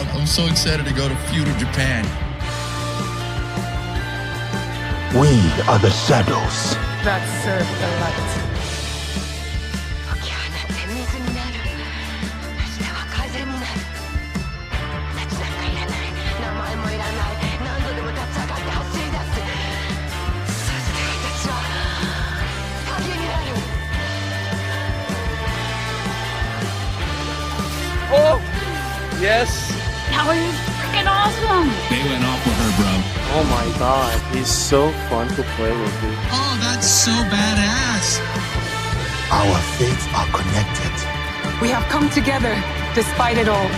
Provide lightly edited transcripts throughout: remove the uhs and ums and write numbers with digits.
I'm so excited to go to feudal Japan. We are the shadows. That serve the light. Oh, yes. Naoe is freaking awesome. They went off with her, bro. Oh my god, he's so fun to play with, dude. Oh, that's so badass. Our fates are connected. We have come together, despite it all.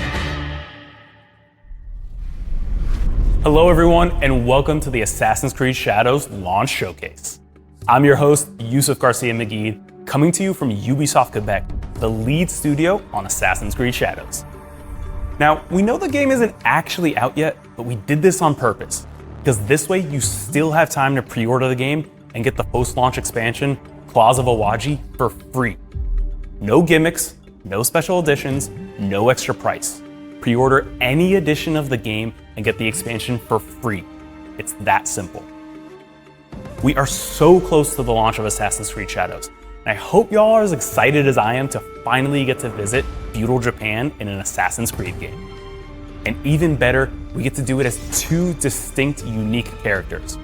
Hello everyone, and welcome to the Assassin's Creed Shadows launch showcase. I'm your host, Yusuf Garcia-McGee, coming to you from Ubisoft Quebec, the lead studio on Assassin's Creed Shadows. Now, we know the game isn't actually out yet, but we did this on purpose, because this way you still have time to pre-order the game and get the post-launch expansion, Claws of Awaji, for free. No gimmicks, no special editions, no extra price. Pre-order any edition of the game and get the expansion for free. It's that simple. We are so close to the launch of Assassin's Creed Shadows, and I hope y'all are as excited as I am to finally get to visit feudal Japan in an Assassin's Creed game. And even better, we get to do it as two distinct, unique characters.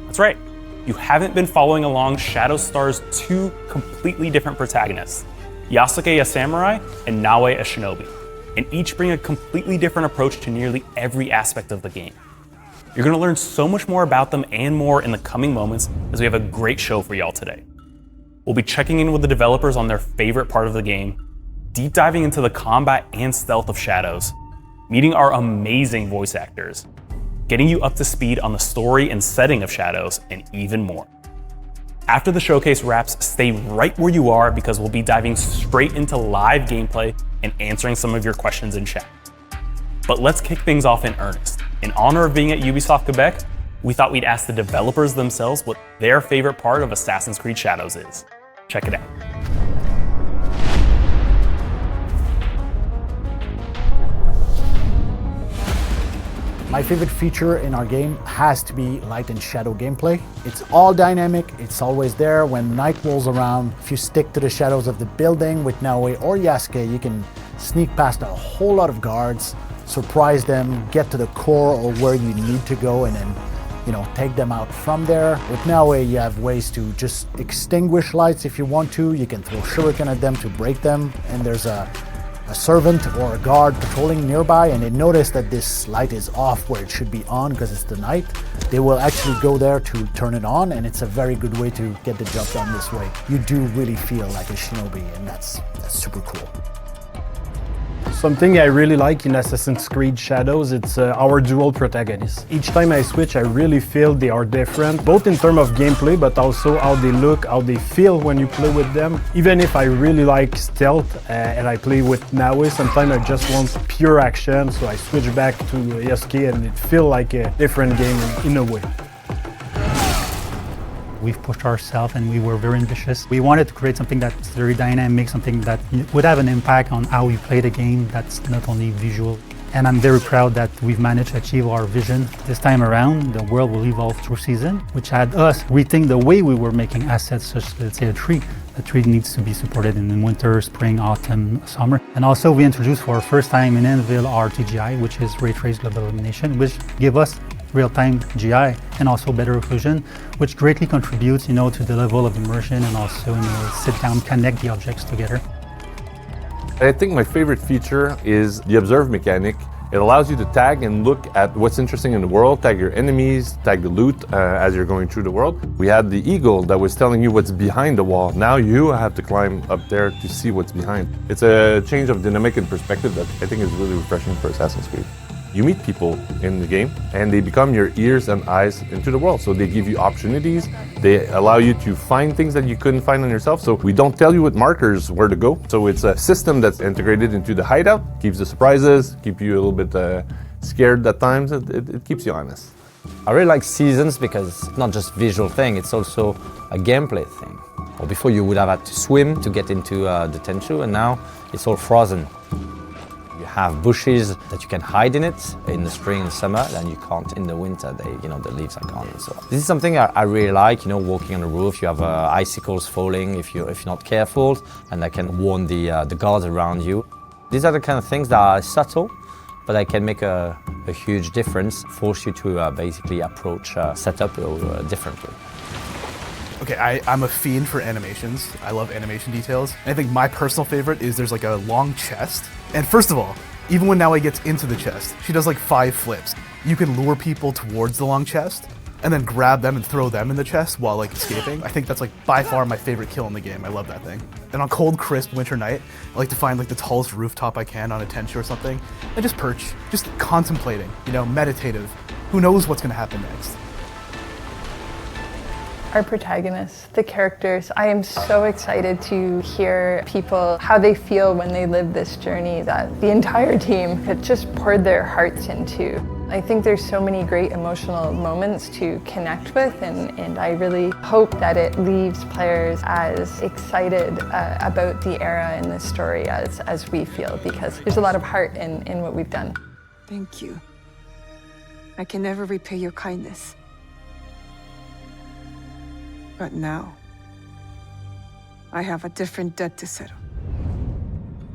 That's right, you haven't been following along Shadow Star's two completely different protagonists, Yasuke a samurai and Naoe a shinobi, and each bring a completely different approach to nearly every aspect of the game. You're gonna learn so much more about them and more in the coming moments as we have a great show for y'all today. We'll be checking in with the developers on their favorite part of the game, deep diving into the combat and stealth of Shadows, meeting our amazing voice actors, getting you up to speed on the story and setting of Shadows, and even more. After the showcase wraps, stay right where you are because we'll be diving straight into live gameplay and answering some of your questions in chat. But let's kick things off in earnest. In honor of being at Ubisoft Quebec, we thought we'd ask the developers themselves what their favorite part of Assassin's Creed Shadows is. Check it out. My favorite feature in our game has to be light and shadow gameplay. It's all dynamic, it's always there. When night rolls around, if you stick to the shadows of the building with Naoe or Yasuke, you can sneak past a whole lot of guards, surprise them, get to the core or where you need to go, and then take them out from there. With Naoe, you have ways to just extinguish lights if you want to. You can throw shuriken at them to break them, and there's a servant or a guard patrolling nearby and they notice that this light is off where it should be on because it's the night, they will actually go there to turn it on, and it's a very good way to get the job done this way. You do really feel like a shinobi, and that's super cool. Something I really like in Assassin's Creed Shadows, it's our dual protagonists. Each time I switch, I really feel they are different, both in terms of gameplay, but also how they look, how they feel when you play with them. Even if I really like stealth and I play with Naoe, sometimes I just want pure action, so I switch back to Yasuke and it feels like a different game in a way. We've pushed ourselves and we were very ambitious. We wanted to create something that's very dynamic, something that would have an impact on how we play the game, that's not only visual. And I'm very proud that we've managed to achieve our vision. This time around, the world will evolve through season, which had us rethink the way we were making assets, such as, let's say, a tree. A tree needs to be supported in winter, spring, autumn, summer. And also we introduced for the first time in Anvil our TGI, which is Ray Trace Global Illumination, which give us real-time GI and also better occlusion, which greatly contributes, to the level of immersion and also, sit down, connect the objects together. I think my favorite feature is the observe mechanic. It allows you to tag and look at what's interesting in the world, tag your enemies, tag the loot as you're going through the world. We had the eagle that was telling you what's behind the wall. Now you have to climb up there to see what's behind. It's a change of dynamic and perspective that I think is really refreshing for Assassin's Creed. You meet people in the game and they become your ears and eyes into the world. So they give you opportunities, they allow you to find things that you couldn't find on yourself. So we don't tell you with markers where to go. So it's a system that's integrated into the hideout, keeps the surprises, keep you a little bit scared at times, it keeps you honest. I really like Seasons because it's not just visual thing, it's also a gameplay thing. Or before you would have had to swim to get into the Tenchu, and now it's all frozen. You have bushes that you can hide in it in the spring and summer, then you can't in the winter. The leaves are gone and so on. This is something I really like. Walking on the roof, you have icicles falling if you're not careful, and that can warn the guards around you. These are the kind of things that are subtle, but they can make a huge difference, force you to basically approach setup differently. Okay, I'm a fiend for animations. I love animation details. And I think my personal favorite is there's like a long chest. And first of all, even when Naoe gets into the chest, she does like 5 flips. You can lure people towards the long chest and then grab them and throw them in the chest while like escaping. I think that's like by far my favorite kill in the game. I love that thing. And on cold, crisp winter night, I like to find like the tallest rooftop I can on a tent or something and just perch, just contemplating, meditative. Who knows what's gonna happen next? Our protagonists, the characters, I am so excited to hear people, how they feel when they live this journey that the entire team had just poured their hearts into. I think there's so many great emotional moments to connect with, and I really hope that it leaves players as excited about the era and the story as we feel, because there's a lot of heart in what we've done. Thank you. I can never repay your kindness. But now, I have a different debt to settle.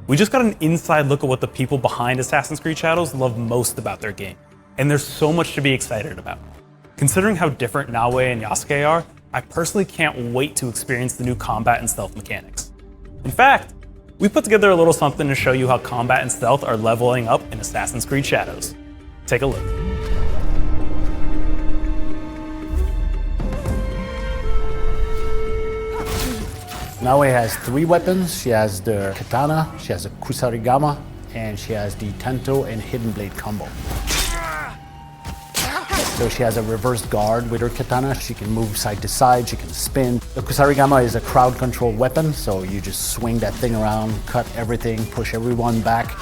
We just got an inside look at what the people behind Assassin's Creed Shadows love most about their game. And there's so much to be excited about. Considering how different Naoe and Yasuke are, I personally can't wait to experience the new combat and stealth mechanics. In fact, we put together a little something to show you how combat and stealth are leveling up in Assassin's Creed Shadows. Take a look. Naoe has 3 weapons. She has the katana, she has a kusarigama, and she has the tento and hidden blade combo. So she has a reversed guard with her katana. She can move side to side, she can spin. The kusarigama is a crowd control weapon, so you just swing that thing around, cut everything, push everyone back.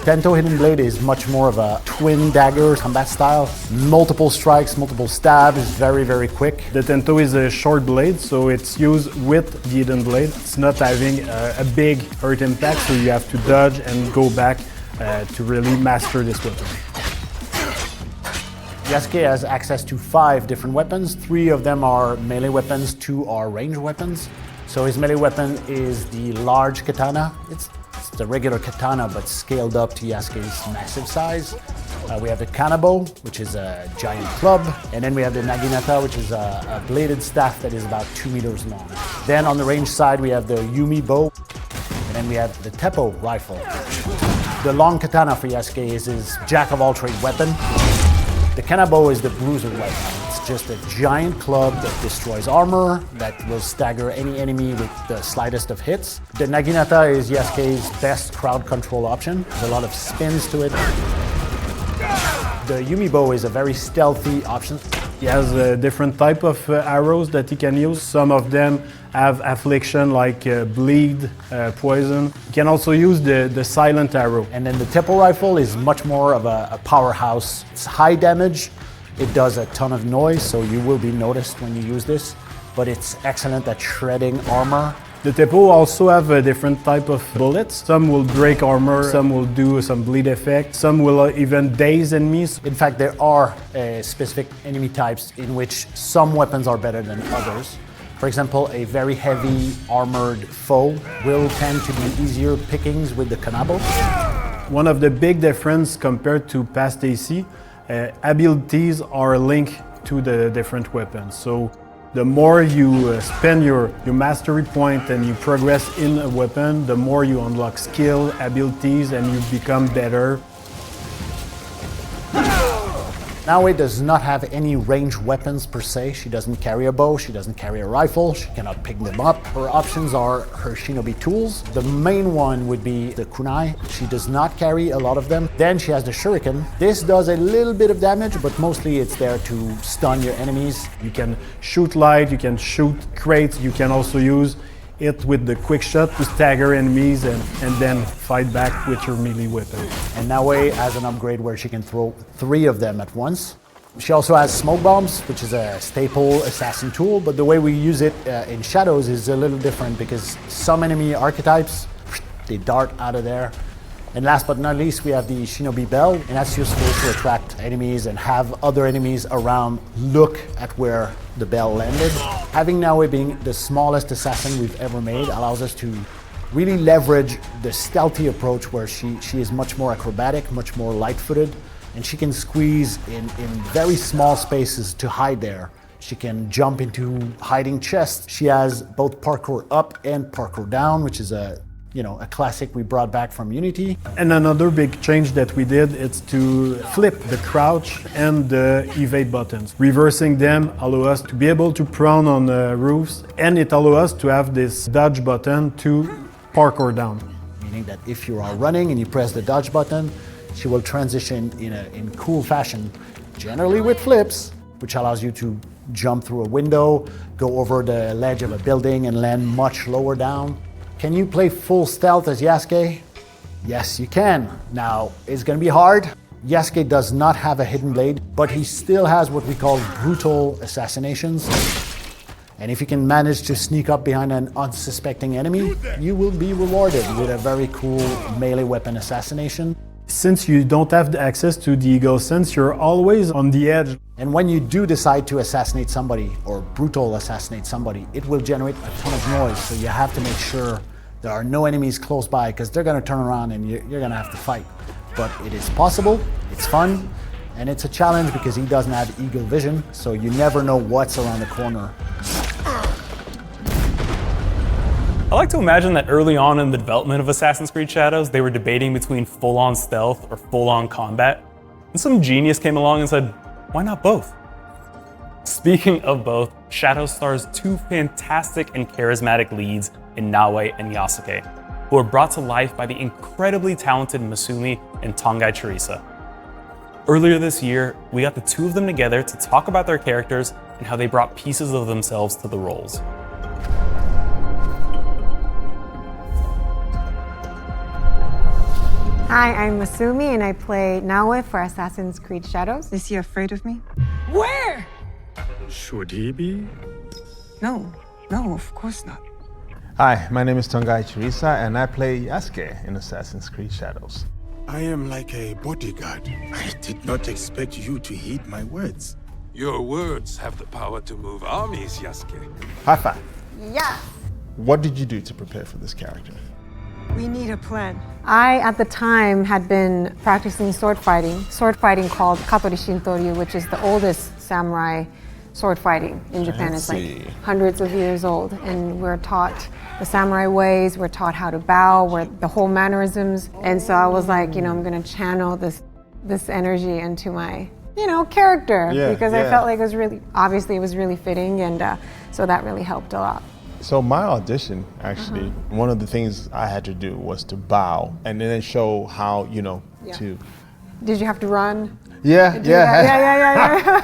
Tento hidden blade is much more of a twin dagger combat style. Multiple strikes, multiple stabs, very, very quick. The tento is a short blade, so it's used with the hidden blade. It's not having a big hurt impact, so you have to dodge and go back to really master this weapon. Yasuke has access to 5 different weapons. 3 of them are melee weapons, 2 are ranged weapons. So his melee weapon is the large katana. It's the regular katana, but scaled up to Yasuke's massive size. We have the kanabo, which is a giant club. And then we have the naginata, which is a bladed staff that is about 2 meters long. Then on the range side, we have the yumi bow. And then we have the teppo rifle. The long katana for Yasuke is his jack-of-all-trade weapon. The kanabo is the bruiser weapon. It's just a giant club that destroys armor, that will stagger any enemy with the slightest of hits. The naginata is Yasuke's best crowd control option. There's a lot of spins to it. The yumi bow is a very stealthy option. He has a different type of arrows that he can use. Some of them have affliction like bleed, poison. You can also use the silent arrow. And then the teppo rifle is much more of a powerhouse. It's high damage, it does a ton of noise, so you will be noticed when you use this, but it's excellent at shredding armor. The teppo also have a different type of bullets. Some will break armor, some will do some bleed effect, some will even daze enemies. In fact, there are specific enemy types in which some weapons are better than others. For example, a very heavy armored foe will tend to be easier pickings with the kanabo. One of the big difference compared to past AC, abilities are linked to the different weapons. So the more you spend your mastery point and you progress in a weapon, the more you unlock skill, abilities, and you become better. Naoe does not have any ranged weapons per se. She doesn't carry a bow, she doesn't carry a rifle, she cannot pick them up. Her options are her shinobi tools. The main one would be the kunai. She does not carry a lot of them. Then she has the shuriken. This does a little bit of damage, but mostly it's there to stun your enemies. You can shoot light, you can shoot crates, you can also use it with the quick shot to stagger enemies and then fight back with your melee weapon. And Naoe has an upgrade where she can throw 3 of them at once. She also has smoke bombs, which is a staple assassin tool, but the way we use it in Shadows is a little different because some enemy archetypes, they dart out of there. And last but not least, we have the shinobi bell, and that's useful to attract enemies and have other enemies around look at where the bell landed. Having Naoe being the smallest assassin we've ever made allows us to really leverage the stealthy approach where she is much more acrobatic, much more light-footed, and she can squeeze in very small spaces to hide there. She can jump into hiding chests. She has both parkour up and parkour down, which is a classic we brought back from Unity. And another big change that we did is to flip the crouch and the evade buttons. Reversing them allow us to be able to prone on the roofs, and it allows us to have this dodge button to parkour down. Meaning that if you are running and you press the dodge button, she will transition in cool fashion, generally with flips, which allows you to jump through a window, go over the ledge of a building and land much lower down. Can you play full stealth as Yasuke? Yes, you can. Now, it's gonna be hard. Yasuke does not have a hidden blade, but he still has what we call brutal assassinations. And if you can manage to sneak up behind an unsuspecting enemy, you will be rewarded with a very cool melee weapon assassination. Since you don't have the access to the ego sense, you're always on the edge. And when you do decide to assassinate somebody or brutal assassinate somebody, it will generate a ton of noise. So you have to make sure there are no enemies close by because they're gonna turn around and you're gonna have to fight. But it is possible, it's fun, and it's a challenge because he doesn't have eagle vision, so you never know what's around the corner. I like to imagine that early on in the development of Assassin's Creed Shadows, they were debating between full-on stealth or full-on combat. And some genius came along and said, why not both? Speaking of both, Shadows stars two fantastic and charismatic leads in Naoe and Yasuke, who are brought to life by the incredibly talented Masumi and Tongai Teresa. Earlier this year, we got the two of them together to talk about their characters and how they brought pieces of themselves to the roles. Hi, I'm Masumi and I play Naoe for Assassin's Creed Shadows. Is he afraid of me? Where? Should he be? No, of course not. Hi, my name is Tongai Teresa and I play Yasuke in Assassin's Creed Shadows. I am like a bodyguard. I did not expect you to heed my words. Your words have the power to move armies, Yasuke. High five. Yes. What did you do to prepare for this character? We need a plan. I, at the time, had been practicing sword fighting called Katori Shintoryu, which is the oldest samurai sword fighting in Japan. It's like hundreds of years old, and we're taught the samurai ways, we're taught how to bow, the whole mannerisms. And so I was like, I'm gonna channel this energy into my, character, because I felt like it was really fitting, and so that really helped a lot. So my audition, actually, one of the things I had to do was to bow and then show how, to... Did you have to run? Yeah.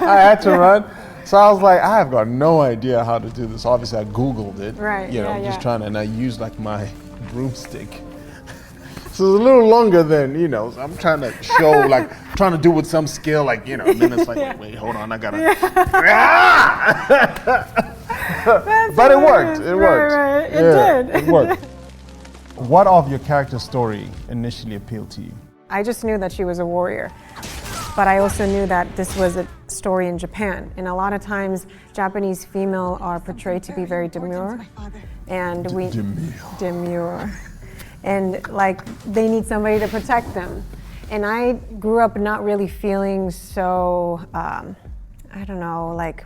I had to run. So I was like, I have got no idea how to do this. Obviously, I Googled it. Right, just trying to, and I used like my broomstick. So it's a little longer than, so I'm trying to show, trying to do with some skill, and then it's like, wait, hold on, I gotta... But it worked. It worked. Right. It did. It worked. What of your character's story initially appealed to you? I just knew that she was a warrior, but I also knew that this was a story in Japan, and a lot of times Japanese female are portrayed to be very demure, and demure, and they need somebody to protect them. And I grew up not really feeling so.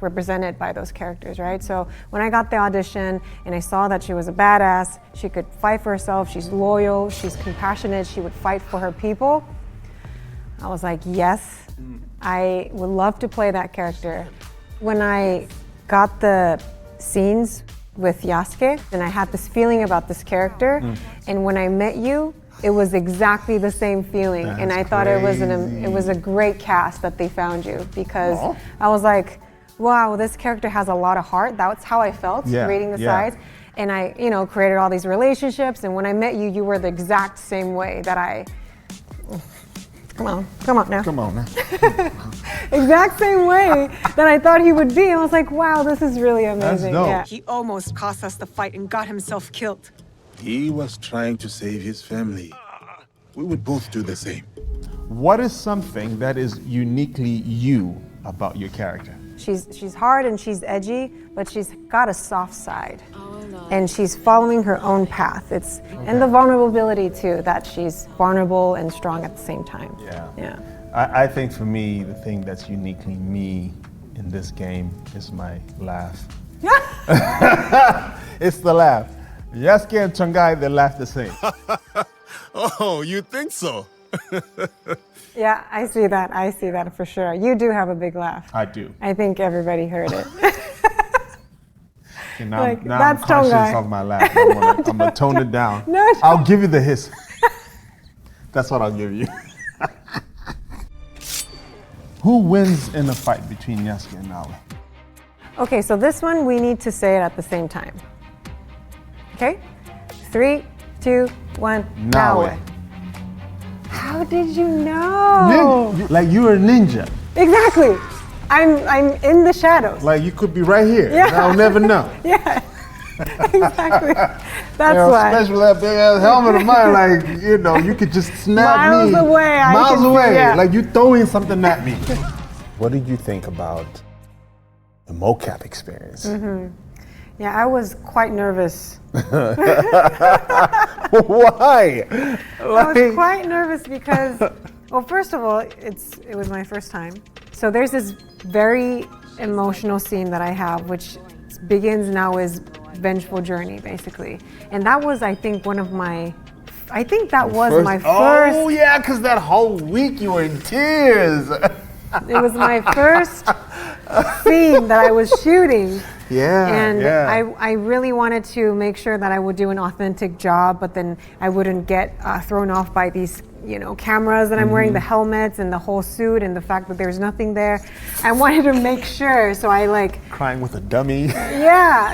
Represented by those characters, right? So when I got the audition and I saw that she was a badass, she could fight for herself, she's loyal, she's compassionate, she would fight for her people, I was like, yes, I would love to play that character. When I got the scenes with Yasuke, and I had this feeling about this character, and when I met you, it was exactly the same feeling. And I thought it was a great cast that they found you, because I was like, wow, this character has a lot of heart. That's how I felt reading the sides. And I, created all these relationships, and when I met you, you were the exact same way that I, come on now. Exact same way that I thought he would be. I was like, wow, this is really amazing. Yeah. He almost cost us the fight and got himself killed. He was trying to save his family. we would both do the same. What is something that is uniquely you about your character? She's hard and she's edgy, but she's got a soft side. And she's following her own path. And the vulnerability too, that she's vulnerable and strong at the same time. Yeah. I think for me, the thing that's uniquely me in this game is my laugh. It's the laugh. Yasuke and Tongai, they laugh the same. Oh, you think so? Yeah, I see that for sure. You do have a big laugh. I do. I think everybody heard it. And now, Like, now that's I'm conscious Tongai. of my laugh. I'm gonna tone it down. No. I'll give you the hiss. That's what I'll give you. Who wins in a fight between Yasuke and Naoe? Okay, so this one we need to say it at the same time. Okay? 3, 2, 1, Naoe. How did you know? Like you're a ninja. Exactly. I'm in the shadows. Like you could be right here. Yeah. And I'll never know. Yeah. Exactly. That's why. Especially with that big ass helmet of mine, like, you could just snap me. Miles away. Miles away. Yeah. Like you throwing something at me. What did you think about the mocap experience? Yeah, I was quite nervous. Why? I was quite nervous because, well, first of all, it was my first time. So there's this very emotional scene that I have, which begins now as vengeful journey, basically. And that was, I think, my first. Oh, yeah, because that whole week you were in tears. It was my first scene that I was shooting. And I really wanted to make sure that I would do an authentic job, but then I wouldn't get thrown off by these, cameras that I'm wearing, the helmets and the whole suit and the fact that there's nothing there. I wanted to make sure, so I crying with a dummy. Yeah,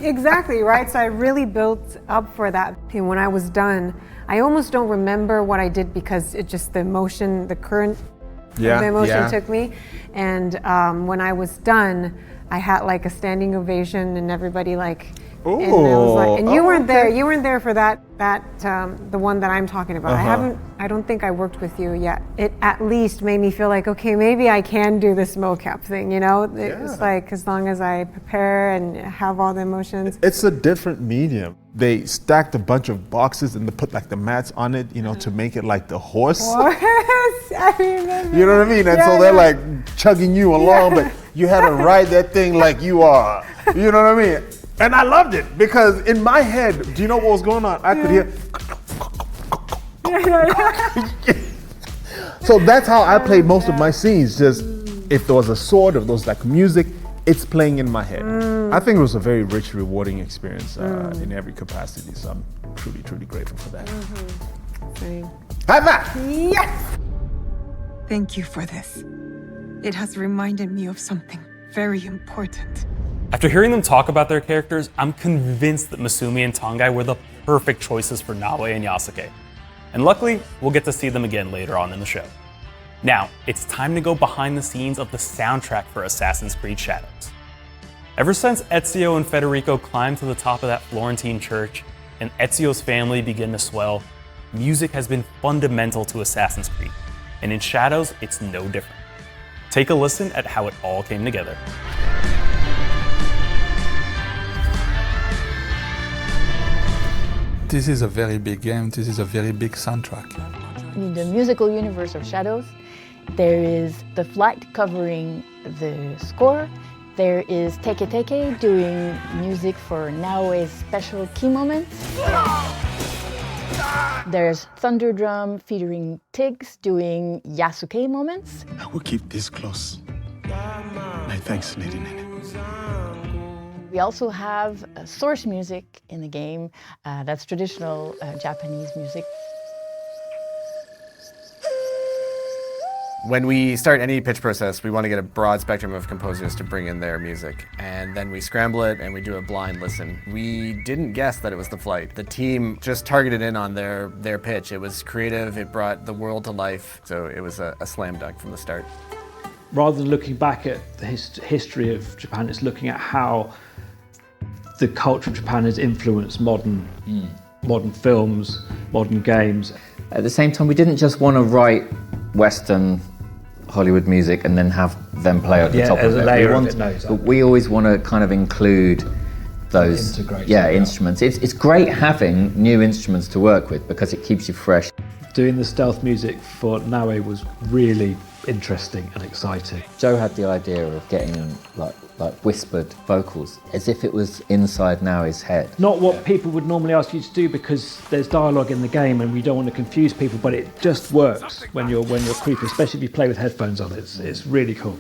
exactly, right? So I really built up for that. And when I was done, I almost don't remember what I did because it just, the emotion, the current of the emotion took me. And when I was done, I had a standing ovation and everybody Ooh, and it was and you weren't there. You weren't there for that the one that I'm talking about. I don't think I worked with you yet. It at least made me feel like, okay, maybe I can do this mocap thing, It's as long as I prepare and have all the emotions. It's a different medium. They stacked a bunch of boxes and they put the mats on it, to make it like the horse. I remember. You know what I mean? And so they're chugging you along, but you had to ride that thing like you are. You know what I mean? And I loved it because in my head, do you know what was going on? I could hear. So that's how I played most of my scenes. Just if there was a sword, if there was music, it's playing in my head. I think it was a very rich, rewarding experience in every capacity. So I'm truly, truly grateful for that. High five! Yes! Thank you for this. It has reminded me of something very important. After hearing them talk about their characters, I'm convinced that Masumi and Tongai were the perfect choices for Naoe and Yasuke. And luckily, we'll get to see them again later on in the show. Now, it's time to go behind the scenes of the soundtrack for Assassin's Creed Shadows. Ever since Ezio and Federico climbed to the top of that Florentine church and Ezio's family began to swell, music has been fundamental to Assassin's Creed. And in Shadows, it's no different. Take a listen at how it all came together. This is a very big game, this is a very big soundtrack. In the musical universe of Shadows, there is The Flight covering the score, there is Teke Teke doing music for Naoe's special key moments, there's Thunder Drum featuring Tiggs doing Yasuke moments. I will keep this close. My thanks, Lady Nene. We also have source music in the game, that's traditional Japanese music. When we start any pitch process, we want to get a broad spectrum of composers to bring in their music. And then we scramble it and we do a blind listen. We didn't guess that it was The Flight. The team just targeted in on their pitch. It was creative, it brought the world to life. So it was a slam dunk from the start. Rather than looking back at the history of Japan, it's looking at how the culture of Japan has influenced modern films, modern games. At the same time, we didn't just want to write Western Hollywood music and then have them play at the top of it. We always want to kind of include those instruments. It's great having new instruments to work with because it keeps you fresh. Doing the stealth music for Naoe was really interesting and exciting. Joe had the idea of getting like whispered vocals, as if it was inside Naoe's head. Not what people would normally ask you to do because there's dialogue in the game and we don't want to confuse people, but it just works when you're creepy, especially if you play with headphones on. It's really cool.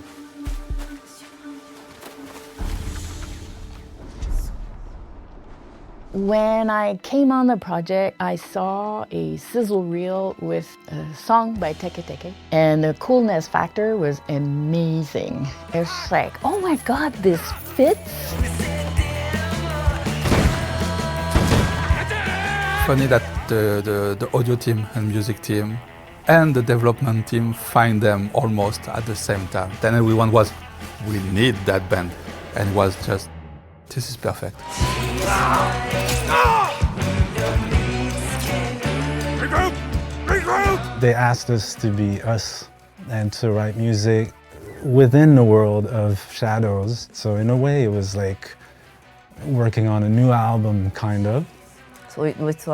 When I came on the project, I saw a sizzle reel with a song by Teke Teke, and the coolness factor was amazing. It's like, oh my God, this fits. Funny that the audio team and music team and the development team find them almost at the same time. Then everyone was, we need that band, and it was just, this is perfect. They asked us to be us and to write music within the world of Shadows. So in a way, it was like working on a new album, kind of. So it was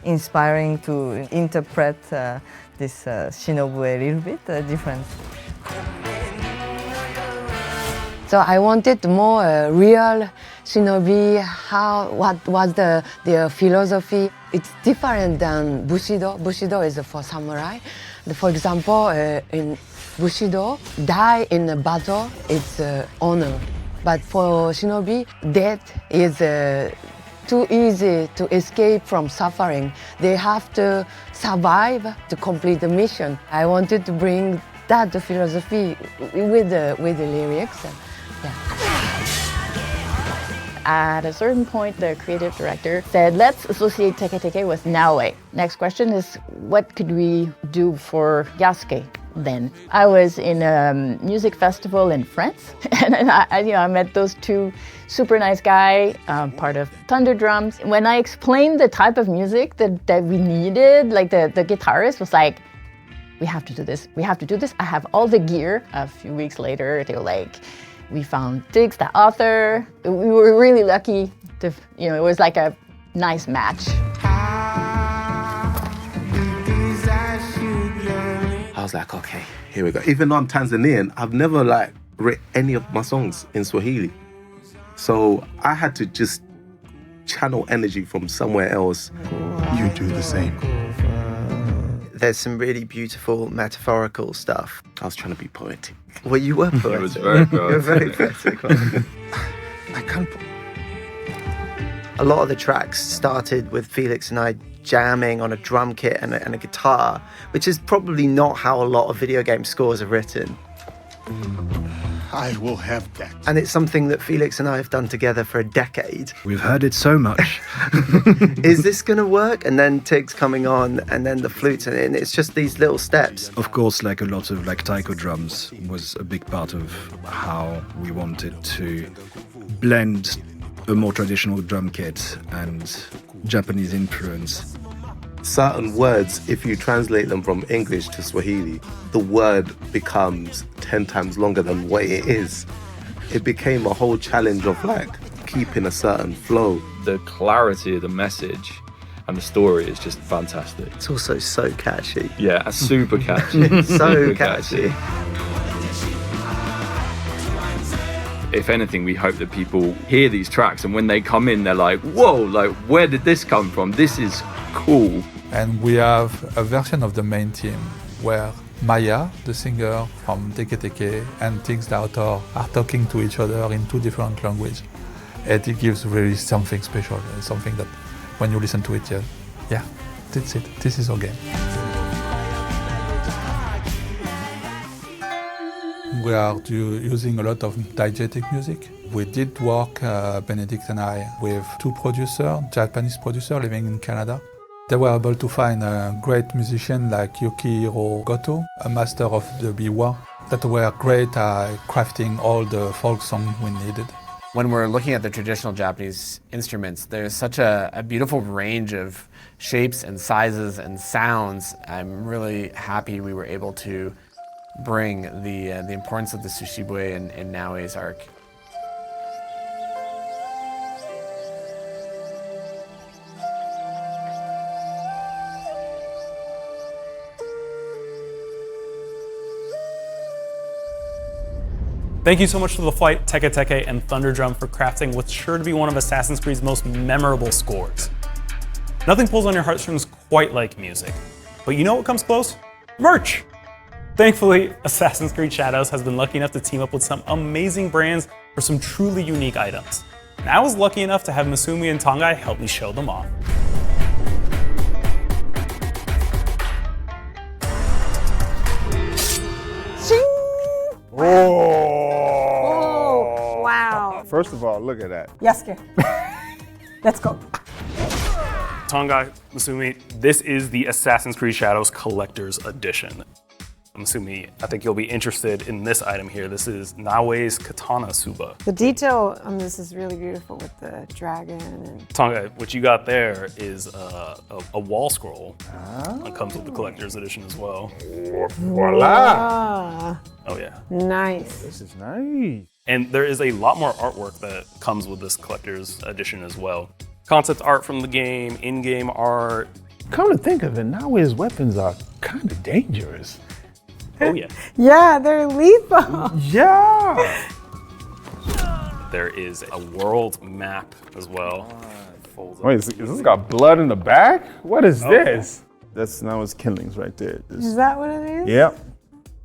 inspiring to interpret this shinobi a little bit different. So I wanted more real shinobi, what was their philosophy. It's different than Bushido. Bushido is for samurai. For example, in Bushido, die in a battle is honor. But for shinobi, death is too easy to escape from suffering. They have to survive to complete the mission. I wanted to bring that philosophy with the lyrics. Yeah. At a certain point, the creative director said, let's associate Teke Teke with Naoe. Next question is, what could we do for Yasuke then? I was in a music festival in France, and I met those two super nice guys, part of Thunder Drums. When I explained the type of music that we needed, like the guitarist was like, we have to do this, we have to do this. I have all the gear. A few weeks later, they were like, we found Diggs, the author. We were really lucky to, it was like a nice match. I was like, okay, here we go. Even though I'm Tanzanian, I've never written any of my songs in Swahili. So I had to just channel energy from somewhere else. You do the same. There's some really beautiful metaphorical stuff. I was trying to be poetic. Well, you were poetic. It was very poetic. You were very poetic. I can't. A lot of the tracks started with Felix and I jamming on a drum kit and a guitar, which is probably not how a lot of video game scores are written. I will have that. And it's something that Felix and I have done together for a decade. We've heard it so much. Is this going to work? And then Tig's coming on, and then the flutes, and it's just these little steps. Of course, a lot of taiko drums was a big part of how we wanted to blend a more traditional drum kit and Japanese influence. Certain words, if you translate them from English to Swahili, the word becomes 10 times longer than what it is. It became a whole challenge of keeping a certain flow. The clarity of the message and the story is just fantastic. It's also so catchy. Yeah, super catchy. So catchy. If anything, we hope that people hear these tracks and when they come in, they're like, whoa, where did this come from? This is cool. And we have a version of the main theme where Maya, the singer from Teke Teke, and Tiggs, the author, are talking to each other in two different languages. And it gives really something special, something that when you listen to it, yeah, that's it. This is our game. We are using a lot of diegetic music. We did work, Benedict and I, with two producers, Japanese producers living in Canada. They were able to find a great musician like Yukihiro Goto, a master of the biwa, that were great at crafting all the folk songs we needed. when we're looking at the traditional Japanese instruments, there's such a beautiful range of shapes and sizes and sounds. I'm really happy we were able to bring the importance of the Sushibue in Naoe's arc. Thank you so much to the Flight, Teke Teke, and Thunder Drum for crafting what's sure to be one of Assassin's Creed's most memorable scores. Nothing pulls on your heartstrings quite like music, but you know what comes close? Merch! Thankfully, Assassin's Creed Shadows has been lucky enough to team up with some amazing brands for some truly unique items. And I was lucky enough to have Masumi and Tongai help me show them off. Oh, wow. First of all, look at that. Yasuke. Let's go. Tongai, Masumi, this is the Assassin's Creed Shadows Collector's Edition. Masumi, I think you'll be interested in this item here. This is Naoe's Katana Suba. The detail on this is really beautiful with the dragon. And Tongai, what you got there is a wall scroll. That comes with the Collector's Edition as well. Voila! Oh yeah. Nice. This is nice. And there is a lot more artwork that comes with this Collector's Edition as well. Concept art from the game, in-game art. Come to think of it, Naoe's weapons are kind of dangerous. Oh yeah. Yeah, they're lethal. Yeah. There is a world map as well. Wait, is this got blood in the back? What is this? That's Naoe's killings right there. Is that what it is? Yep.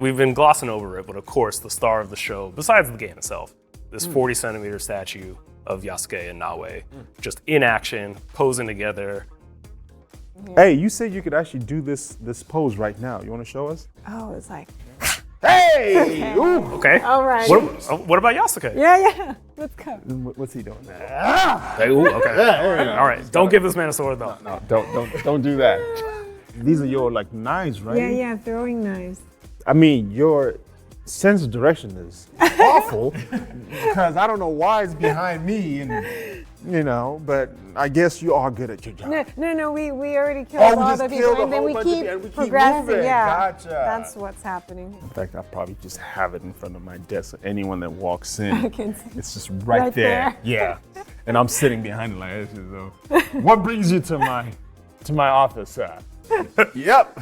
We've been glossing over it, but of course, the star of the show, besides the game itself, this 40-centimeter statue of Yasuke and Naoe, just in action, posing together. Hey, you said you could actually do this pose right now. You want to show us? Oh, it's like. Hey! Ooh. Okay. All right. What about Yasuke? Yeah. Let's go. What's he doing? Hey, ooh, okay. All right. Don't give this man a sword though. No, don't do that. These are your like knives, right? Yeah, throwing knives. I mean, your sense of direction is awful because I don't know why it's behind me, and but I guess you are good at your job. No, we already killed all the people, and then we keep progressing. Moving. Yeah, Gotcha. that's what's happening. In fact, I probably just have it in front of my desk. Anyone that walks in, I can see. it's just right there. Yeah, and I'm sitting behind it like this. So, what brings you to my office, sir? Yep.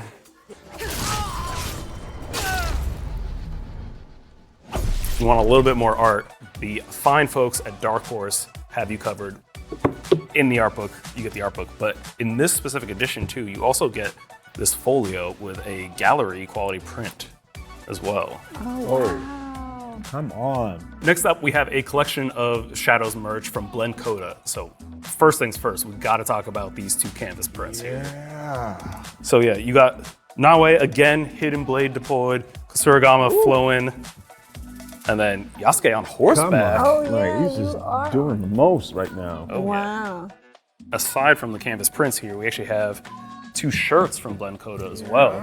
You want a little bit more art, the fine folks at Dark Horse have you covered. In the art book, you get the art book, but in this specific edition too, you also get this folio with a gallery quality print as well. Oh, wow. Come on. Next up, we have a collection of Shadows merch from Blend Coda. So first things first, we've got to talk about these two canvas prints here. Yeah. So yeah, you got Naoe again, Hidden Blade deployed, Surigama flowing, and then Yasuke on horseback. Oh, yeah, like, he's just doing the most right now. Oh, wow. Yeah. Aside from the canvas prints here, we actually have two shirts from Blend Coda as well.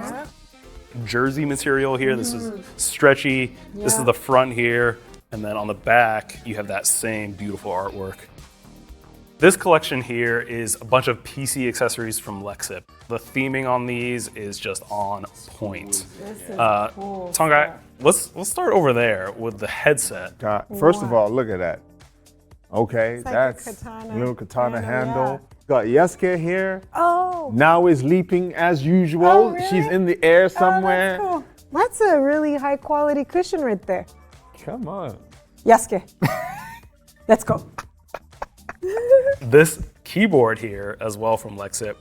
Jersey material here. This is stretchy. Yeah. This is the front here. And then on the back, you have that same beautiful artwork. This collection here is a bunch of PC accessories from Lexip. The theming on these is just on point. This is cool. Tongai, let's start over there with the headset. God, first of all, look at that. Okay, it's like that's a katana little katana handle. Yeah. Got Yasuke here. Oh. Now is leaping as usual. Oh, really? She's in the air somewhere. Oh, that's cool. That's a really high quality cushion right there. Come on. Yasuke. Let's go. This keyboard here as well from Lexip,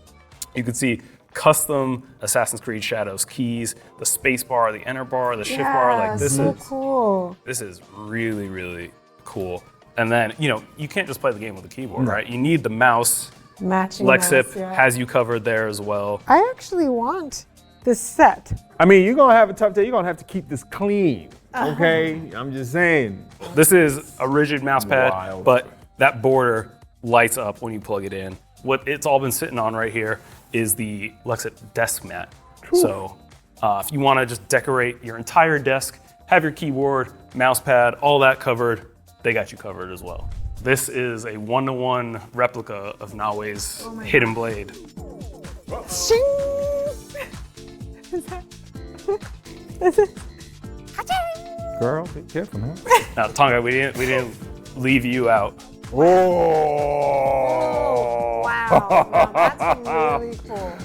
you can see custom Assassin's Creed Shadows keys, the space bar, the enter bar, the shift bar. Like this so is cool. This is really, really cool. And then, you can't just play the game with a keyboard, right? You need the mouse. Matching Lexip mouse, yeah. has you covered there as well. I actually want this set. I mean, you're gonna have a tough day. You're gonna have to keep this clean, okay? I'm just saying. This is a rigid mouse pad, but that border lights up when you plug it in. What it's all been sitting on right here is the Lexip desk mat. Cool. So if you wanna just decorate your entire desk, have your keyboard, mouse pad, all that covered, they got you covered as well. This is a one-to-one replica of Naoe's hidden blade. Shing! Is it? Girl, be careful, man. Now, Tonga, we didn't leave you out. Oh! Wow, that's really cool.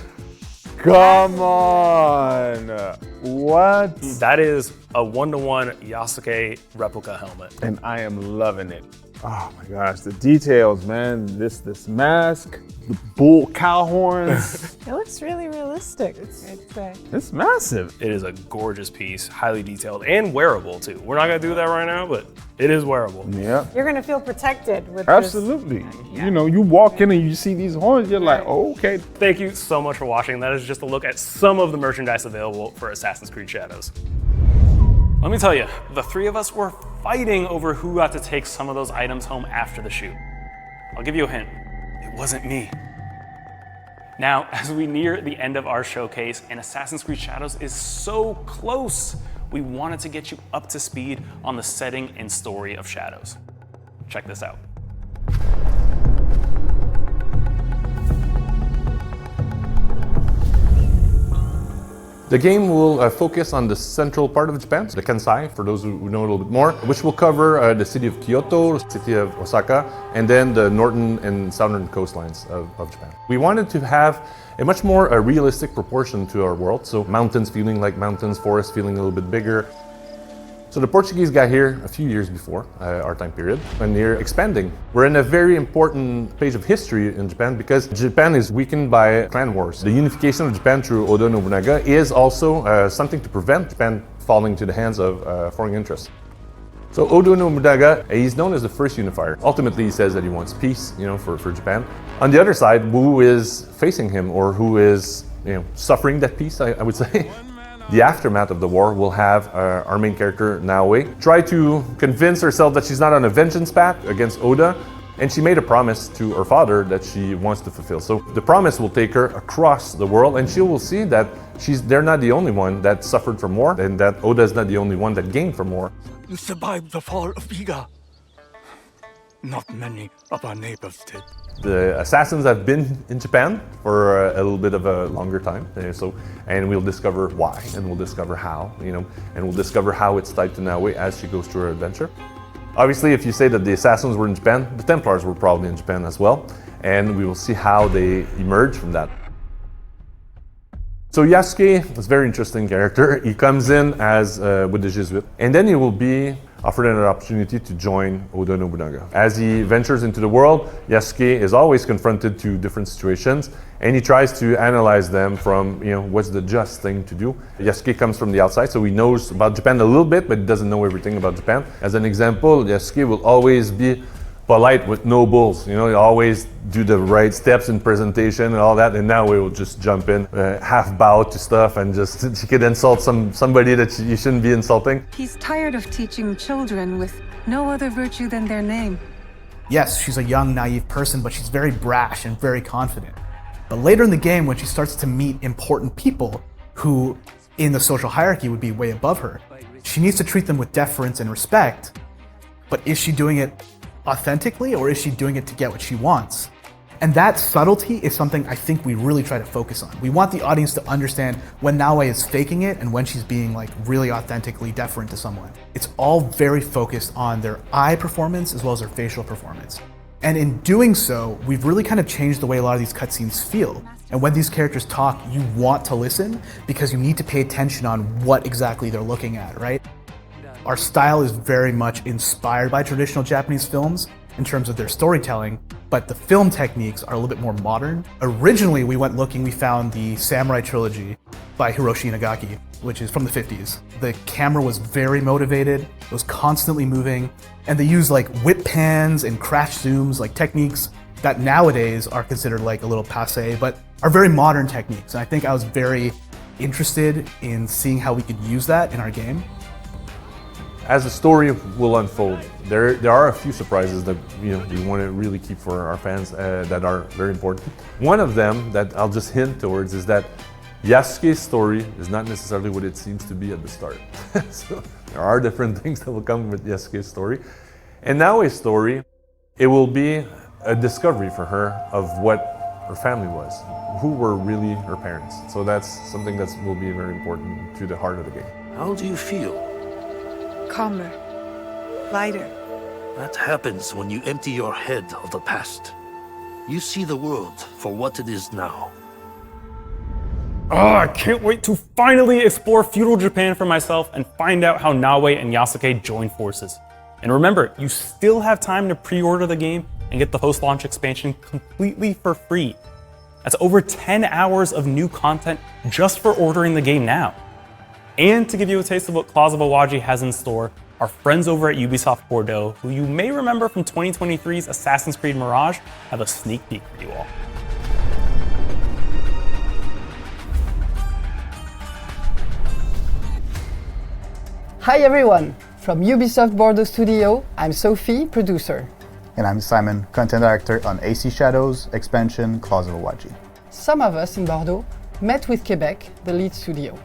Come on! What? That is a one-to-one Yasuke replica helmet. And I am loving it. Oh my gosh, the details, man. This mask, the bull cow horns. It looks really realistic. It's massive. It is a gorgeous piece, highly detailed and wearable too. We're not gonna do that right now, but it is wearable. Yeah. You're gonna feel protected with Absolutely. this. You know, you walk in and you see these horns, you're like, oh, okay. Thank you so much for watching. That is just a look at some of the merchandise available for Assassin's Creed Shadows. Let me tell you, the three of us were fighting over who got to take some of those items home after the shoot. I'll give you a hint. It wasn't me. Now, as we near the end of our showcase and Assassin's Creed Shadows is so close, we wanted to get you up to speed on the setting and story of Shadows. Check this out. The game will focus on the central part of Japan, the Kansai, for those who know a little bit more, which will cover the city of Kyoto, the city of Osaka, and then the northern and southern coastlines of Japan. We wanted to have a much more realistic proportion to our world, so mountains feeling like mountains, forests feeling a little bit bigger. So the Portuguese got here a few years before our time period, and they're expanding. We're in a very important page of history in Japan because Japan is weakened by clan wars. The unification of Japan through Oda Nobunaga is also something to prevent Japan falling to the hands of foreign interests. So Oda Nobunaga, he's known as the first unifier. Ultimately, he says that he wants peace, for Japan. On the other side, who is facing him or who is, suffering that peace, I would say. The aftermath of the war will have our main character, Naoe, try to convince herself that she's not on a vengeance path against Oda, and she made a promise to her father that she wants to fulfill. So the promise will take her across the world, and she will see that they're not the only one that suffered from war, and that Oda is not the only one that gained from war. You survived the fall of Iga. Not many of our neighbors did. The assassins have been in Japan for a little bit of a longer time, and we'll discover why, and we'll discover how, and we'll discover how it's tied to Naoe as she goes through her adventure. Obviously, if you say that the assassins were in Japan, the Templars were probably in Japan as well, and we will see how they emerge from that. So Yasuke is a very interesting character. He comes in as with the Jesuit, and then he will be offered an opportunity to join Oda Nobunaga. As he ventures into the world, Yasuke is always confronted to different situations, and he tries to analyze them from, what's the just thing to do. Yasuke comes from the outside, so he knows about Japan a little bit, but he doesn't know everything about Japan. As an example, Yasuke will always be polite with no bulls. You always do the right steps in presentation and all that, and now we will just jump in, half bow to stuff, and she could insult somebody that you shouldn't be insulting. He's tired of teaching children with no other virtue than their name. Yes, she's a young, naive person, but she's very brash and very confident. But later in the game, when she starts to meet important people who, in the social hierarchy, would be way above her, she needs to treat them with deference and respect. But is she doing it authentically, or is she doing it to get what she wants? And that subtlety is something I think we really try to focus on. We want the audience to understand when Naoe is faking it and when she's being really authentically deferent to someone. It's all very focused on their eye performance as well as their facial performance. And in doing so, we've really kind of changed the way a lot of these cutscenes feel. And when these characters talk, you want to listen because you need to pay attention on what exactly they're looking at, right? Our style is very much inspired by traditional Japanese films in terms of their storytelling, but the film techniques are a little bit more modern. Originally, we went looking, we found the Samurai Trilogy by Hiroshi Inagaki, which is from the 50s. The camera was very motivated, it was constantly moving, and they used whip pans and crash zooms, techniques that nowadays are considered a little passé, but are very modern techniques. And I think I was very interested in seeing how we could use that in our game. As the story will unfold, there are a few surprises that we want to really keep for our fans that are very important. One of them that I'll just hint towards is that Yasuke's story is not necessarily what it seems to be at the start. So there are different things that will come with Yasuke's story. In Naoe's story, it will be a discovery for her of what her family was, who were really her parents. So that's something that will be very important to the heart of the game. How do you feel? Calmer. Lighter. That happens when you empty your head of the past. You see the world for what it is now. Oh, I can't wait to finally explore feudal Japan for myself and find out how Naoe and Yasuke join forces. And remember, you still have time to pre-order the game and get the post-launch expansion completely for free. That's over 10 hours of new content just for ordering the game now. And to give you a taste of what Claws of Awaji has in store, our friends over at Ubisoft Bordeaux, who you may remember from 2023's Assassin's Creed Mirage, have a sneak peek for you all. Hi everyone! From Ubisoft Bordeaux Studio, I'm Sophie, producer. And I'm Simon, content director on AC Shadows, expansion, Claws of Awaji. Some of us in Bordeaux met with Quebec, the lead studio.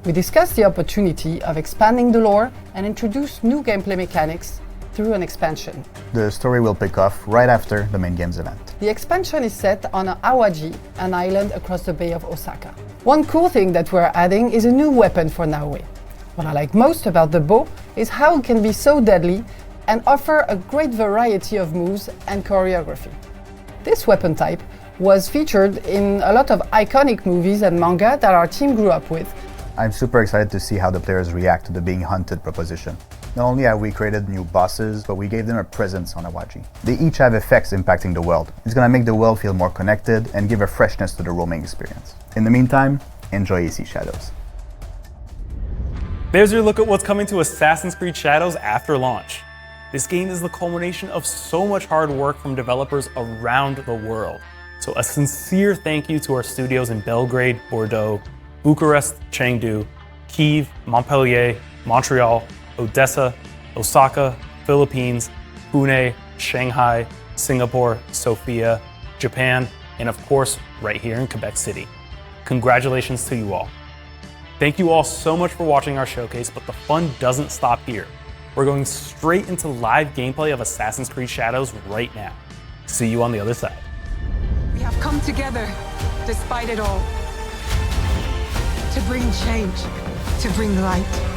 We discussed the opportunity of expanding the lore and introduce new gameplay mechanics through an expansion. The story will pick off right after the main game's event. The expansion is set on Awaji, an island across the Bay of Osaka. One cool thing that we're adding is a new weapon for Naoe. What I like most about the bow is how it can be so deadly and offer a great variety of moves and choreography. This weapon type was featured in a lot of iconic movies and manga that our team grew up with. I'm super excited to see how the players react to the being hunted proposition. Not only have we created new bosses, but we gave them a presence on Awaji. They each have effects impacting the world. It's gonna make the world feel more connected and give a freshness to the roaming experience. In the meantime, enjoy AC Shadows. There's your look at what's coming to Assassin's Creed Shadows after launch. This game is the culmination of so much hard work from developers around the world. So a sincere thank you to our studios in Belgrade, Bordeaux, Bucharest, Chengdu, Kyiv, Montpellier, Montreal, Odessa, Osaka, Philippines, Pune, Shanghai, Singapore, Sofia, Japan, and of course, right here in Quebec City. Congratulations to you all. Thank you all so much for watching our showcase, but the fun doesn't stop here. We're going straight into live gameplay of Assassin's Creed Shadows right now. See you on the other side. We have come together, despite it all, to bring change, to bring light.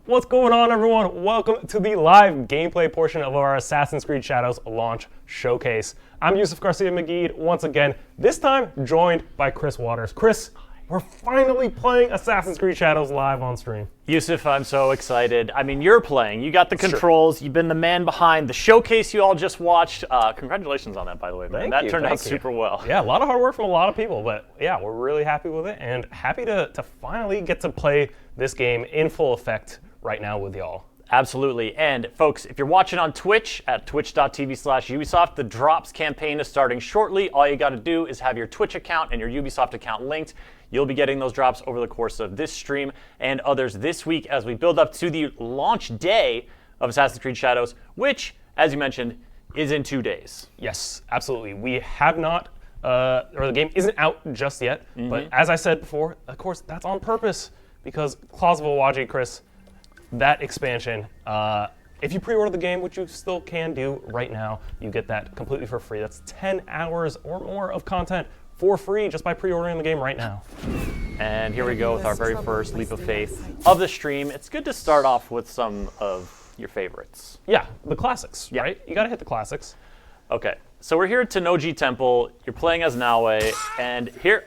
What's going on, everyone? Welcome to the live gameplay portion of our Assassin's Creed Shadows launch showcase. I'm Yusuf Garcia-McGee, once again, this time joined by Chris Waters. Chris, we're finally playing Assassin's Creed Shadows live on stream. Yusuf, I'm so excited. I mean, you're playing. You got the controls. You've been the man behind the showcase you all just watched. Congratulations on that, by the way, man. That turned out super well. Yeah, a lot of hard work from a lot of people, but yeah, we're really happy with it and happy to finally get to play this game in full effect right now with y'all. Absolutely. And folks, if you're watching on Twitch at twitch.tv/Ubisoft, the Drops campaign is starting shortly. All you got to do is have your Twitch account and your Ubisoft account linked. You'll be getting those drops over the course of this stream and others this week as we build up to the launch day of Assassin's Creed Shadows, which, as you mentioned, is in 2 days. Yes, absolutely. We have not, or the game isn't out just yet, but as I said before, of course, that's on purpose because Claws of Awaji, Chris, that expansion, if you pre-order the game, which you still can do right now, you get that completely for free. That's 10 hours or more of content for free just by pre-ordering the game right now. And here we go with our very first leap of faith of the stream. It's good to start off with some of your favorites. Yeah, the classics, right? You gotta hit the classics. Okay, so we're here at Tennoji Temple. You're playing as Naoe, and here,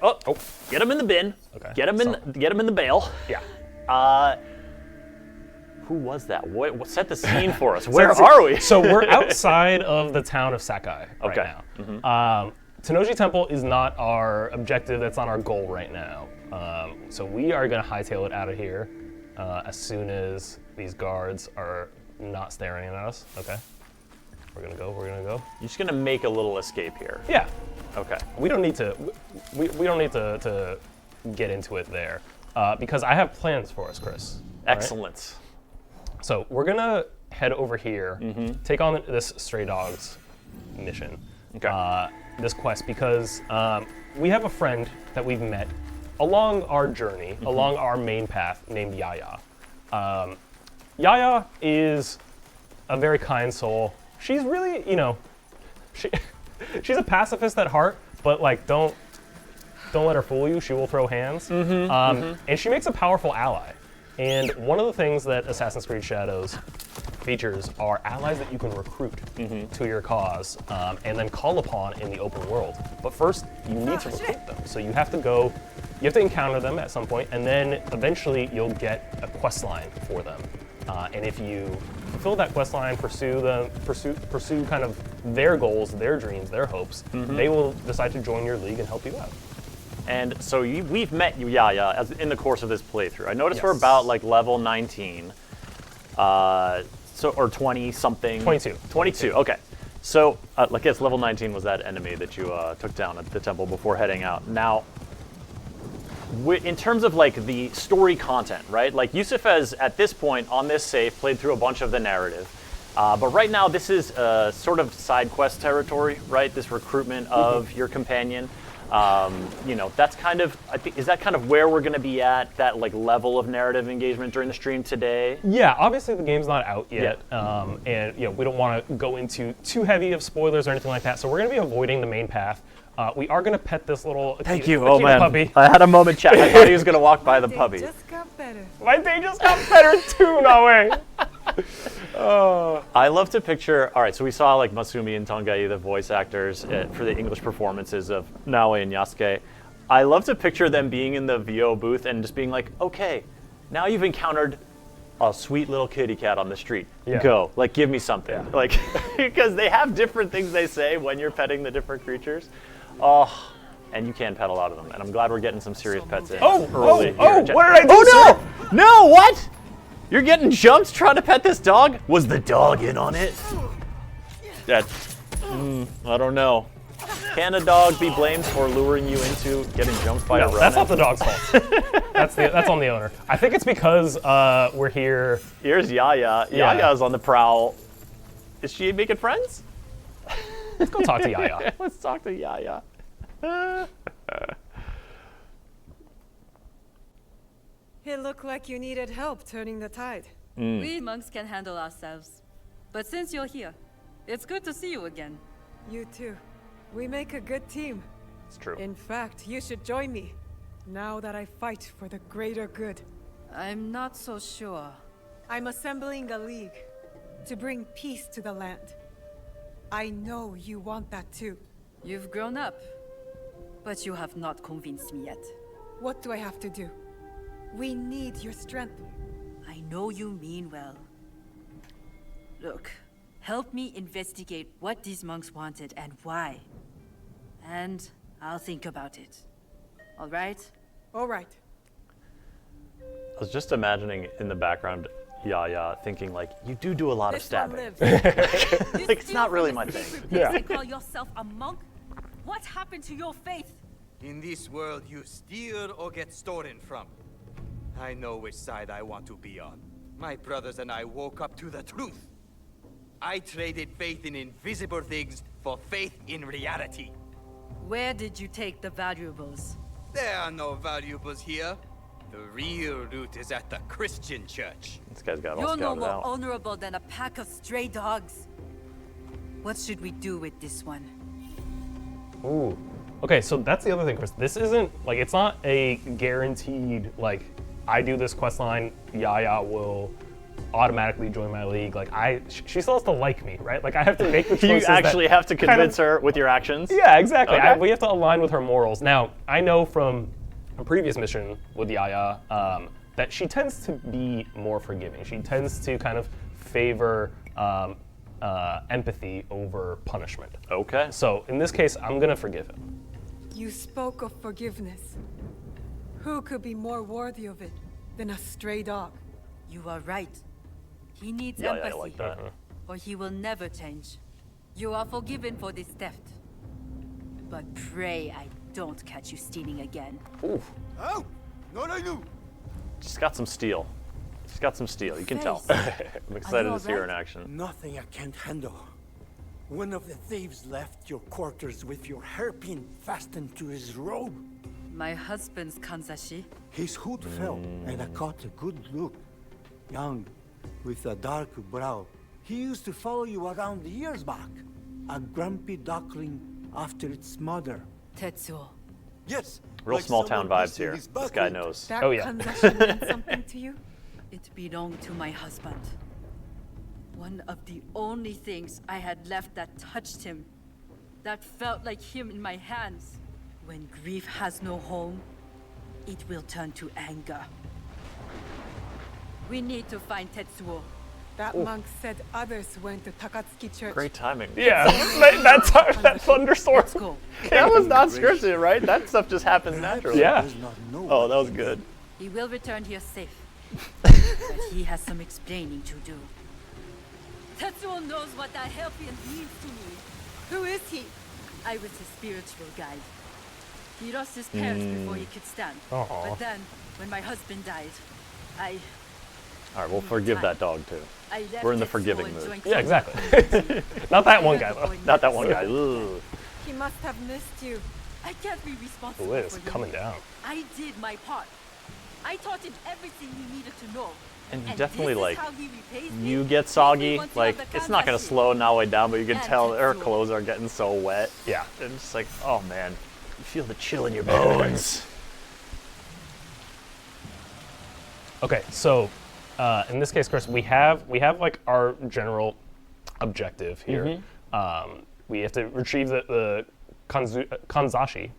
get him in the bin. Okay. Get him in the bale. Yeah. Who was that? What set the scene for us? Where are we? So we're outside of the town of Sakai right now. Tennoji Temple is not our objective. That's not our goal right now. So we are going to hightail it out of here as soon as these guards are not staring at us. Okay. We're going to go. You're just going to make a little escape here. Yeah. Okay. We don't need to. We don't need to get into it there because I have plans for us, Chris. Excellent. Right? So we're gonna head over here, take on this Stray Dogs mission, this quest, because we have a friend that we've met along our journey, along our main path named Yaya. Yaya is a very kind soul. She's really, you know, she's a pacifist at heart, but like don't let her fool you. She will throw hands. And she makes a powerful ally. And one of the things that Assassin's Creed Shadows features are allies that you can recruit to your cause and then call upon in the open world. But first, you need to recruit them. So you have to encounter them at some point, and then eventually you'll get a quest line for them. And if you fulfill that quest line, pursue kind of their goals, their dreams, their hopes, they will decide to join your league and help you out. And so we've met you, Yaya, in the course of this playthrough. I noticed we're about like level 19, or 20 something. 22. 22. Okay. So I guess level 19 was that enemy that you took down at the temple before heading out. Now, in terms of like the story content, right? Like Yusuf has at this point on this save played through a bunch of the narrative. But right now this is sort of side quest territory, right? This recruitment of your companion. You know, that's kind of, I think, is that kind of where we're going to be at, that like level of narrative engagement during the stream today? Yeah, obviously the game's not out yet, and you know, we don't want to go into too heavy of spoilers or anything like that, so we're going to be avoiding the main path. We are going to pet this little Akita puppy. I had a moment, chat. I thought he was going to walk by the puppy. Just got better. My day just got better too, Naoe. I love to picture, all right, so we saw like Masumi and Tongai, the voice actors for the English performances of Naoe and Yasuke. I love to picture them being in the VO booth and just being like, okay, now you've encountered a sweet little kitty cat on the street. Go, like give me something. Like, because they have different things they say when you're petting the different creatures. Oh, and you can pet a lot of them. And I'm glad we're getting some serious pets in. What did I do, Oh no! No, what? You're getting jumped trying to pet this dog? Was the dog in on it? I don't know. Can a dog be blamed for luring you into getting jumped by a rodent? That's not the dog's fault. That's on the owner. I think it's because we're here. Here's Yaya. Yaya's on the prowl. Is she making friends? Let's go talk to Yaya. Let's talk to Yaya. It looked like you needed help turning the tide. We monks can handle ourselves. But since you're here, it's good to see you again. You too. We make a good team. It's true. In fact, you should join me, now that I fight for the greater good. I'm not so sure. I'm assembling a league to bring peace to the land. I know you want that too. You've grown up, but you have not convinced me yet. What do I have to do? We need your strength. I know you mean well. Look, help me investigate what these monks wanted and why. And I'll think about it. All right? All right. I was just imagining in the background Yaya thinking like, you do a lot of stabbing. Like, it's not really my thing. You call yourself a monk? What happened to your faith? In this world, you steal or get stolen from. I know which side I want to be on. My brothers and I woke up to the truth. I traded faith in invisible things for faith in reality. Where did you take the valuables? There are no valuables here. The real loot is at the Christian church. This guy's got all You're no scouted more out. honorable than a pack of stray dogs. What should we do with this one? Ooh. Okay, so that's the other thing, Chris. This isn't, like, it's not a guaranteed, like, I do this quest line, Yaya will automatically join my league. Like, she still has to like me, right? Like, I have to make the choices. You actually have to convince her with your actions? Yeah, exactly. Okay. We have to align with her morals. Now, I know from a previous mission with Yaya that she tends to be more forgiving. She tends to kind of favor empathy over punishment. Okay. So in this case, I'm gonna forgive him. You spoke of forgiveness. Who could be more worthy of it than a stray dog? You are right. He needs Yeah, empathy, I like that. or he will never change. You are forgiven for this theft. But pray I don't catch you stealing again. Oof. Oh, no. She's got some steel. She's got some steel, you can tell. Face. I'm excited to see her in action. Nothing I can't handle. One of the thieves left your quarters with your hairpin fastened to his robe. My husband's kanzashi. His hood fell, and I caught a good look. Young, with a dark brow. He used to follow you around years back. A grumpy duckling after its mother. Tetsuo. Yes. Real like small town someone vibes here. his This guy bucket. knows. That Oh yeah. kanzashi meant something to you? It belonged to my husband. One of the only things I had left that touched him. That felt like him in my hands. When grief has no home, it will turn to anger. We need to find Tetsuo. That monk said others went to Takatsuki Church. Great timing. Yeah, that thunderstorm. That was not scripted, right? That stuff just happens naturally. Yeah. Oh, that was good. He will return here safe. But he has some explaining to do. Tetsuo knows what that Helpian means to me. Who is he? I was his spiritual guide. He lost his parents before he could stand. Aw. But then, when my husband died, All right, we'll forgive that dog too. I left We're in the Tetsuo forgiving and mood. joined Yeah, exactly. Not that one guy though. Not that one guy. Ugh. He must have missed you. I can't be responsible Ooh, it's for coming you. down. I did my part. I taught him everything he needed to know. And you this definitely is like how he repays me? you get soggy. Like it's not gonna slow Naoe down, but you can tell her clothes are getting so wet. Yeah. And it's like, oh man, you feel the chill in your bones. Okay, so in this case, Chris, we have like our general objective here. We have to retrieve the kanzashi,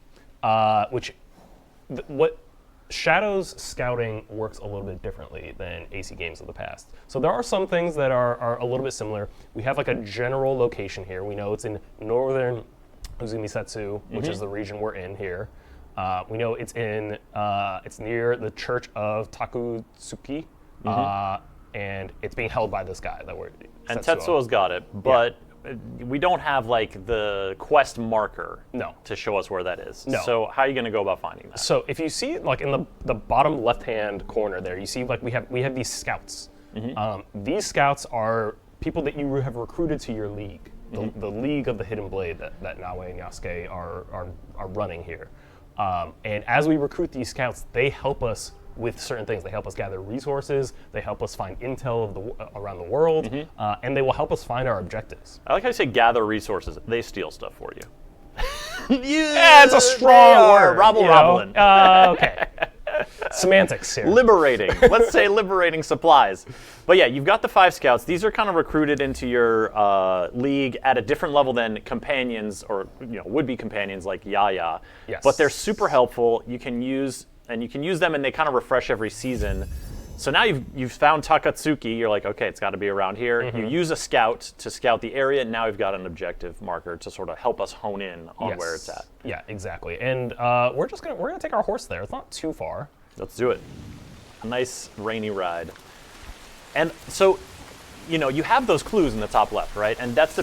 which what Shadows scouting works a little bit differently than AC games of the past. So there are some things that are a little bit similar. We have like a general location here. We know it's in northern Uzumisetsu, which is the region we're in here. We know it's it's near the Church of Takutsuki, and it's being held by this guy that we're. And Tetsuo's got it, but we don't have like the quest marker to show us where that is. No. So how are you going to go about finding that? So if you see it like in the bottom left-hand corner there, you see like we have these scouts. These scouts are people that you have recruited to your league, the League of the Hidden Blade that Naoe and Yasuke are running here. And as we recruit these scouts, they help us with certain things. They help us gather resources, they help us find intel of around the world, and they will help us find our objectives. I like how you say gather resources. They steal stuff for you. Yeah, it's a strong word. Robble-robbling. Okay. Semantics here. Liberating. Let's say liberating supplies. But yeah, you've got the 5 scouts. These are kind of recruited into your league at a different level than companions or would-be companions like Yaya. Yes. But they're super helpful. You can use them and they kind of refresh every season. So now you've found Takatsuki. You're like, okay, it's got to be around here. You use a scout to scout the area. And now we've got an objective marker to sort of help us hone in on where it's at. Yeah, exactly. And we're gonna take our horse there. It's not too far. Let's do it. A nice rainy ride. And so, you have those clues in the top left, right? And that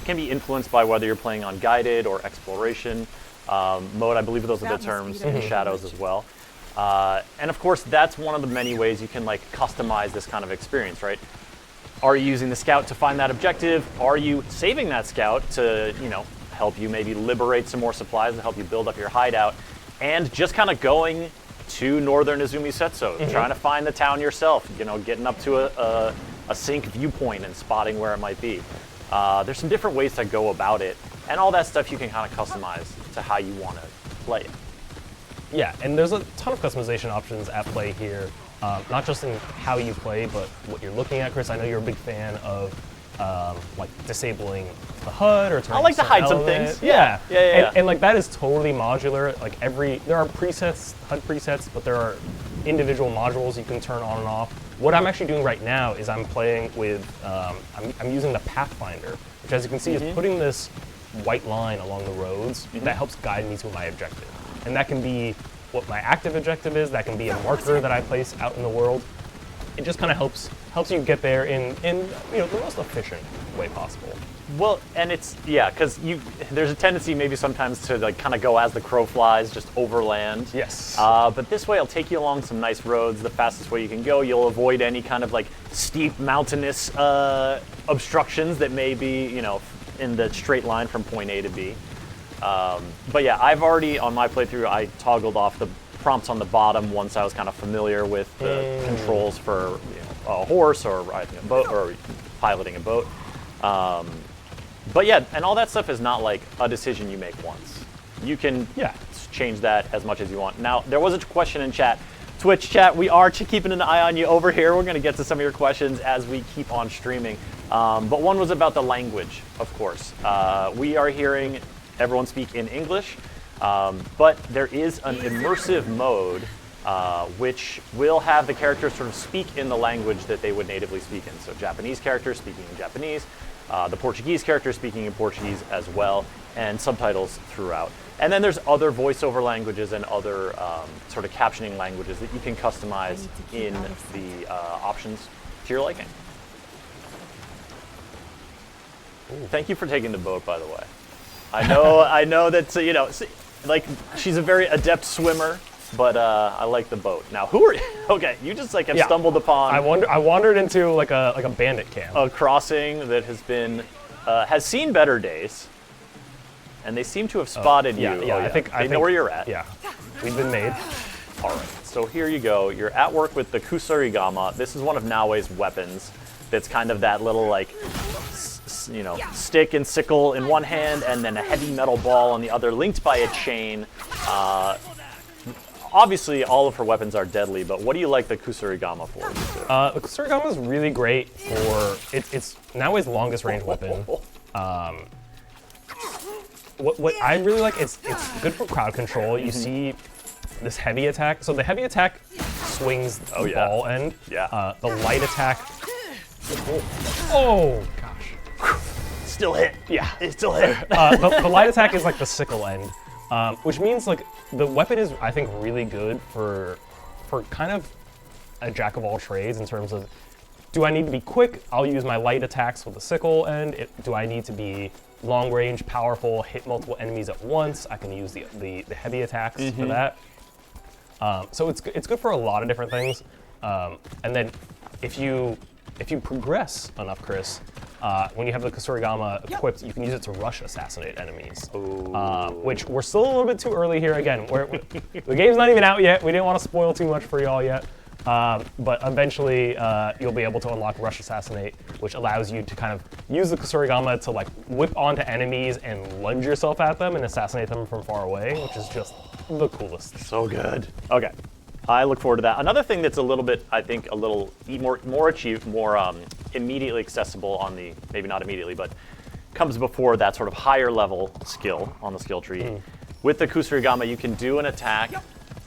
can be influenced by whether you're playing on guided or exploration mode. I believe those are the terms in Shadows as well. And of course, that's one of the many ways you can like customize this kind of experience, right? Are you using the scout to find that objective? Are you saving that scout to, help you maybe liberate some more supplies to help you build up your hideout? And just kind of going to northern Uzumisetsu, trying to find the town yourself, getting up to a sync viewpoint and spotting where it might be. There's some different ways to go about it, and all that stuff you can kind of customize to how you want to play it. Yeah, and there's a ton of customization options at play here, not just in how you play, but what you're looking at, Chris. I know you're a big fan of like disabling the HUD or turning I like to hide some element. things. Yeah. And like that is totally modular. Like there are presets, HUD presets, but there are individual modules you can turn on and off. What I'm actually doing right now is I'm playing with, I'm using the Pathfinder, which as you can see is putting this white line along the roads that helps guide me to my objective. And that can be what my active objective is, that can be a marker that I place out in the world. It just kind of helps you get there in the most efficient way possible. Well, and it's, because there's a tendency maybe sometimes to like kind of go as the crow flies, just overland. Yes. But this way it'll take you along some nice roads, the fastest way you can go. You'll avoid any kind of like steep mountainous obstructions that may be, in the straight line from point A to B. But yeah, I've already, on my playthrough, I toggled off the prompts on the bottom once I was kind of familiar with the controls for a horse or riding a boat or piloting a boat. But yeah, and all that stuff is not like a decision you make once. You can change that as much as you want. Now, there was a question in chat. Twitch chat, we are keeping an eye on you over here. We're going to get to some of your questions as we keep on streaming. But one was about the language, of course. We are hearing everyone speak in English, but there is an immersive mode which will have the characters sort of speak in the language that they would natively speak in. So Japanese characters speaking in Japanese, the Portuguese characters speaking in Portuguese as well, and subtitles throughout. And then there's other voiceover languages and other sort of captioning languages that you can customize in the options to your liking. Ooh. Thank you for taking the boat, by the way. I know that, you know, like, she's a very adept swimmer, but I like the boat. Now, who are you? Okay, you just like have stumbled upon. I wandered into like a bandit camp. A crossing that has been has seen better days, and they seem to have spotted you. Yeah, I think they know where you're at. Yeah, we've been made. All right, so here you go. You're at work with the kusarigama. This is one of Naoe's weapons. That's kind of that little like, you know, stick and sickle in one hand, and then a heavy metal ball on the other, linked by a chain. Obviously, all of her weapons are deadly, but what do you like the kusarigama for? The kusarigama is really great for it's Naoe's longest range weapon. What I really like is it's good for crowd control. You see this heavy attack. So the heavy attack swings the ball end. Yeah. The light attack. Oh gosh. Still hit. Yeah. It still hit. The light attack is like the sickle end, which means like the weapon is, I think, really good for kind of a jack of all trades in terms of, do I need to be quick? I'll use my light attacks with the sickle end. Do I need to be long range, powerful, hit multiple enemies at once? I can use the heavy attacks for that. So it's good for a lot of different things. And then if you progress enough, Chris, when you have the kusarigama equipped, you can use it to rush assassinate enemies. Which we're still a little bit too early here. Again, the game's not even out yet. We didn't want to spoil too much for y'all yet. But eventually, you'll be able to unlock Rush Assassinate, which allows you to kind of use the kusarigama to like whip onto enemies and lunge yourself at them and assassinate them from far away, which is just the coolest. So good. Okay, I look forward to that. Another thing that's a little bit, I think, a little more immediately accessible on the, maybe not immediately, but comes before that sort of higher level skill on the skill tree. With the kusarigama, you can do an attack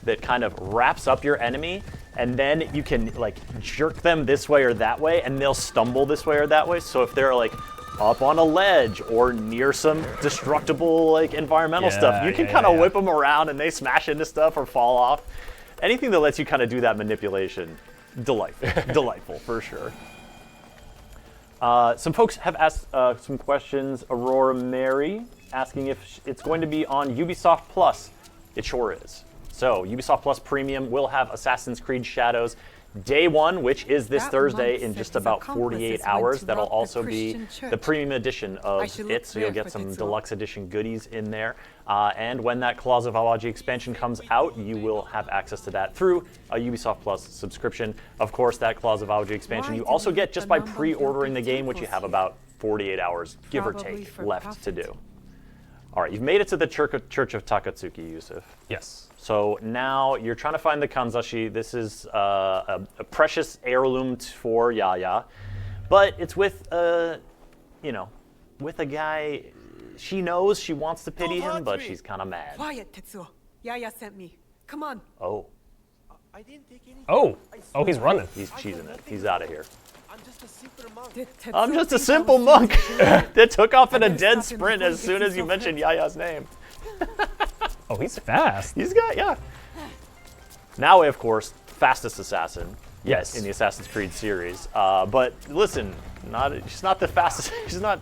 that kind of wraps up your enemy, and then you can like jerk them this way or that way, and they'll stumble this way or that way. So if they're like up on a ledge or near some destructible like environmental stuff, you can kind of whip them around and they smash into stuff or fall off. Anything that lets you kind of do that manipulation, delightful, delightful for sure. Some folks have asked some questions. Aurora Mary asking if it's going to be on Ubisoft Plus. It sure is. So Ubisoft Plus Premium will have Assassin's Creed Shadows Day 1, which is this Thursday in just about 48 hours. That'll also be the premium edition of it, so you'll get some deluxe edition goodies in there. And when that Claws of Awaji expansion comes out, you will have access to that through a Ubisoft Plus subscription. Of course, that Claws of Awaji expansion you also get just by pre-ordering the game, which you have about 48 hours, give or take, left to do. All right, you've made it to the Church of Takatsuki, Yusuf. Yes. So now you're trying to find the kanzashi. This is a precious heirloom for Yaya, but it's with with a guy. She knows she wants to pity him, but she's kind of mad. Quiet, Tetsuo. Yaya sent me. Come on. Oh. Oh, he's running. He's cheesing it. He's out of here. I'm just a simple monk that took off in a dead sprint as soon as you mentioned Yaya's name. Oh, he's fast. He's got, Naoe, of course, fastest assassin. Yes. In the Assassin's Creed series. But listen, she's not the fastest. She's not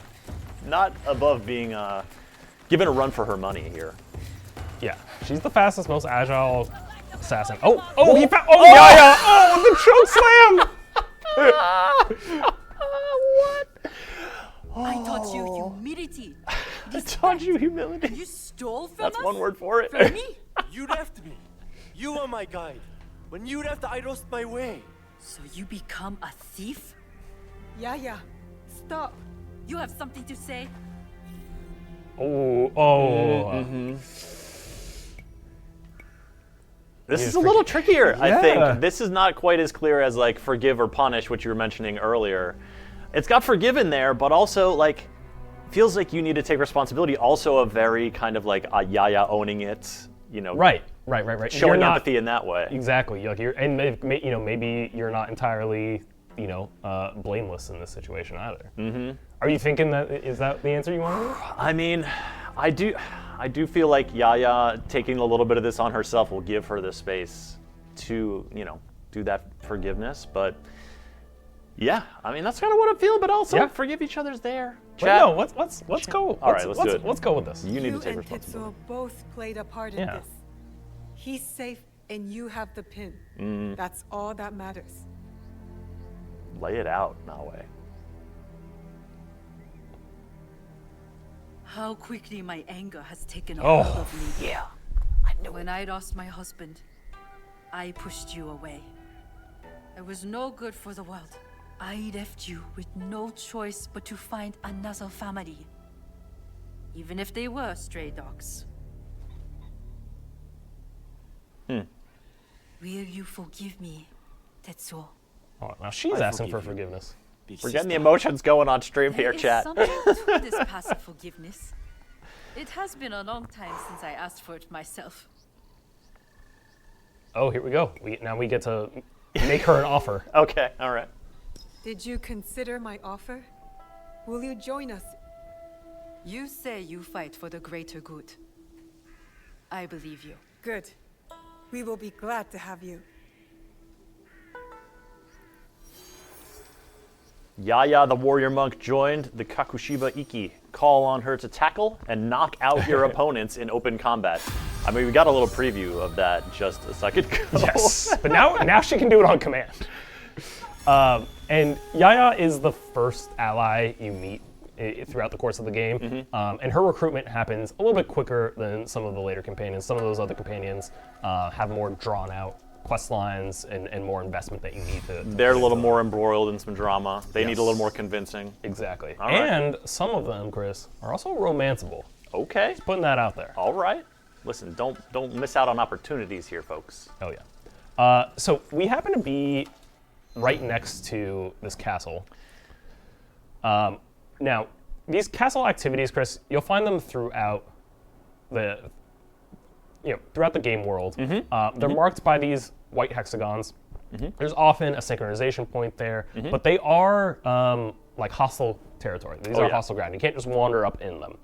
above being given a run for her money here. Yeah, she's the fastest, most agile assassin. Yaya! Oh, the choke slam! What? I taught you humility. I taught you humility. You stole from That's us? one word for it. From me? You left me. You are my guide. When you left, I lost my way. So you become a thief? Yeah. Stop. You have something to say? This is a little trickier, I Yeah. think. This is not quite as clear as like forgive or punish, which you were mentioning earlier. It's got forgive in there, but also like feels like you need to take responsibility. Also a very kind of like a Yaya owning it, you know. Right. Showing You're not- empathy in that way. Exactly. Like maybe you're not entirely, blameless in this situation either. Mm-hmm. Are you thinking is that the answer you want? I mean, I do feel like Yaya taking a little bit of this on herself will give her the space to, do that forgiveness. But yeah, I mean that's kind of what I feel. But also forgive each other's there. Well, no, let's go. All right, let's do it. Let's go with this. You need to You take and responsibility. Tetsuo both played a part in Yeah. this. He's safe and you have the pin. Mm. That's all that matters. Lay it out, Naoe. How quickly my anger has taken a Oh, hold of me. yeah. When I lost my husband, I pushed you away. It was no good for the world. I left you with no choice but to find another family. Even if they were stray dogs. Will you forgive me, Tetsuo? Oh, now she's I asking for forgive you. forgiveness. We're getting the emotions going on stream here, There is chat. something to this passive forgiveness. It has been a long time since I asked for it myself. Oh, here we go. Now we get to make her an offer. Okay, all right. Did you consider my offer? Will you join us? You say you fight for the greater good. I believe you. Good. We will be glad to have you. Yaya, the warrior monk, joined the Kakushiba Iki. Call on her to tackle and knock out your opponents in open combat. I mean, we got a little preview of that just a second ago. Yes, but now she can do it on command. And Yaya is the first ally you meet throughout the course of the game, and her recruitment happens a little bit quicker than some of the later companions. Some of those other companions have more drawn-out quest lines and more investment that you need to They're a little more embroiled in some drama. They need a little more convincing. Exactly. All right. And some of them, Chris, are also romanceable. Okay. Just putting that out there. All right. Listen, don't miss out on opportunities here, folks. Oh yeah. So we happen to be right next to this castle. Now, these castle activities, Chris, you'll find them throughout throughout the game world. They're marked by these white hexagons. There's often a synchronization point there, but they are like hostile territory. These are hostile ground. You can't just wander up in them.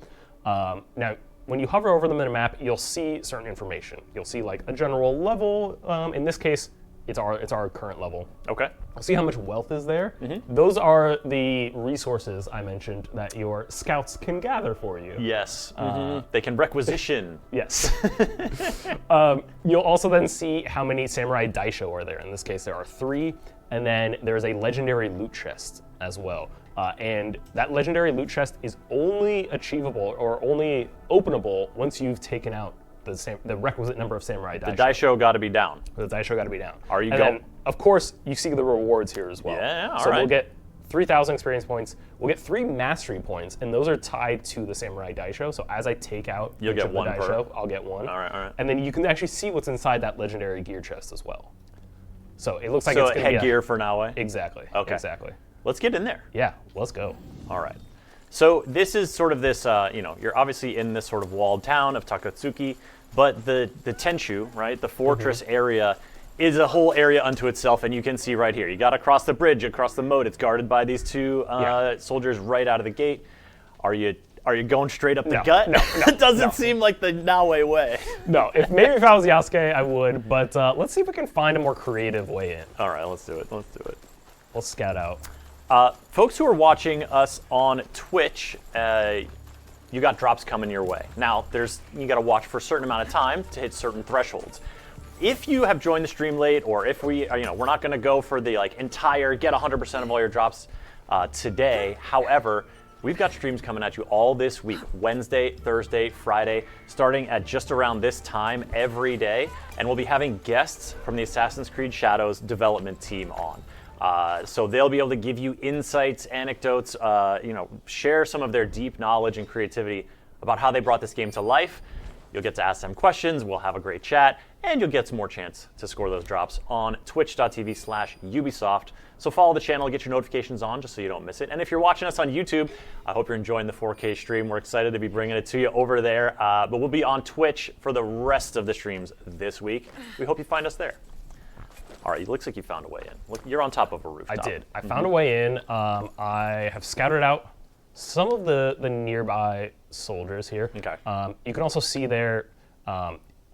Now, when you hover over them in a map, you'll see certain information. You'll see like a general level. In this case, it's our current level. Okay. See how much wealth is there? Those are the resources I mentioned that your scouts can gather for you. Yes. They can requisition. Yes. You'll also then see how many samurai daisho are there. In this case, there are 3, and then there's a legendary loot chest as well. And that legendary loot chest is only achievable or only openable once you've taken out the requisite number of samurai daisho. The daisho got to be down. The daisho got to be down. Are you and going? then, of course, you see the rewards here as well. Yeah, all so right. we'll get 3,000 experience points. We'll get 3 mastery points, and those are tied to the samurai daisho. So as I take out You'll each get of the one per. daisho, I'll get 1. All right. And then you can actually see what's inside that legendary gear chest as well. So it looks like So it's going to be headgear for Naoe? Exactly. Okay. Exactly. Let's get in there. Yeah, let's go. All right. So this is sort of this, you're obviously in this sort of walled town of Takatsuki, but the Tenshu, right, the fortress area, is a whole area unto itself, and you can see right here. You got to cross the bridge, across the moat. It's guarded by these 2 soldiers right out of the gate. Are you going straight up the gut? No. It doesn't seem like the Naoe way. No, maybe if I was Yasuke, I would, but let's see if we can find a more creative way in. All right, let's do it. We'll scout out. Folks who are watching us on Twitch, you got drops coming your way. Now, you got to watch for a certain amount of time to hit certain thresholds. If you have joined the stream late, or if we're not going to go for the entire get 100% of all your drops today. However, We've got streams coming at you all this week, Wednesday, Thursday, Friday, starting at just around this time every day. And we'll be having guests from the Assassin's Creed Shadows development team on. So they'll be able to give you insights, anecdotes, share some of their deep knowledge and creativity about how they brought this game to life. You'll get to ask them questions, we'll have a great chat, and you'll get some more chance to score those drops on twitch.tv/Ubisoft. So follow the channel, get your notifications on just so you don't miss it. And if you're watching us on YouTube, I hope you're enjoying the 4K stream. We're excited to be bringing it to you over there. But we'll be on Twitch for the rest of the streams this week. We hope you find us there. All right, it looks like you found a way in. Look, you're on top of a rooftop. I did. I found a way in. I have scouted out some of the nearby soldiers here. Okay. You can also see there,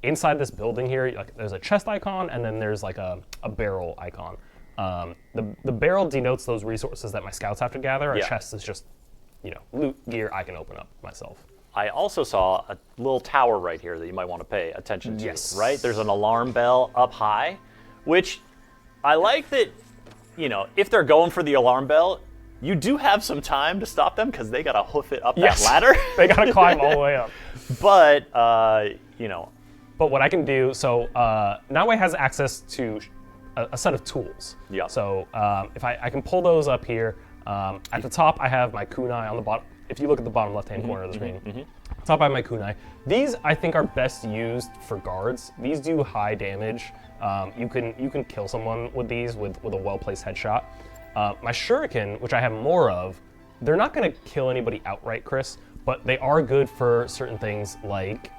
inside this building here, like, there's a chest icon, and then there's like a barrel icon. The barrel denotes those resources that my scouts have to gather. A chest is just, loot gear I can open up myself. I also saw a little tower right here that you might want to pay attention to. Yes. Right? There's an alarm bell up high, which I like that, if they're going for the alarm bell, you do have some time to stop them because they got to hoof it up that ladder. They got to climb all the way up. But, But what I can do, so Naoe has access to a set of tools. Yeah. So if I can pull those up here. At the top, I have my kunai on the bottom. If you look at the bottom left-hand corner of the screen, top I have my kunai. These I think are best used for guards. These do high damage. You can kill someone with these with a well-placed headshot. My shuriken, which I have more of, they're not going to kill anybody outright, Chris, but they are good for certain things like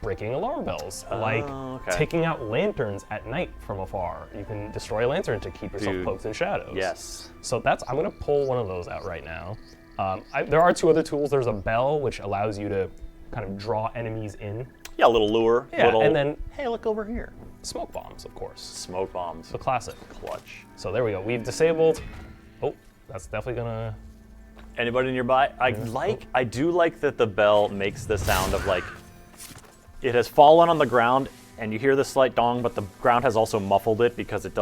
breaking alarm bells, like taking out lanterns at night from afar. You can destroy a lantern to keep yourself cloaked in shadows. Yes. So I'm going to pull one of those out right now. There are two other tools. There's a bell, which allows you to kind of draw enemies in. Yeah, a little lure. Yeah, and then, hey, look over here. Smoke bombs, of course. Smoke bombs. The classic. Clutch. So there we go. We've disabled. Oh, that's definitely gonna. Anybody nearby? I do like that the bell makes the sound of like it has fallen on the ground and you hear the slight dong, but the ground has also muffled it because it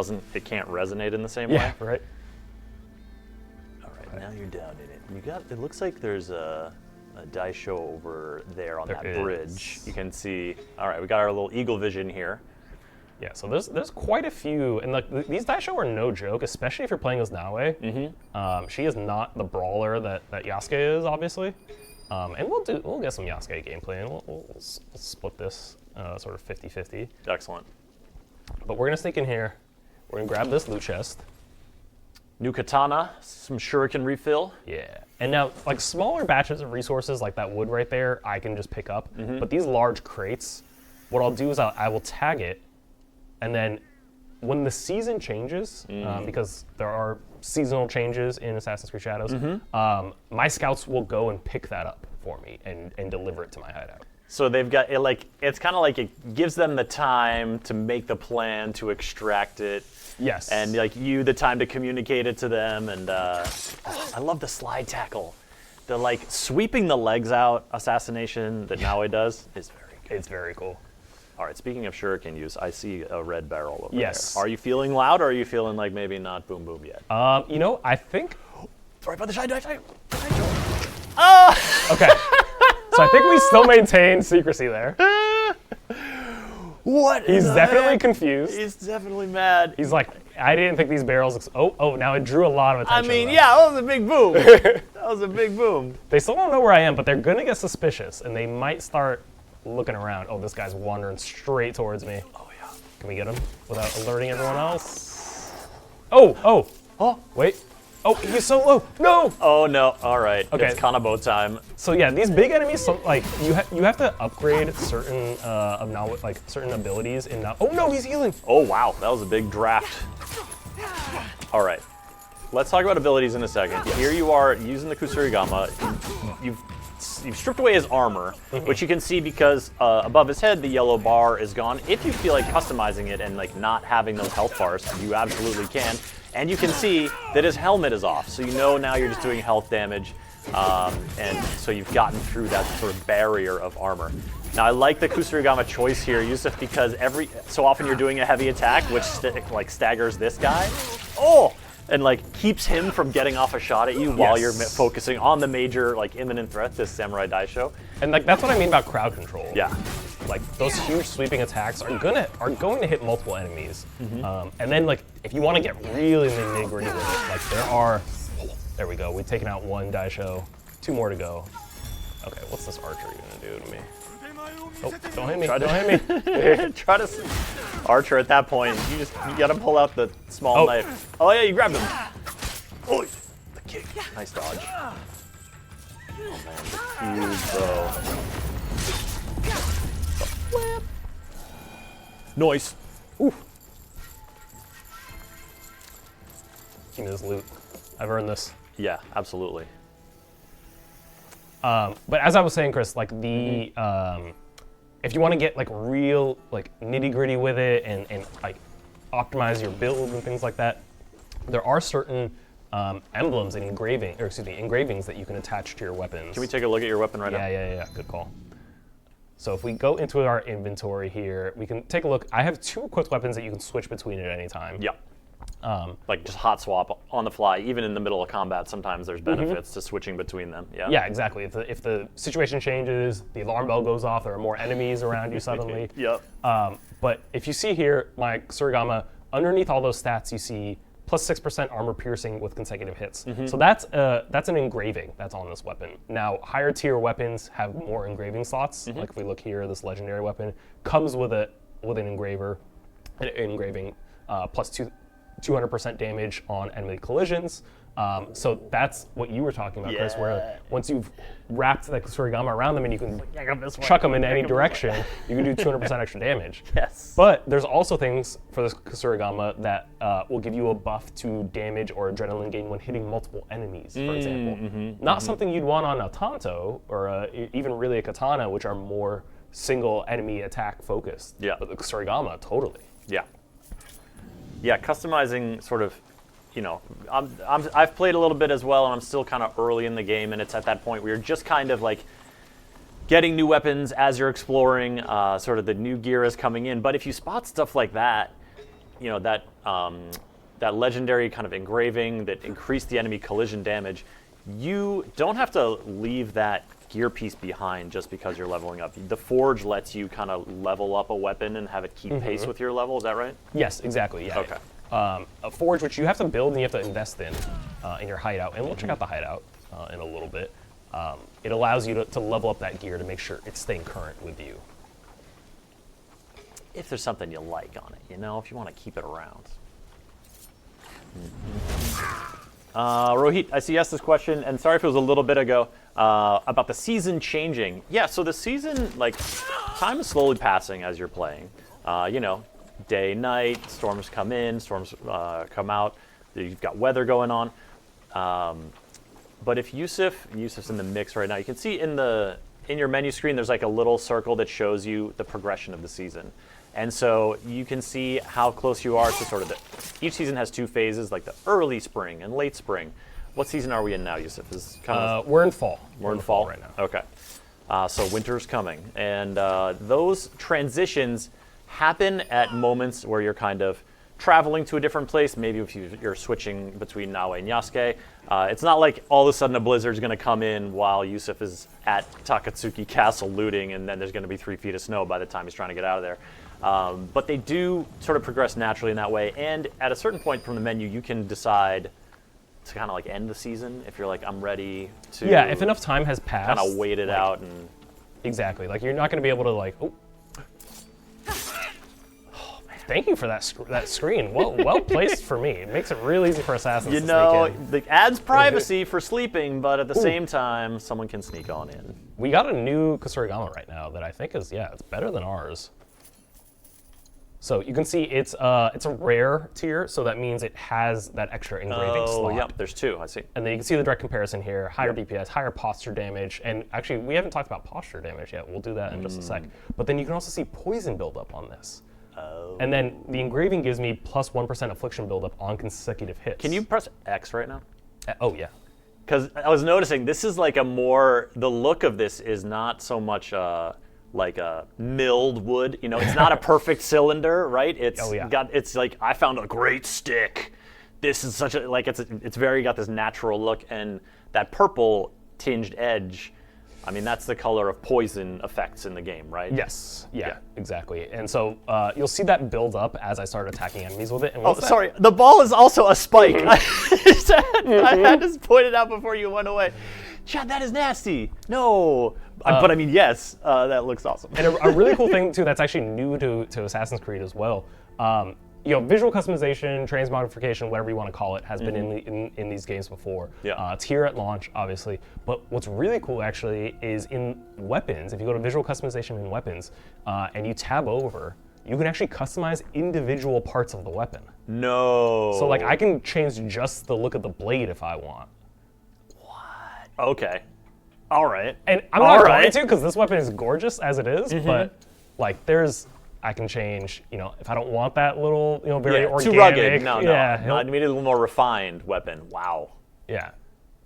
can't resonate in the same way. Yeah, right. All right, now you're down in it. It looks like there's a dice show over there on that bridge. You can see. All right, we got our little eagle vision here. Yeah, so there's quite a few, and these dice show are no joke, especially if you're playing as Naoe. She is not the brawler that Yasuke is, obviously. And we'll get some Yasuke gameplay, and we'll split this sort of 50-50. Excellent. But we're gonna sneak in here. We're gonna grab this loot chest. New katana, some shuriken refill. Yeah. And now, like smaller batches of resources, like that wood right there, I can just pick up. But these large crates, what I'll do is I will tag it, and then when the season changes, because there are seasonal changes in Assassin's Creed Shadows, my scouts will go and pick that up for me and deliver it to my hideout. So they've got it it's kind of like it gives them the time to make the plan to extract it. Yes. And the time to communicate it to them. And I love the slide tackle. The sweeping the legs out assassination that Naoe does is very good. It's very cool. All right, speaking of shuriken use, I see a red barrel over Yes. there. Are you feeling loud or are you feeling like maybe not boom boom yet? I think. Sorry about the shine. Oh! Okay. So I think we still maintain secrecy there. What? He's definitely confused. He's definitely mad. He's like, I didn't think these barrels. Oh, now it drew a lot of attention. I mean, yeah, that was a big boom. That was a big boom. They still don't know where I am, but they're gonna get suspicious, and they might start looking around. Oh, this guy's wandering straight towards me. Oh yeah. Can we get him without alerting everyone else? Oh, wait. Oh, he's so low. No. Oh no. All right. Okay. It's Kanabo time. So yeah, these big enemies, you have to upgrade certain certain abilities in now. Oh no, he's healing. Oh wow, that was a big draft. All right. Let's talk about abilities in a second. Here you are using the Kusurigama. You've stripped away his armor, which you can see because above his head the yellow bar is gone. If you feel like customizing it and not having those health bars, you absolutely can. And you can see that his helmet is off, so now you're just doing health damage, and so you've gotten through that sort of barrier of armor. Now I like the Kusurigama choice here, Yusuf, because so often you're doing a heavy attack, which staggers this guy. Oh, and like keeps him from getting off a shot at you while you're focusing on the major like imminent threat, this Samurai Daisho. And like that's what I mean about crowd control. Yeah. Like those huge sweeping attacks are going to hit multiple enemies. And then like if you want to get really nitty-gritty with it, like there we go. We've taken out one Daisho, 2 more to go. Okay, what's this archer gonna do to me? Oh, don't hit me! Don't hit me! Try to archer at that point. You gotta pull out the small knife. Oh yeah, you grabbed him. Oh, the kick. Nice dodge. Oh man, the huge bow. Noise. Ooh. Give me this loot. I've earned this. Yeah, absolutely. But as I was saying, Chris, like the if you want to get like real like nitty gritty with it and like optimize your build and things like that, there are certain emblems and engravings that you can attach to your weapons. Can we take a look at your weapon right now? Yeah. Good call. So if we go into our inventory here, we can take a look. I have 2 equipped weapons that you can switch between at any time. Yeah. Like just hot swap on the fly, even in the middle of combat. Sometimes there's benefits to switching between them. Yeah. Yeah, exactly. If the situation changes, the alarm bell goes off, there are more enemies around you suddenly. Yep. But if you see here, my Surigama, underneath all those stats, you see plus 6% armor piercing with consecutive hits. So that's an engraving that's on this weapon. Now, higher tier weapons have more engraving slots. Like if we look here, this legendary weapon comes with an engraving plus 200% damage on enemy collisions. So that's what you were talking about, Chris, where once you've wrapped the Surigama around them and you can chuck them in any direction, you can do 200% extra damage. Yes. But there's also things for the Surigama that will give you a buff to damage or adrenaline gain when hitting multiple enemies, for example. Not something you'd want on a Tanto or even really a Katana, which are more single enemy attack focused. Yeah. But the Surigama, totally. Yeah. Yeah, customizing sort of, you know, I've played a little bit as well, and I'm still kind of early in the game, and it's at that point where you're just kind of like getting new weapons as you're exploring, sort of the new gear is coming in. But if you spot stuff like that, you know, that legendary kind of engraving that increased the enemy collision damage, you don't have to leave that gear piece behind just because you're leveling up. The Forge lets you kind of level up a weapon and have it keep pace with your level, is that right? Yes, exactly, yeah. Okay. A Forge, which you have to build and you have to invest in your hideout, and we'll check out the hideout in a little bit. It allows you to level up that gear to make sure it's staying current with you. If there's something you like on it, you know, if you want to keep it around. Rohit, I see you asked this question, and sorry if it was a little bit ago, about the season changing. Yeah, so the season, like, time is slowly passing as you're playing. You know, day, night, storms come in, storms come out, you've got weather going on. But if Yusuf's in the mix right now, you can see in your menu screen, there's like a little circle that shows you the progression of the season. And so you can see how close you are to sort of each season has 2 phases, like the early spring and late spring. What season are we in now, Yusuf? Is kind of we're in fall. We're in fall right now. Okay. So winter's coming. And those transitions happen at moments where you're kind of traveling to a different place. Maybe if you're switching between Naoe and Yasuke. It's not like all of a sudden a blizzard's going to come in while Yusuf is at Takatsuki Castle looting, and then there's going to be 3 feet of snow by the time he's trying to get out of there. But they do sort of progress naturally in that way. And at a certain point from the menu, you can decide to kind of like end the season if you're like, I'm ready to. Yeah, if enough time has passed. Kind of wait it out and. Exactly. Like you're not going to be able to like. Oh. Thank you for that screen. Well placed for me. It makes it real easy for assassins to sneak in. It adds privacy for sleeping, but at the same time, someone can sneak on in. We got a new Kusurigama right now that I think is, it's better than ours. So you can see it's a rare tier, so that means it has that extra engraving slot. Oh, yep, there's 2, I see. And then you can see the direct comparison here, higher DPS, higher posture damage, and actually we haven't talked about posture damage yet. We'll do that in just a sec. But then you can also see poison buildup on this. Oh. And then the engraving gives me plus 1% affliction buildup on consecutive hits. Can you press X right now? Oh, yeah. Because I was noticing this is like the look of this is not so much like a milled wood. You know, it's not a perfect cylinder, right? It's it's like, I found a great stick this is such a, like, it's very got this natural look, and that purple tinged edge, I mean, that's the color of poison effects in the game, right? Yes, yeah, exactly. And so you'll see that build up as I start attacking enemies with it. And sorry, the ball is also a spike. I had to point it out before you went away. Chad, that is nasty. No. But I mean, yes, that looks awesome. And a really cool thing, too, that's actually new to Assassin's Creed as well. Visual customization, transmogrification, whatever you want to call it, has been in these games before. Yeah. It's here at launch, obviously. But what's really cool, actually, is in weapons. If you go to visual customization in weapons, and you tab over, you can actually customize individual parts of the weapon. No. So, like, I can change just the look of the blade if I want. Okay. All right. And I'm not going to, because this weapon is gorgeous as it is, but, like, I can change, if I don't want that little, very organic. Too rugged. No. Yeah, I need a little more refined weapon. Wow. Yeah.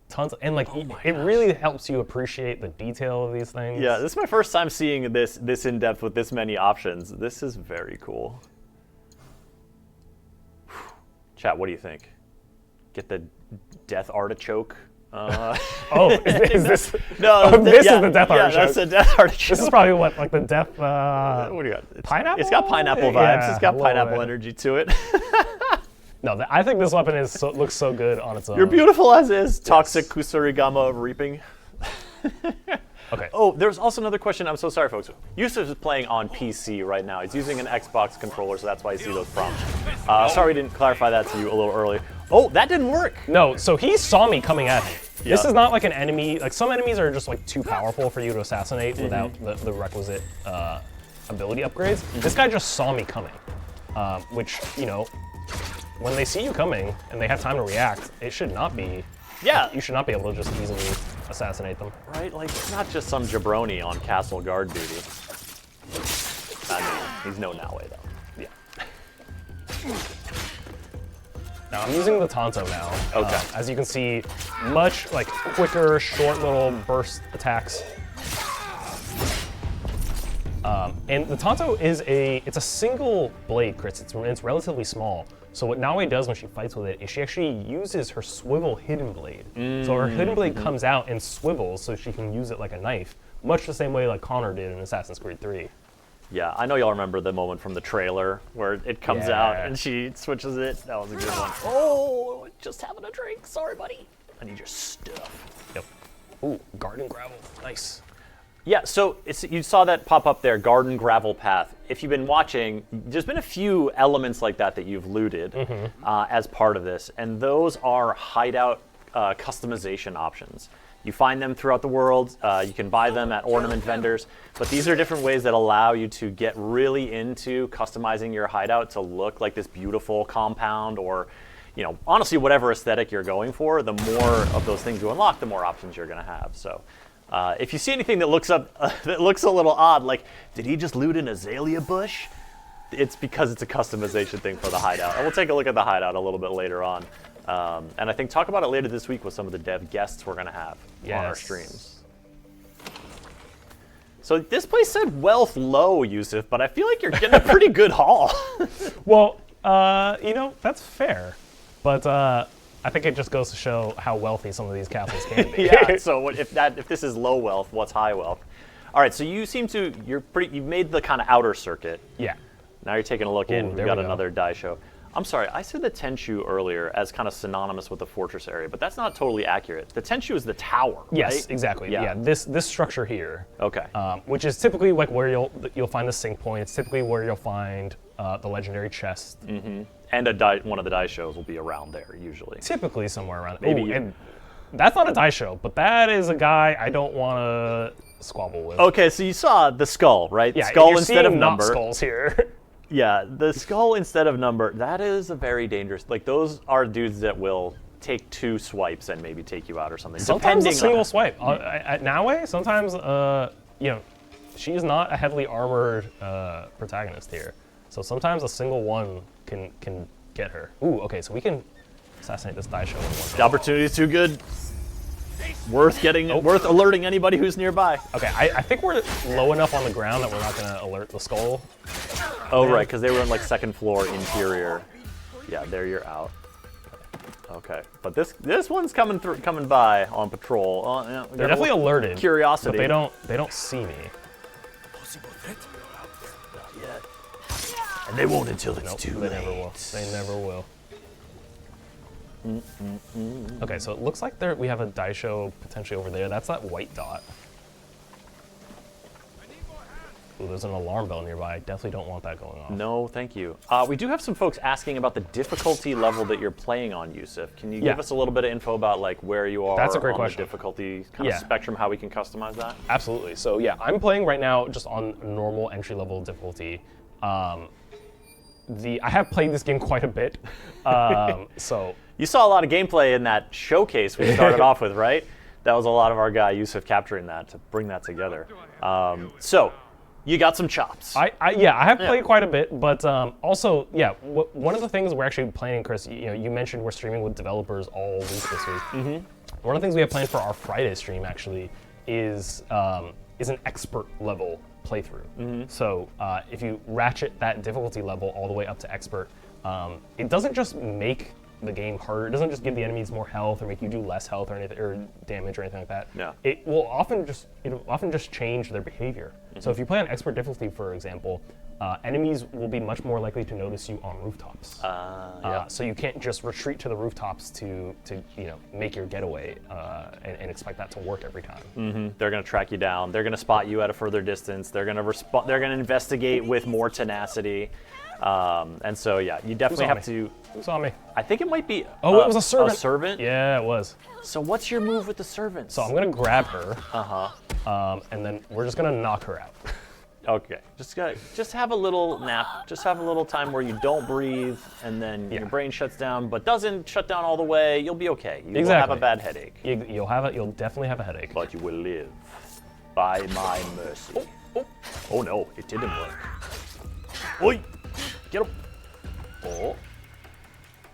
Tons of, and like, it really helps you appreciate the detail of these things. Yeah, this is my first time seeing this in depth with this many options. This is very cool. Chat, what do you think? Get the death artichoke. Is this? No, this is the death artichoke. Yeah, that's the death artichoke. This is probably what, like the death. What do you got? Pineapple. It's got pineapple vibes. Yeah, it's got pineapple energy to it. No, I think this weapon looks so good on its own. You're beautiful as is. Toxic Kusarigama of reaping. Okay. Oh, there's also another question. I'm so sorry, folks. Yusuf is playing on PC right now. He's using an Xbox controller, so that's why you see those prompts. Sorry we didn't clarify that to you a little earlier. Oh, that didn't work. No, so he saw me coming at him. Yeah. This is not like an enemy. Like, some enemies are just like too powerful for you to assassinate without the requisite ability upgrades. This guy just saw me coming, which, when they see you coming and they have time to react, it should not be. Yeah. You should not be able to just easily assassinate them. Right? Like, it's not just some jabroni on castle guard duty. I mean, he's no Naoe, though. Yeah. Now, I'm using the Tonto now. Okay. As you can see, much like quicker, short little burst attacks. And the Tonto is it's a single blade, Chris. It's relatively small. So what Naoe does when she fights with it is she actually uses her swivel hidden blade. So her hidden blade comes out and swivels so she can use it like a knife, much the same way like Connor did in Assassin's Creed 3. Yeah, I know y'all remember the moment from the trailer where it comes out and she switches it. That was a good one. Oh, just having a drink. Sorry, buddy. I need your stuff. Yep. Ooh, garden gravel. Nice. Yeah, so you saw that pop up there, garden gravel path. If you've been watching, there's been a few elements like that you've looted as part of this, and those are hideout customization options. You find them throughout the world. You can buy them at ornament vendors, but these are different ways that allow you to get really into customizing your hideout to look like this beautiful compound, or honestly, whatever aesthetic you're going for. The more of those things you unlock, the more options you're going to have. So. If you see anything that looks that looks a little odd, like, did he just loot an azalea bush? It's because it's a customization thing for the hideout. And we'll take a look at the hideout a little bit later on. And I think talk about it later this week with some of the dev guests we're going to have on our streams. So this place said wealth low, Yusuf, but I feel like you're getting a pretty good haul. Well, that's fair. But I think it just goes to show how wealthy some of these castles can be. Yeah. So if this is low wealth, what's high wealth? All right. So you've made the kind of outer circuit. Yeah. Now you're taking a look in. We've there got we go. another daisho. I'm sorry. I said the Tenshu earlier as kind of synonymous with the fortress area, but that's not totally accurate. The Tenshu is the tower. Yes, right? exactly. Yeah. This structure here. Okay. Which is typically like where you'll find the sync point. It's typically where you'll find the legendary chest. And one of the daishos will be around there usually. Typically somewhere around. Maybe. And that's not a daisho, but that is a guy I don't want to squabble with. Okay, so you saw the skull, right? Yeah, skull you're instead of seeing number. not skulls here. Yeah, the skull instead of number. That is a very dangerous. Like, those are dudes that will take 2 swipes and maybe take you out or something. Sometimes a single swipe. At Naoe, sometimes she's not a heavily armored protagonist here. So sometimes a single one can get her. Ooh, okay, so we can assassinate this daisho in one. The opportunity is too good. Worth alerting anybody who's nearby. Okay, I think we're low enough on the ground that we're not going to alert the skull. Oh, right, because they were on like 2nd floor interior. Yeah, there you're out. Okay, but this one's coming by on patrol. Yeah, They're definitely alerted. Curiosity, but they don't see me. Possible threat? Not yet. And they won't until it's too late. They never will. They never will. Okay, so it looks like we have a Daisho potentially over there. That's that white dot. Ooh, there's an alarm bell nearby. I definitely don't want that going off. No, thank you. We do have some folks asking about the difficulty level that you're playing on, Yusuf. Can you give us a little bit of info about like where you are That's a great on question. the difficulty kind of spectrum, how we can customize that? Absolutely. So yeah, I'm playing right now just on normal entry-level difficulty. I have played this game quite a bit, so... You saw a lot of gameplay in that showcase we started off with, right? That was a lot of our guy Yusuf capturing that to bring that together. So, you got some chops. I have played quite a bit, but also, one of the things we're actually planning, Chris, you mentioned we're streaming with developers all week this week. One of the things we have planned for our Friday stream actually is an expert level playthrough. So if you ratchet that difficulty level all the way up to expert, it doesn't just make the game harder. It doesn't just give the enemies more health or make you do less health or anything or damage or anything like that. Yeah. It will often just change their behavior. So if you play on expert difficulty, for example, enemies will be much more likely to notice you on rooftops. So you can't just retreat to the rooftops to make your getaway and expect that to work every time. They're going to track you down. They're going to spot you at a further distance. They're going to They're going to investigate with more tenacity. And so you definitely have to. Who saw me? I think it might be. Oh, it was a servant. A servant? Yeah, it was. So what's your move with the servants? So I'm gonna grab her. And then we're just gonna knock her out. Okay. Just have a little nap. Just have a little time where you don't breathe, and then your brain shuts down, but doesn't shut down all the way. You'll be okay. You will have a bad headache. You'll definitely have a headache. But you will live by my mercy. Oh no, it didn't work. Oi! Get him. Oh.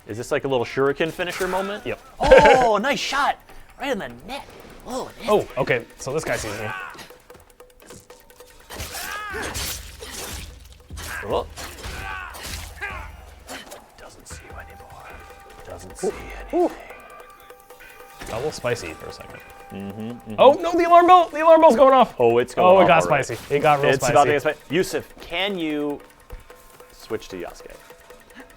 Is this like a little shuriken finisher moment? Yep. Oh, nice shot! Right in the neck. Oh, okay. So this guy sees me. Oh. Doesn't see you anymore. Doesn't see anything. Got a little spicy for a second. Oh no, the alarm bell! The alarm bell's going off. Oh, it's going off. Oh, it got spicy. It got real spicy. It's about to get spicy. Yusuf, can you switch to Yasuke?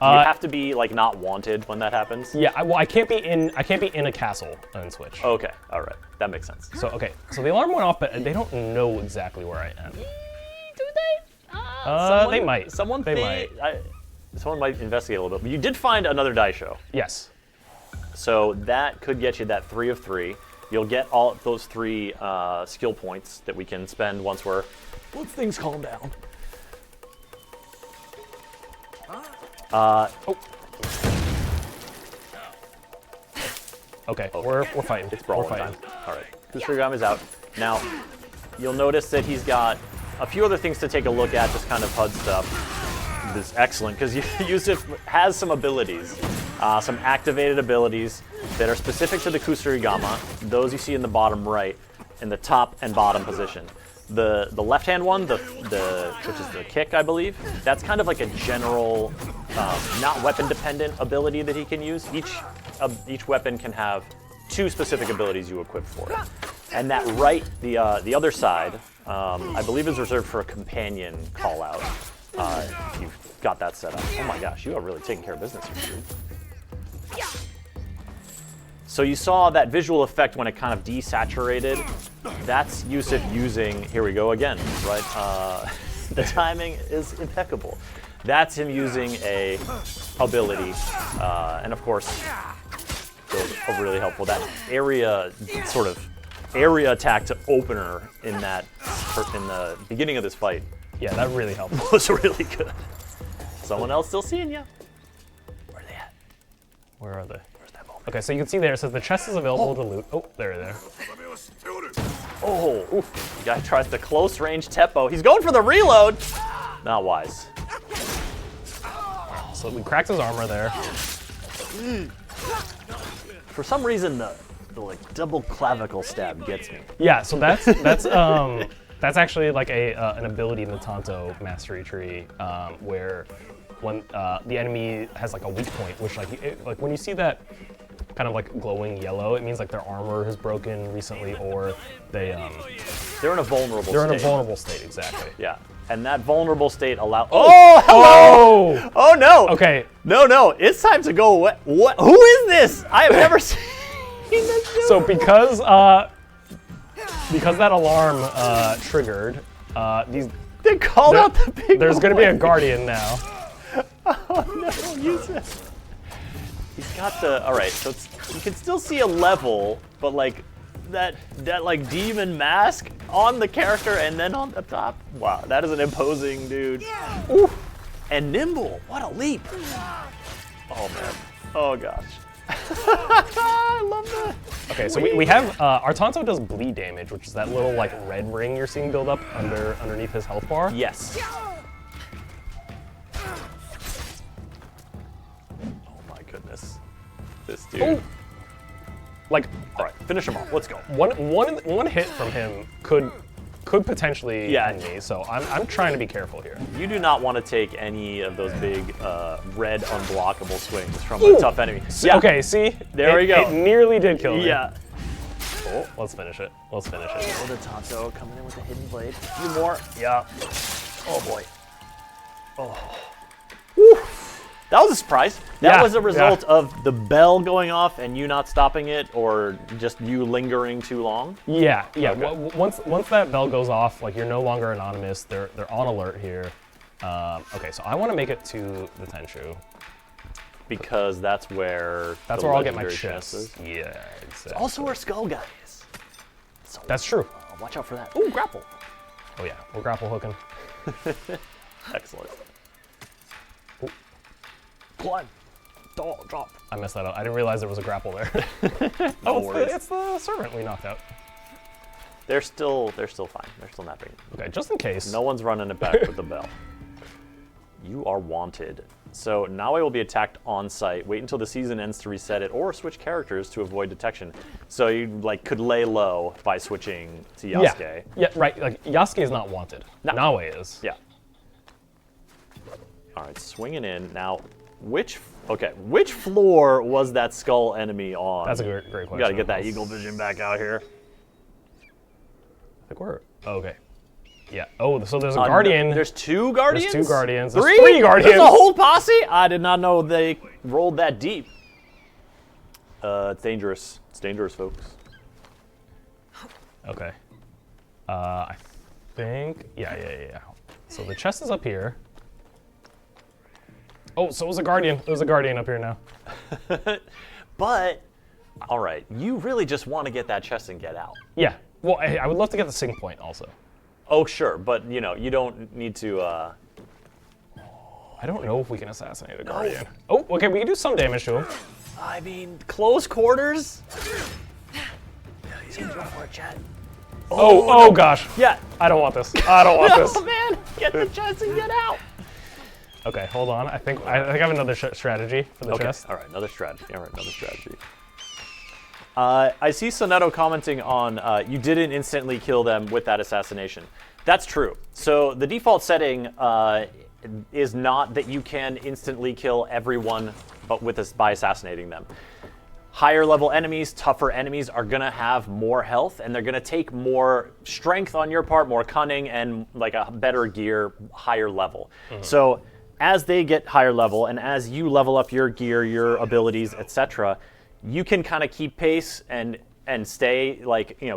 You have to be like not wanted when that happens. Yeah, I can't be in a castle and switch. Okay, all right, that makes sense. So so the alarm went off, but they don't know exactly where I am. Do they? They might. Someone might investigate a little bit. But you did find another Daisho. Yes. So that could get you that 3 of 3. You'll get all those 3 skill points that we can spend once things calm down. Okay, we're fighting. It's brawling We're fighting. time. All right, Kusarigama is out. Now, you'll notice that he's got a few other things to take a look at, just kind of HUD stuff. This is excellent, because Yusuf has some abilities, some activated abilities that are specific to the Kusarigama, those you see in the bottom right, in the top and bottom position. The left-hand one, which is the kick, I believe, that's kind of like a general, not weapon-dependent ability that he can use. Each weapon can have 2 specific abilities you equip for it. And that the other side, I believe is reserved for a companion call-out. If you've got that set up. Oh my gosh, you are really taking care of business here, dude. So you saw that visual effect when it kind of desaturated. That's Yusuf using, here we go again, right? The timing is impeccable. That's him using a ability, and of course, those are really helpful. That area attack to opener in the beginning of this fight. Yeah, that really helped. Was really good. Someone else still seeing you? Where are they at? Where are they? Okay, so you can see there, it says the chest is available to loot. Oh, there. Oh, oof. The guy tries the close range Teppo. He's going for the reload. Not wise. So we cracked his armor there. For some reason, the like double clavicle stab gets me. Yeah, so that's actually like an ability in the Tanto mastery tree where when the enemy has like a weak point, which like when you see that kind of like glowing yellow, it means like their armor has broken recently, or they're in a vulnerable state. They're in a vulnerable state, exactly. Yeah. And that vulnerable state allows. Oh, hello! Oh no! Okay. No, it's time to go. What? Who is this? I have never seen this. So because that alarm triggered, they called out the big. There's going to be a guardian now. Oh no, Yusuf. He's got the. All right, so you can still see a level, but like that like demon mask on the character and then on the top. Wow, that is an imposing dude. Yeah. Ooh. And nimble. What a leap. Oh man. Oh gosh. I love that. Okay, so we have our Tonto does bleed damage, which is that little like red ring you're seeing build up underneath his health bar. Yes. Oh my goodness. This dude. Ooh. Like, all right, finish him off. Let's go. One hit from him could potentially end me, so I'm trying to be careful here. You do not want to take any of those big red unblockable swings from a tough enemy. Yeah. Okay, see? There we go. It nearly did kill me. Yeah. Oh, let's finish it. Let's finish it. Oh, the Tonto coming in with the hidden blade. A few more. Yeah. Oh boy. Oh. Woo. That was a surprise. That was a result of the bell going off and you not stopping it, or just you lingering too long? Yeah. Okay. Once that bell goes off, like you're no longer anonymous. They're on alert here. Okay, so I want to make it to the Tenchu. Because that's where I'll get my chests. Yeah, exactly. It's also where Skull Guy is. So, that's true. Watch out for that. Ooh, grapple. Oh yeah, we're grapple hooking. Excellent. Ooh. Climb. Drop. I messed that up. I didn't realize there was a grapple there. It's the servant we knocked out. They're still fine. They're still napping. Okay, just in case. No one's running it back with the bell. You are wanted. So Naoe will be attacked on site. Wait until the season ends to reset it, or switch characters to avoid detection. So you could lay low by switching to Yasuke. Yeah, right. Like Yasuke is not wanted. No. Naoe is. Yeah. All right, swinging in now. Which floor was that skull enemy on? That's a great question. You got to get that eagle vision back out here. I think we're okay. Yeah. Oh, so there's a guardian. There's two guardians? There's two guardians. Three? There's 3 guardians. There's a whole posse? I did not know they rolled that deep. It's dangerous. It's dangerous, folks. Okay. I think. Yeah. So the chest is up here. Oh, so it was a guardian. There's a guardian up here now. But, all right, you really just want to get that chest and get out. Yeah. Well, I would love to get the sync point also. Oh, sure, but you don't need to. I don't know if we can assassinate a guardian. Oh, okay, we can do some damage to him. I mean, close quarters. Yeah, he's gonna go for it, Chad. Oh gosh. Yeah. I don't want this. I don't want this. No, man, get the chest and get out. Okay, hold on. I think I have another strategy for the chest. All right, another strategy. I see Sonetto commenting on you didn't instantly kill them with that assassination. That's true. So the default setting is not that you can instantly kill everyone by assassinating them. Higher level enemies, tougher enemies are gonna have more health, and they're gonna take more strength on your part, more cunning, and like a better gear, higher level. So as they get higher level, and as you level up your gear, your abilities, etc., you can kind of keep pace and stay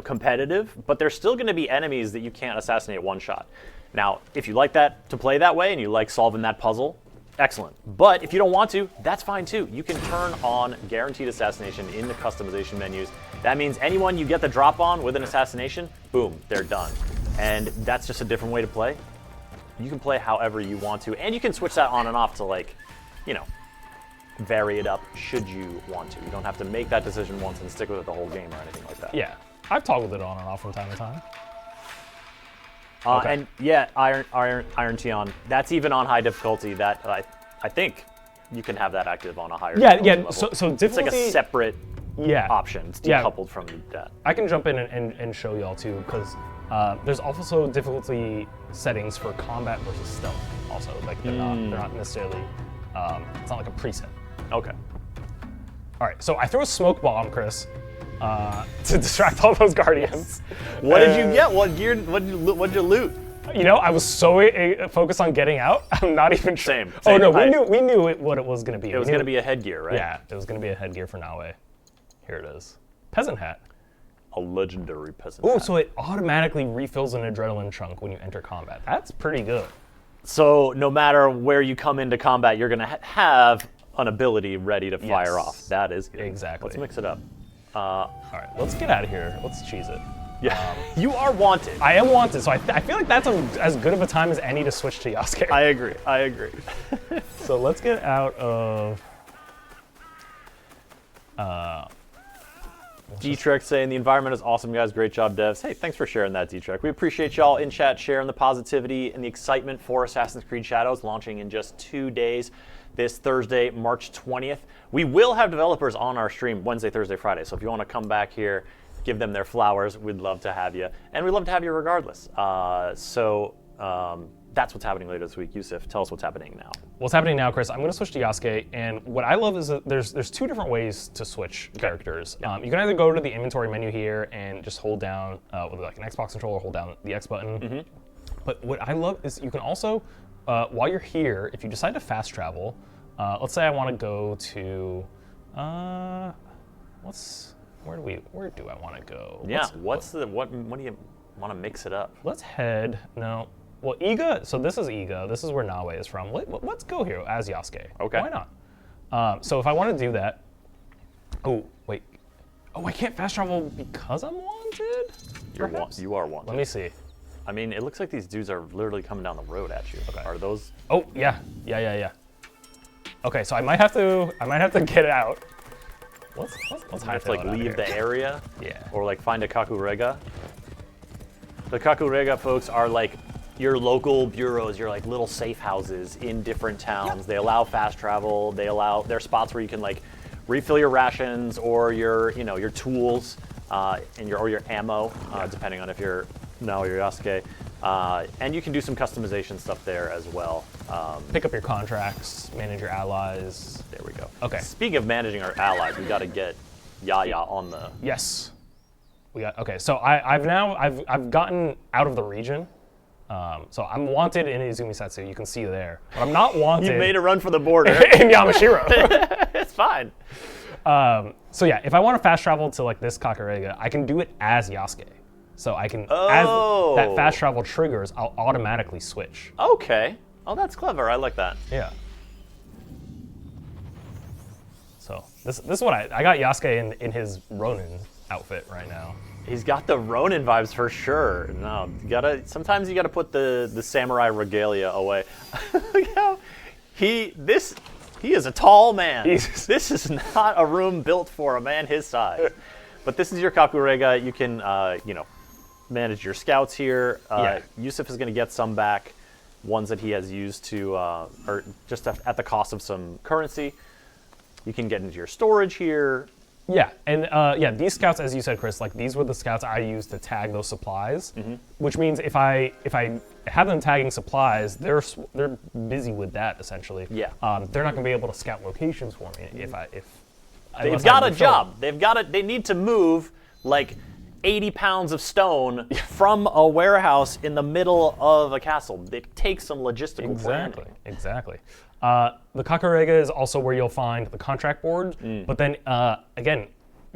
competitive, but there's still going to be enemies that you can't assassinate one shot. Now, if you like that to play that way and you like solving that puzzle, excellent. But if you don't want to, that's fine too. You can turn on guaranteed assassination in the customization menus. That means anyone you get the drop on with an assassination, boom, they're done. And that's just a different way to play. You can play however you want to, and you can switch that on and off to vary it up should you want to. You don't have to make that decision once and stick with it the whole game or anything like that. Yeah, I've toggled it on and off from time to time. And yeah, Iron Tion, that's even on high difficulty. That I think you can have that active on a higher difficulty level. So difficulty, it's like a separate option. It's decoupled from that. I can jump in and show y'all too, because there's also difficulty settings for combat versus stealth. Also, like they're not necessarily. It's not like a preset. Okay. All right, so I throw a smoke bomb, Chris, to distract all those guardians. What did you get? What gear? What'd you loot? You know, I was so focused on getting out, I'm not even sure. Same. Oh no, we knew what it was going to be. It was going to be a headgear, right? Yeah, it was going to be a headgear for Naoe. Here it is. Peasant hat. A legendary peasant Oh, hat. so it automatically refills an adrenaline chunk when you enter combat. That's pretty good. So no matter where you come into combat, you're going to have an ability ready to fire off. That is good. Exactly. Let's mix it up. All right, let's get out of here. Let's cheese it. Yeah, you are wanted. I am wanted, so I feel like that's as good of a time as any to switch to Yasuke. I agree. I agree. So let's get out of. D-Trek saying the environment is awesome, guys. Great job, devs. Hey, thanks for sharing that, D-Trek. We appreciate y'all in chat sharing the positivity and the excitement for Assassin's Creed Shadows launching in just 2 days. This Thursday, March 20th. We will have developers on our stream Wednesday, Thursday, Friday. So if you want to come back here, give them their flowers, we'd love to have you. And we'd love to have you regardless. That's what's happening later this week. Yusuf, tell us what's happening now. What's happening now, Chris? I'm going to switch to Yasuke, and what I love is that there's 2 different ways to switch characters. You can either go to the inventory menu here and just hold down with like an Xbox controller, hold down the X button. But what I love is you can also, while you're here, if you decide to fast travel, let's say I want to go to, where do I want to go? Yeah, what do you want to mix it up? Let's head, well, Iga, so this is Iga. This is where Naoe is from. Let's go here as Yasuke. Okay. Why not? So if I want to do that, oh, wait. Oh, I can't fast travel because I'm wanted? You are wanted. Let me see. I mean, it looks like these dudes are literally coming down the road at you. Okay. Are those? Oh, yeah. Okay, so I might have to get out. Let's you have to like leave the area. Yeah. Or like find a kakurega. The kakurega folks are like your local bureaus, your like little safe houses in different towns. They allow fast travel. They're spots where you can like refill your rations or your tools and your ammo, depending on if you're Yasuke. And you can do some customization stuff there as well. Pick up your contracts, manage your allies. There we go. Okay. Speaking of managing our allies, we got to get Yaya on the. Yes. Okay. So I've gotten out of the region. So I'm wanted in Izumisatsu. You can see there, but I'm not wanted. You made a run for the border in Yamashiro. It's fine. So yeah, if I want to fast travel to like this Kakarega, I can do it as Yasuke. So I can, as that fast travel triggers, I'll automatically switch. Okay. Oh, that's clever. I like that. Yeah. So this is what I got Yasuke in his Ronin outfit right now. He's got the Ronin vibes for sure. No, sometimes you gotta put the samurai regalia away. Look how he is a tall man. This is not a room built for a man his size. But this is your kakurega. You can manage your scouts here. Yusuf is gonna get some back, ones that he has used to or just at the cost of some currency. You can get into your storage here. Yeah, and these scouts, as you said, Chris, like these were the scouts I used to tag those supplies, which means if I have them tagging supplies, they're busy with that essentially. Yeah. They're not gonna be able to scout locations for me if they've got a job. They need to move like 80 pounds of stone from a warehouse in the middle of a castle. It takes some logistical planning. Exactly. The Kakarega is also where you'll find the contract board, but then again,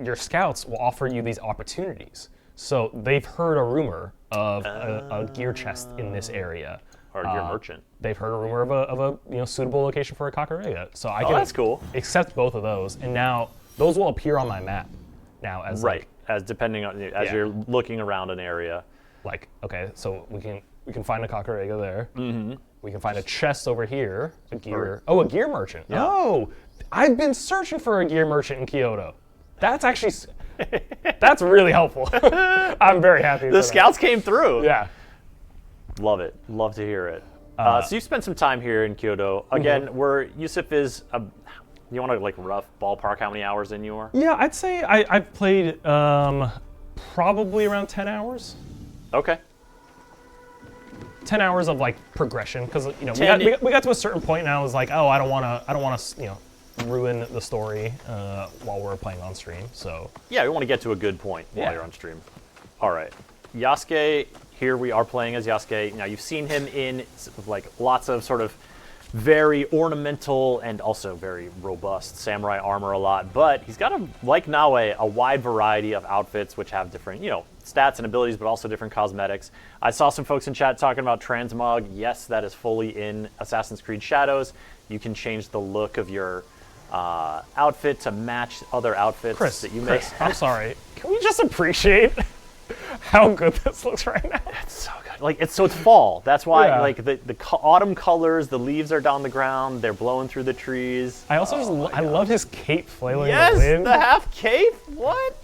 your scouts will offer you these opportunities. So they've heard a rumor of a gear chest in this area. Or a gear merchant. They've heard a rumor of a suitable location for a Kakarega. So I can that's cool. accept both of those, and now those will appear on my map. Now as as depending on you're looking around an area. Like so we can find a Kakarega there. We can find a chest over here, a gear merchant. Yeah. Oh, I've been searching for a gear merchant in Kyoto. That's actually, that's really helpful. I'm very happy. The scouts came through. Yeah. Love it. Love to hear it. So you spent some time here in Kyoto. Again, where Yusuf is, you want to like rough ballpark how many hours in you are? Yeah, I'd say I've played probably around 10 hours. Okay. 10 hours of like progression, because we got to a certain point and I was like, oh, I don't want to ruin the story while we're playing on stream. So Yeah, we want to get to a good point while Yeah. you're on stream. All right, Yasuke. Here we are playing as Yasuke. Now you've seen him in like lots of sort of very ornamental and also very robust samurai armor a lot, but he's got like Naoe, a wide variety of outfits which have different, stats and abilities, but also different cosmetics. I saw some folks in chat talking about transmog. Yes, that is fully in Assassin's Creed Shadows. You can change the look of your outfit to match other outfits that you may. I'm sorry. Can we just appreciate how good this looks right now? It's so good. Like it's fall. That's why Yeah. like the autumn colors. The leaves are down the ground. They're blowing through the trees. I also I love his cape flailing Yes, in the wind. the half cape. What?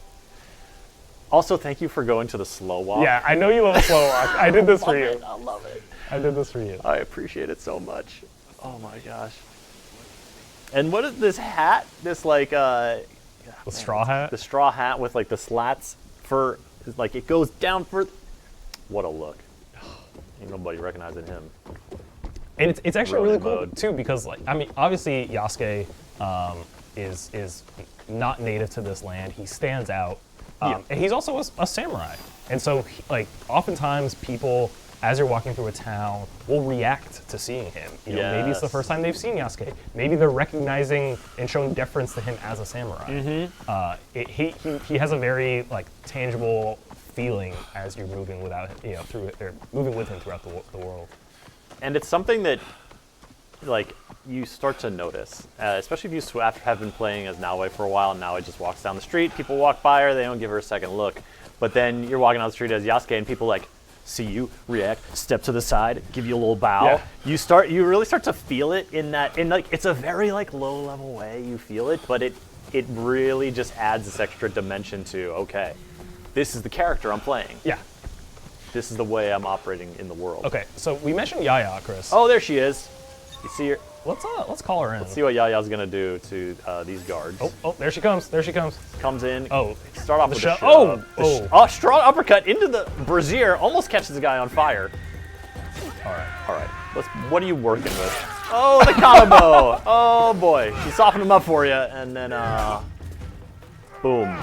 Also, thank you for going to the slow walk. Yeah, I know you love slow walk. I did this for you. I love it. I did this for you. I appreciate it so much. Oh my gosh. And what is this hat? This like the straw hat? The straw hat with like the slats for like it goes down for. What a look. Ain't nobody recognizing him. And it's actually really cool mode. too because like I mean obviously Yasuke is not native to this land. He stands out. And he's also a samurai. And so like oftentimes people as you're walking through a town will react to seeing him. Maybe it's the first time they've seen Yasuke. Maybe they're recognizing and showing deference to him as a samurai. He has a very like tangible feeling as you're moving moving with him throughout the world. And it's something that, like, you start to notice, especially if you have been playing as Naoe for a while, and Naoe just walks down the street. People walk by her, they don't give her a second look. But then you're walking down the street as Yasuke, and people like see you, react, step to the side, give you a little bow. Yeah. You really start to feel it in like it's a very like low level way you feel it, but it really just adds this extra dimension to okay, this is the character I'm playing. Yeah. This is the way I'm operating in the world. Okay, so we mentioned Yaya, Chris. Oh, there she is. You see her? Let's call her in. Let's see what Yaya's gonna do to these guards. Oh, there she comes. There she comes. Comes in. Oh, start off with a shove. Strong uppercut into the brazier. Almost catches the guy on fire. All right. What are you working with? Oh, the combo. Oh boy, she softened him up for you, and then boom.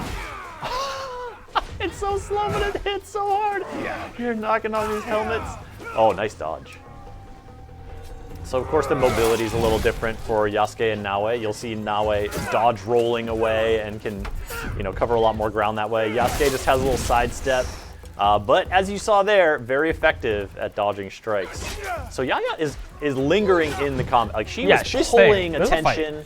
It's so slow, but it hits so hard. Yeah. You're knocking on these helmets. Oh, nice dodge. So of course the mobility is a little different for Yasuke and Naoe. You'll see Naoe dodge rolling away and can, cover a lot more ground that way. Yasuke just has a little sidestep, but as you saw there, very effective at dodging strikes. So Yaya is lingering in the combat. Like she's pulling attention.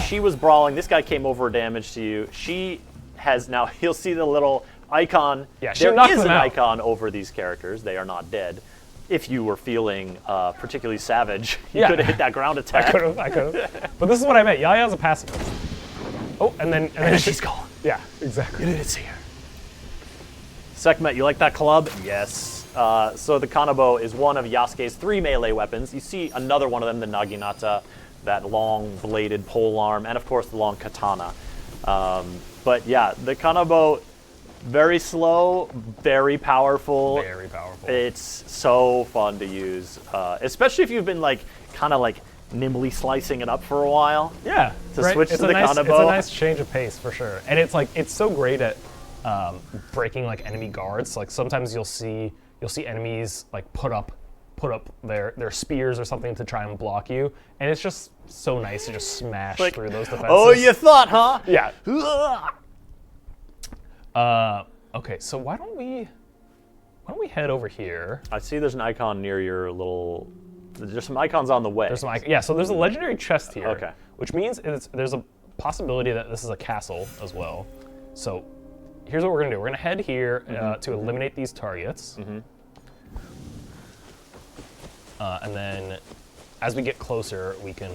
She was brawling. This guy came over damage to you. She has now. You'll see the little icon. Yeah, there is an icon over these characters. They are not dead. If you were feeling particularly savage, you could have hit that ground attack. I could have. But this is what I meant. Yaya's a pacifist. Oh, and then she's gone. Yeah, exactly. You didn't see her. Sekhmet, you like that club? Yes. So the Kanabo is one of Yasuke's 3 melee weapons. You see another one of them, the Naginata, that long bladed polearm, and of course the long katana. But yeah, the Kanabo, very slow, very powerful. Very powerful. It's so fun to use, especially if you've been kind of nimbly slicing it up for a while. Yeah, switch to the Kanabo. It's a nice change of pace for sure, and it's so great at breaking enemy guards. Like sometimes you'll see enemies put up their spears or something to try and block you, and it's just so nice to just smash through those defenses. Oh, you thought, huh? Yeah. Okay, so why don't we head over here? I see there's an icon near your little. There's some icons on the way. So there's a legendary chest here. Okay. Which means there's a possibility that this is a castle as well. So here's what we're gonna do. We're gonna head here to eliminate these targets. And then as we get closer, we can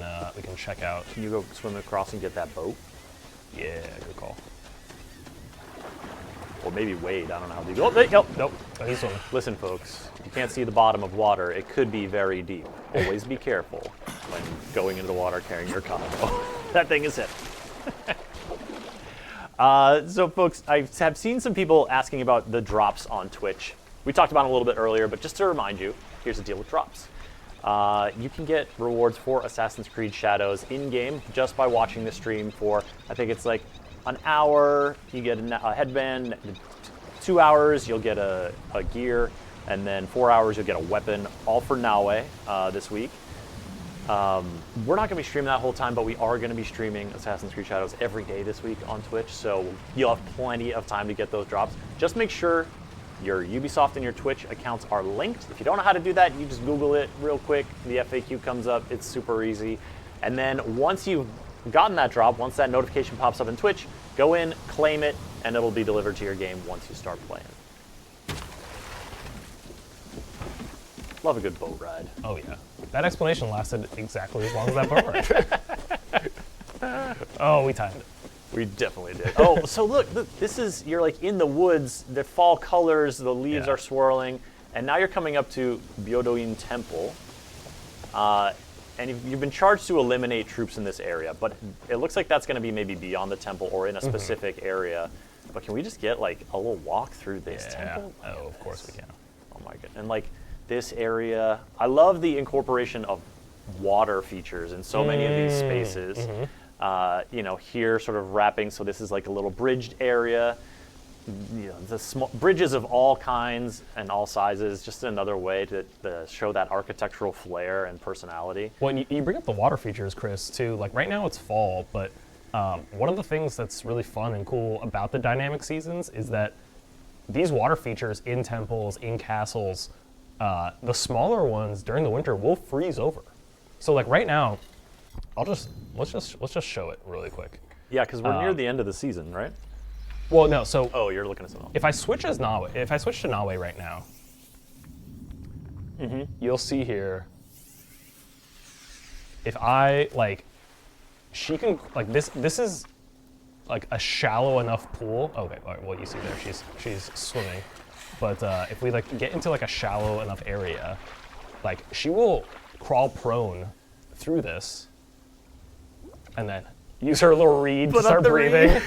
check out. Can you go swim across and get that boat? Yeah, good call. Or maybe wade. I don't know how deep. Oh, there you go. Nope. He's swimming. Listen, folks. You can't see the bottom of water. It could be very deep. Always be careful when going into the water carrying your combo. That thing is hit. So, folks, I have seen some people asking about the drops on Twitch. We talked about it a little bit earlier, but just to remind you, here's the deal with drops. you can get rewards for Assassin's Creed Shadows in-game just by watching the stream for, I think it's like an hour, you get a headband, 2 hours, you'll get a gear, and then 4 hours, you'll get a weapon, all for Naoe this week. We're not going to be streaming that whole time, but we are going to be streaming Assassin's Creed Shadows every day this week on Twitch, so you'll have plenty of time to get those drops. Just make sure your Ubisoft and your Twitch accounts are linked. If you don't know how to do that, you just Google it real quick. The FAQ comes up. It's super easy. And then once you've gotten that drop, once that notification pops up in Twitch, go in, claim it, and it'll be delivered to your game once you start playing. Love a good boat ride. Oh yeah. That explanation lasted exactly as long as that boat ride. Oh, we timed it. We definitely did. Oh, so look, this is, you're like in the woods, the fall colors, the leaves are swirling, and now you're coming up to Byodoin Temple. And you've been charged to eliminate troops in this area, but it looks like that's going to be maybe beyond the temple or in a specific area. But can we just get like a little walk through this temple? Oh, of course we can. Oh my god. And like this area, I love the incorporation of water features in so many of these spaces. You know, here sort of wrapping, so this is like a little bridged area. You know, the small bridges of all kinds and all sizes, just another way to show that architectural flair and personality. Well, and you bring up the water features, Chris, too. Like right now it's fall, but one of the things that's really fun and cool about the dynamic seasons is that these water features in temples, in castles, the smaller ones during the winter will freeze over. So like right now, let's just show it really quick. Yeah, because we're near the end of the season, right? Well, no. So oh, you're looking at something else. If I switch as Naoe, if I switch to Naoe right now, you'll see here. If I like, she can like this. This is like a shallow enough pool. Okay, all right, well you see there, she's swimming. But if we like get into like a shallow enough area, like she will crawl prone through this, and then use her little reed to start breathing.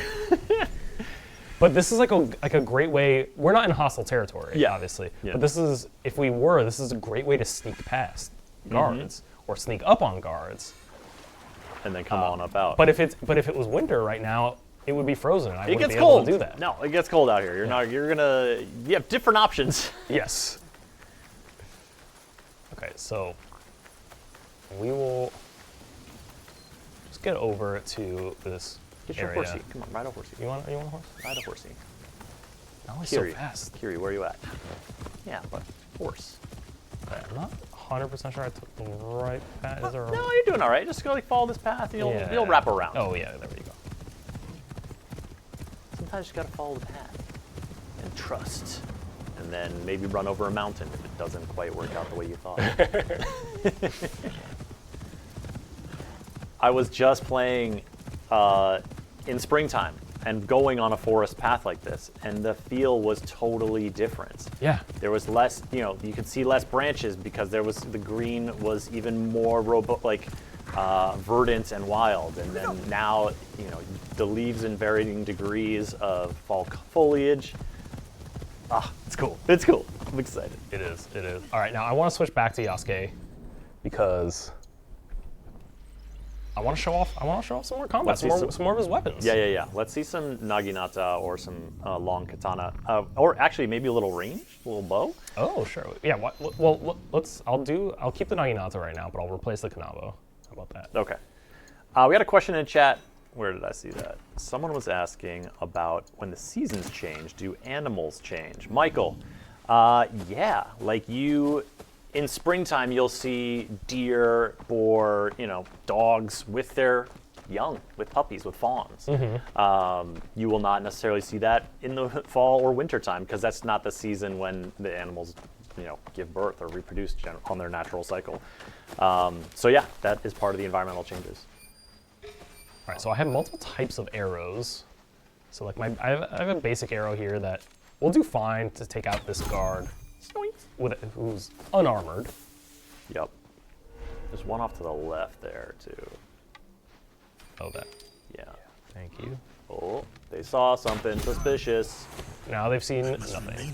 But this is like a great way. We're not in hostile territory, obviously. Yeah. But this is, if we were, this is a great way to sneak past guards or sneak up on guards, and then come on up out. But if it was winter right now, it would be frozen. I wouldn't gets be cold. able to do that. No, it gets cold out here. You have different options. Yes. Okay, so we will just get over to this. Get your area. horsey. Come on, ride a horsey. You want a horse? Ride a horsey. No, he's so fast. Kiri, where are you at? Yeah, but horse. Okay, I'm not 100% sure I took the right path. Is there No, you're doing all right. Just go like follow this path, and you'll wrap around. Oh yeah, there we go. Sometimes you just gotta follow the path and trust, and then maybe run over a mountain if it doesn't quite work out the way you thought. I was just playing in springtime and going on a forest path like this, and the feel was totally different. Yeah. There was less, you could see less branches because the green was even more verdant and wild, and then now, the leaves in varying degrees of fall foliage. It's cool. It's cool. I'm excited. It is. All right, now I want to switch back to Yasuke because I want to show off some more combat, some more of his weapons. Yeah. Let's see some naginata or some long katana, or actually maybe a little range, a little bow. Oh, sure. Yeah. Well, I'll keep the naginata right now, but I'll replace the kanabo. How about that? Okay. We had a question in chat. Where did I see that? Someone was asking about when the seasons change, do animals change? Michael, yeah. Like in springtime, you'll see deer, boar, dogs with their young, with puppies, with fawns. You will not necessarily see that in the fall or winter time because that's not the season when the animals, give birth or reproduce on their natural cycle. So yeah, that is part of the environmental changes. All right, so I have multiple types of arrows. So like I have a basic arrow here that will do fine to take out this guard who's unarmored. Yep. There's one off to the left there too. Oh, that. Yeah. Thank you. Oh, they saw something suspicious. Now they've seen nothing.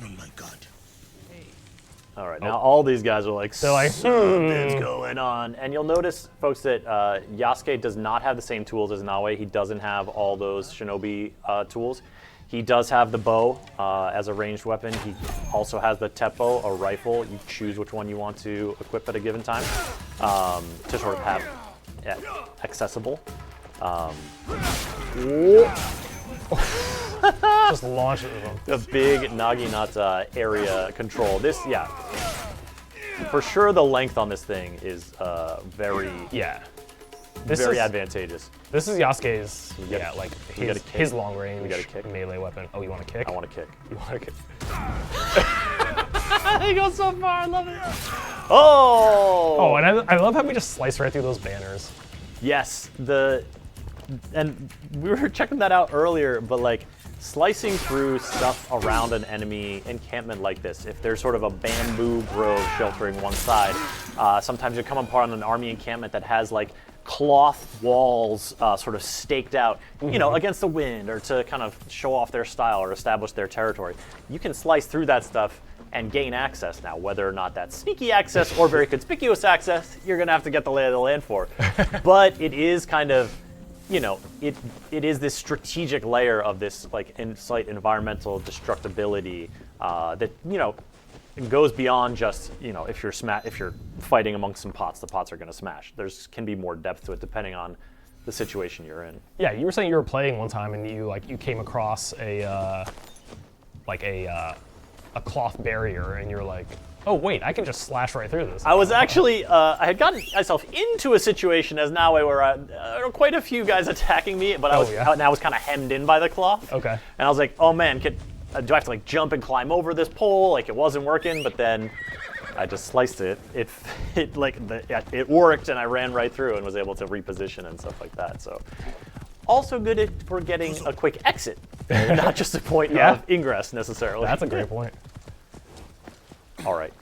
All right, now all these guys are like, They're like, something's going on. And you'll notice, folks, that Yasuke does not have the same tools as Naoe. He doesn't have all those shinobi tools. He does have the bow as a ranged weapon. He also has the teppo, a rifle. You choose which one you want to equip at a given time to sort of have accessible. Just launch it with them. The big Naginata area control. This, for sure the length on this thing is very, very advantageous. This is Yasuke's, like his long range melee weapon. Oh, you want to kick? I want to kick. You want to kick? He goes so far, I love it. Oh! Oh, and I love how we just slice right through those banners. Yes, and we were checking that out earlier, but like slicing through stuff around an enemy encampment like this, if there's sort of a bamboo grove sheltering one side, sometimes you come upon an army encampment that has like cloth walls sort of staked out, you know, against the wind or to kind of show off their style or establish their territory. You can slice through that stuff and gain access now. Whether or not that's sneaky access or very conspicuous access, you're gonna have to get the lay of the land for. But it is kind of, you know, it is this strategic layer of this like slight environmental destructibility that, you know, goes beyond just, you know, if you're fighting amongst some pots, the pots are going to smash. There's can be more depth to it depending on the situation you're in. Yeah, you were saying you were playing one time and you came across a cloth barrier and you're like, oh wait, I can just slash right through this. I was actually, I had gotten myself into a situation as Naoe where quite a few guys attacking me, but I was kind of hemmed in by the cloth. Okay. And I was like, oh man, do I have to like jump and climb over this pole? Like it wasn't working, but then I just sliced it. It worked, and I ran right through and was able to reposition and stuff like that. So also good for getting a quick exit, not just a point of ingress necessarily. That's a great point. All right.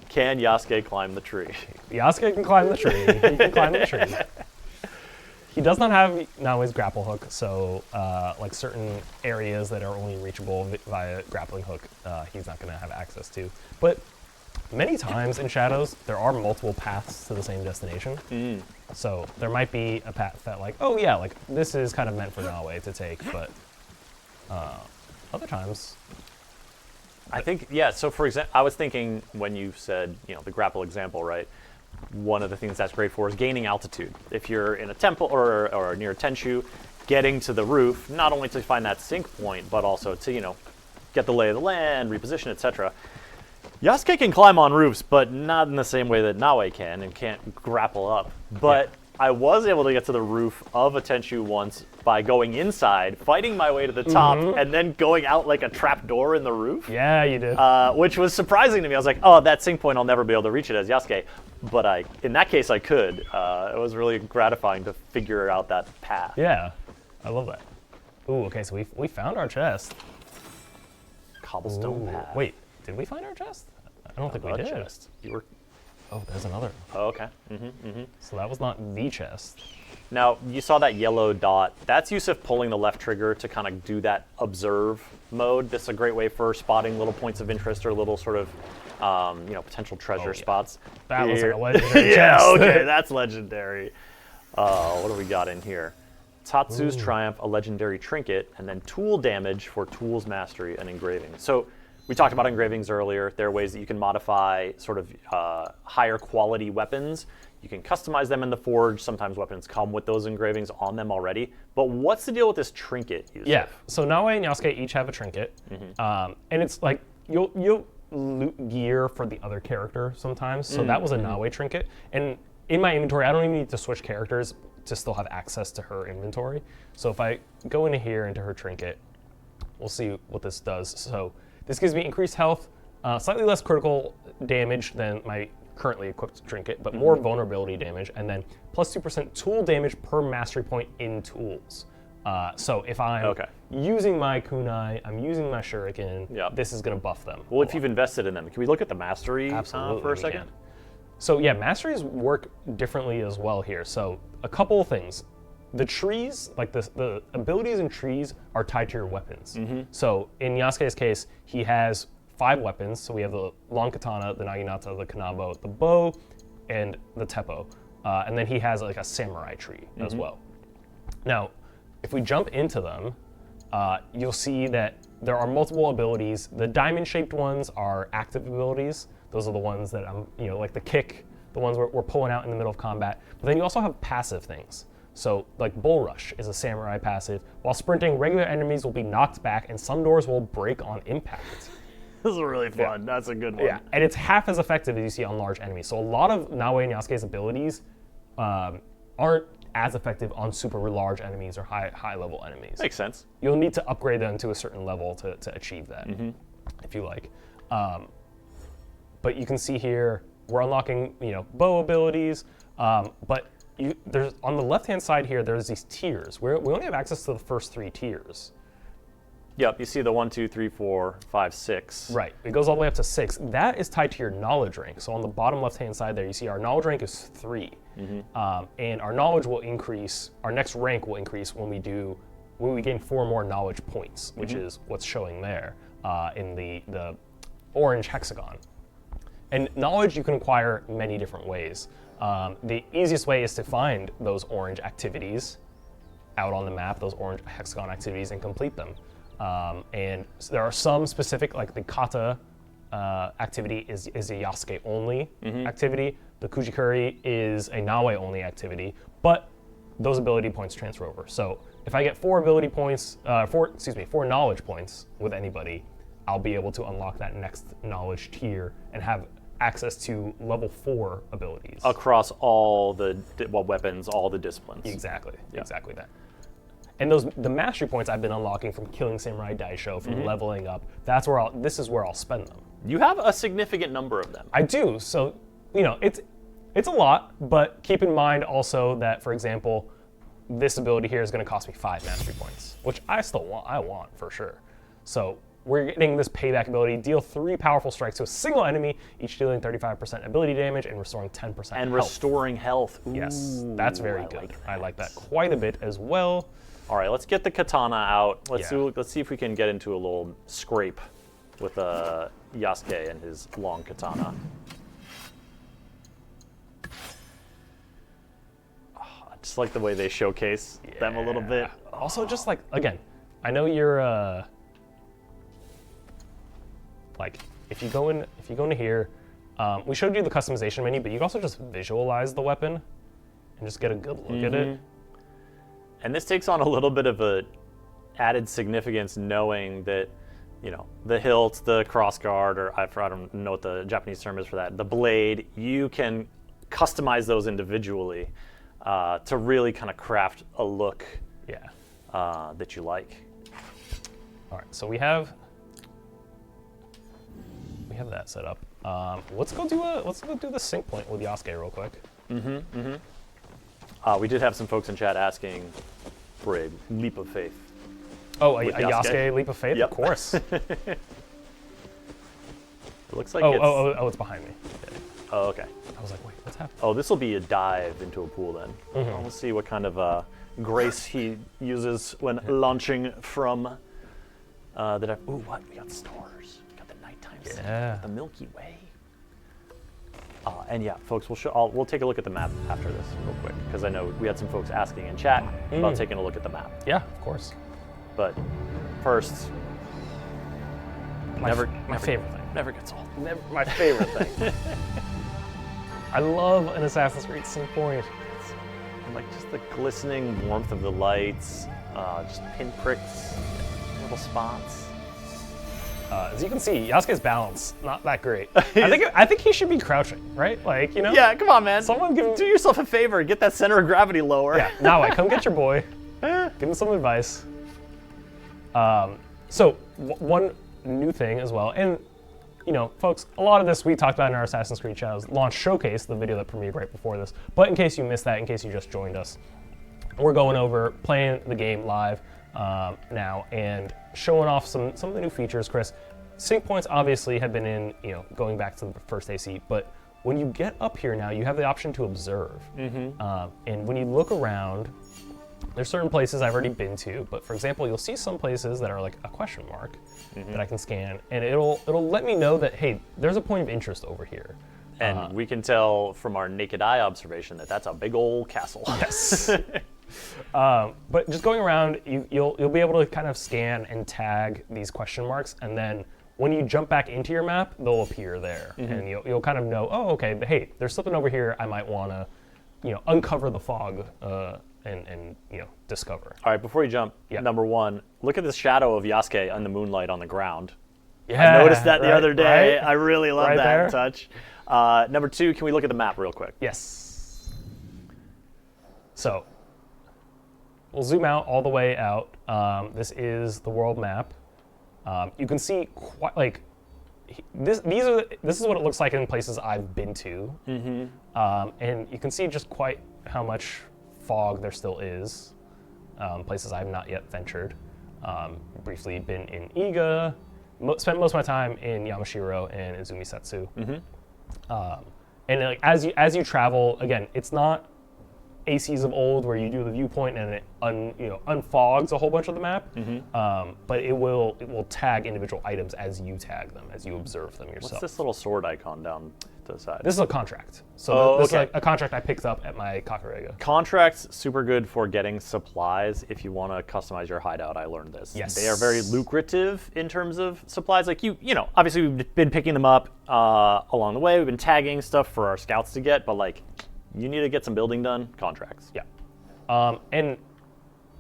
Can Yasuke climb the tree? Yasuke can climb the tree. He can climb the tree. He does not have Naoe's grapple hook, so like certain areas that are only reachable via grappling hook, he's not going to have access to. But many times in Shadows, there are multiple paths to the same destination. So there might be a path that like, oh yeah, like this is kind of meant for Naoe to take, but other times... I think, yeah, so for example, I was thinking when you said, you know, the grapple example, right? One of the things that's great for is gaining altitude. If you're in a temple or near a Tenchu, getting to the roof, not only to find that sync point, but also to, you know, get the lay of the land, reposition, etc. Yasuke can climb on roofs, but not in the same way that Naoe can and can't grapple up. But I was able to get to the roof of a Tenchu once by going inside, fighting my way to the top, and then going out like a trap door in the roof. Yeah, you did. Which was surprising to me. I was like, oh, that sync point, I'll never be able to reach it as Yasuke. But in that case, I could. It was really gratifying to figure out that path. Yeah, I love that. Ooh, okay, so we found our chest. Cobblestone path. Wait, did we find our chest? I don't think we did. Chest. You were... Oh, there's another. Oh, okay. So that was not the chest. Now, you saw that yellow dot. That's Yusuf pulling the left trigger to kind of do that observe mode. This is a great way for spotting little points of interest or little sort of, you know, potential treasure spots. That was like a legendary chest. Yeah, okay, that's legendary. What do we got in here? Tatsu's Triumph, a legendary trinket, and then tool damage for tools mastery and engraving. So we talked about engravings earlier. There are ways that you can modify sort of higher quality weapons. You can customize them in the forge. Sometimes weapons come with those engravings on them already. But what's the deal with this trinket, Yusuf? Yeah, so Naoe and Yasuke each have a trinket. And it's like, you'll loot gear for the other character sometimes. So that was a Naoe trinket. And in my inventory, I don't even need to switch characters to still have access to her inventory. So if I go into here, into her trinket, we'll see what this does. So this gives me increased health, slightly less critical damage than my currently equipped trinket, but more vulnerability damage, and then plus 2% tool damage per mastery point in tools. So if I'm using my kunai, I'm using my shuriken, this is going to buff them. Well, if you've invested in them, can we look at the mastery for a second? So yeah, masteries work differently as well here. So a couple of things. The trees, like the abilities in trees are tied to your weapons. So in Yasuke's case, he has 5 weapons. So we have the long katana, the naginata, the kanabo, the bow, and the teppo. And then he has like a samurai tree as well. Now, if we jump into them, you'll see that there are multiple abilities. The diamond-shaped ones are active abilities. Those are the ones that I'm, like the kick, the ones we're pulling out in the middle of combat. But then you also have passive things. So, like Bull Rush is a samurai passive. While sprinting, regular enemies will be knocked back, and some doors will break on impact. This is really fun. That's a good one. Yeah, and it's half as effective as you see on large enemies. So a lot of Naoe and Yasuke's abilities aren't as effective on super large enemies or high level enemies. Makes sense. You'll need to upgrade them to a certain level to achieve that, if you like. But you can see here we're unlocking bow abilities, but there's on the left hand side here there's these tiers. We only have access to the first 3 tiers. Yep, you see the 1, 2, 3, 4, 5, 6. Right, it goes all the way up to 6. That is tied to your knowledge rank. So on the bottom left-hand side there, you see our knowledge rank is 3. And our knowledge will increase, our next rank will increase when we gain 4 more knowledge points, which is what's showing there in the orange hexagon. And knowledge you can acquire many different ways. The easiest way is to find those orange activities out on the map, those orange hexagon activities, and complete them. And there are some specific, like the kata activity is a Yasuke only activity. The Kujikuri is a Naoe only activity, but those ability points transfer over. So if I get 4 ability points, 4 knowledge points with anybody, I'll be able to unlock that next knowledge tier and have access to level 4 abilities. Across all the weapons, all the disciplines. Exactly, exactly that. And the mastery points I've been unlocking from killing Samurai Daisho, from leveling up. That's where this is where I'll spend them. You have a significant number of them. I do. So, it's a lot, but keep in mind also that, for example, this ability here is going to cost me 5 mastery points, which I want for sure. So we're getting this payback ability, deal 3 powerful strikes to a single enemy, each dealing 35% ability damage and restoring 10% and health. restoring health. Ooh, yes, that's very good. I like that quite a bit as well. All right, let's get the katana out. Let's see if we can get into a little scrape with Yasuke and his long katana. Oh, I just like the way they showcase them a little bit. Also, just like, again, I know you're like if you go into here, we showed you the customization menu, but you can also just visualize the weapon and just get a good look at it. And this takes on a little bit of a added significance, knowing that, the hilt, the crossguard, or I don't know what the Japanese term is for that, the blade, you can customize those individually to really kind of craft a look that you like. All right, so we have that set up. Let's go do the sync point with Yasuke real quick. We did have some folks in chat asking for a leap of faith. Oh, a Yasuke leap of faith? Yep. Of course. It looks like it's behind me. Oh, okay. I was like, wait, what's happening? Oh, this will be a dive into a pool then. We'll see what kind of grace he uses when launching from the. Ooh, what? We got stars. We got the nighttime scene. The Milky Way. And yeah, folks, we'll take a look at the map after this real quick, because I know we had some folks asking in chat about taking a look at the map. Yeah, of course. But first, my favorite thing. Never gets old. My favorite thing. I love an Assassin's Creed sync point. Like just the glistening warmth of the lights, just pinpricks, little spots. As you can see, Yasuke's balance not that great. I think he should be crouching, right? Like, Yeah, come on, man. Someone do yourself a favor and get that center of gravity lower. Yeah, Naoe, come get your boy. Give him some advice. So one new thing as well, and folks, a lot of this we talked about in our Assassin's Creed Shadows launch showcase, the video that premiered right before this. But in case you missed that, in case you just joined us, we're going over playing the game live now and showing off some of the new features, Chris. Sync points obviously have been in, going back to the first AC, but when you get up here now, you have the option to observe. And when you look around, there's certain places I've already been to, but for example, you'll see some places that are like a question mark that I can scan, and it'll let me know that, hey, there's a point of interest over here. And we can tell from our naked eye observation that that's a big old castle. Yes. But just going around, you'll be able to kind of scan and tag these question marks, and then when you jump back into your map, they'll appear there, and you'll kind of know, oh, okay, hey, there's something over here I might want to, uncover the fog and discover. All right, before you jump, number one, look at this shadow of Yasuke on the moonlight on the ground. Yeah, I noticed that the other day. right? I really love Right that there. touch. Number two, can we look at the map real quick? Yes. So, we'll zoom out all the way out. This is the world map. You can see quite like this is what it looks like in places I've been to, and you can see just quite how much fog there still is. Places I've not yet ventured. Briefly been in Iga. Spent most of my time in Yamashiro and Izumisetsu. And like as you travel, again, it's not ACs of old where you do the viewpoint and it unfogs a whole bunch of the map, but it will tag individual items as you tag them, as you observe them yourself. What's this little sword icon down to the side? This is a contract. So this is a contract I picked up at my Kakarega. Contracts, super good for getting supplies if you want to customize your hideout. I learned this. Yes. They are very lucrative in terms of supplies. Like obviously we've been picking them up along the way. We've been tagging stuff for our scouts to get, but like you need to get some building done, contracts. Yeah. And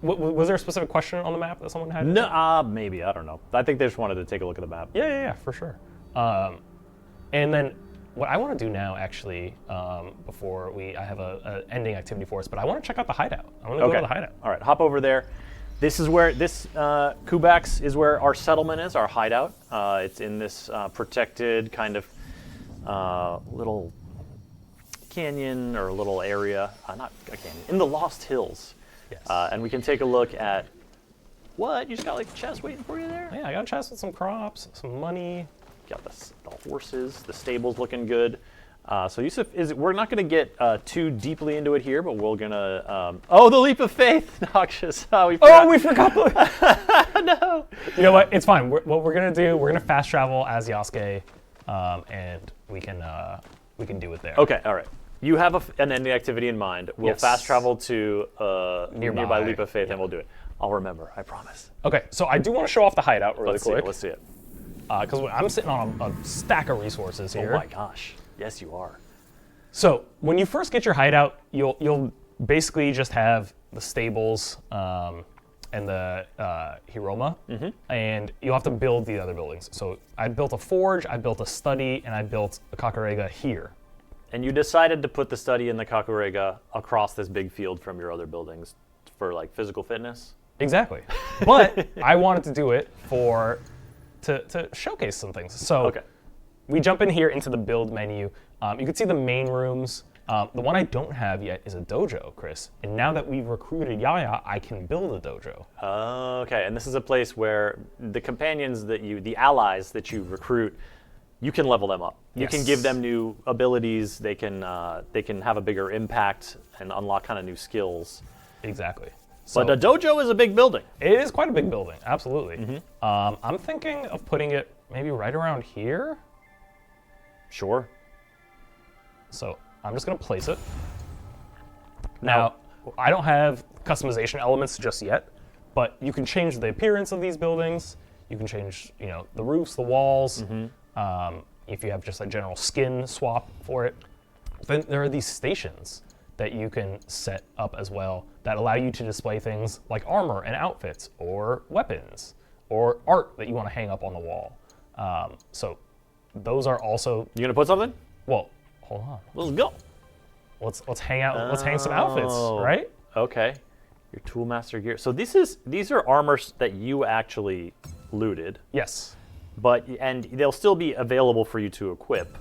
was there a specific question on the map that someone had? No, maybe, I don't know. I think they just wanted to take a look at the map. Yeah, for sure. And then what I want to do now, actually, before I have a ending activity for us, but I want to check out the hideout. I want to go to the hideout. All right, hop over there. This is where Kubax is where our settlement is, our hideout. It's in this protected kind of little canyon or a little area, not a canyon, in the Lost Hills. Yes. And we can take a look at what? You just got like a chest waiting for you there? Yeah, I got a chest with some crops, some money. Got the horses, the stable's looking good. So Yusuf, we're not going to get too deeply into it here, but we're going to... the leap of faith, Noxious. We forgot. No. You know what? It's fine. What we're going to do, we're going to fast travel as Yasuke, and we can do it there. Okay, all right. You have an ending activity in mind. We'll fast travel to nearby leap of faith, and we'll do it. I'll remember, I promise. Okay, so I do want to show off the hideout really quick. Let's see it. Because I'm sitting on a stack of resources here. Oh my gosh. Yes, you are. So when you first get your hideout, you'll basically just have the stables and the Hiroma, and you'll have to build the other buildings. So I built a forge, I built a study, and I built a Kakarega here. And you decided to put the study in the Kakarega across this big field from your other buildings for like physical fitness? Exactly. But I wanted to do it to showcase some things. So we jump in here into the build menu. You can see the main rooms. The one I don't have yet is a dojo, Chris. And now that we've recruited Yaya, I can build a dojo. Okay, and this is a place where the companions the allies that you recruit, you can level them up. You can give them new abilities. They can have a bigger impact and unlock kind of new skills. Exactly. But a dojo is a big building. It is quite a big building, absolutely. I'm thinking of putting it maybe right around here. Sure. So I'm just going to place it. Now, I don't have customization elements just yet, but you can change the appearance of these buildings. You can change, the roofs, the walls. If you have just a general skin swap for it. Then there are these stations that you can set up as well that allow you to display things like armor and outfits or weapons or art that you want to hang up on the wall. So those are also... You gonna put something? Well, hold on. Let's go. Let's hang out. Let's hang some outfits, right? Okay. Your Toolmaster gear. So these are armors that you actually looted. Yes. And they'll still be available for you to equip,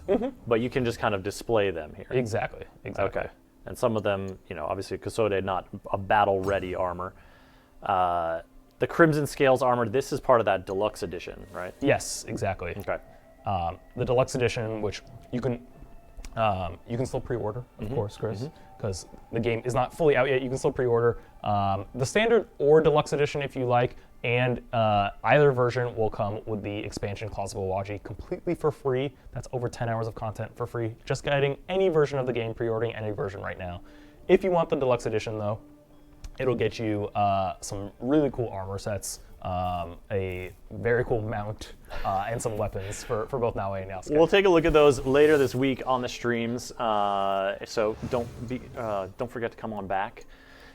but you can just kind of display them here. Exactly. Okay. And some of them, obviously Kasode, not a battle-ready armor. The Crimson Scales armor, this is part of that deluxe edition, right? Yes, exactly. Okay. The deluxe edition, which you can still pre-order, of course, Chris, because the game is not fully out yet. You can still pre-order the standard or deluxe edition if you like, and either version will come with the expansion Claws of Awaji completely for free. That's over 10 hours of content for free. Just getting any version of the game, pre-ordering any version right now. If you want the deluxe edition though, it'll get you some really cool armor sets, a very cool mount, and some weapons for both Naoe and Yasuke. We'll take a look at those later this week on the streams, so don't forget to come on back.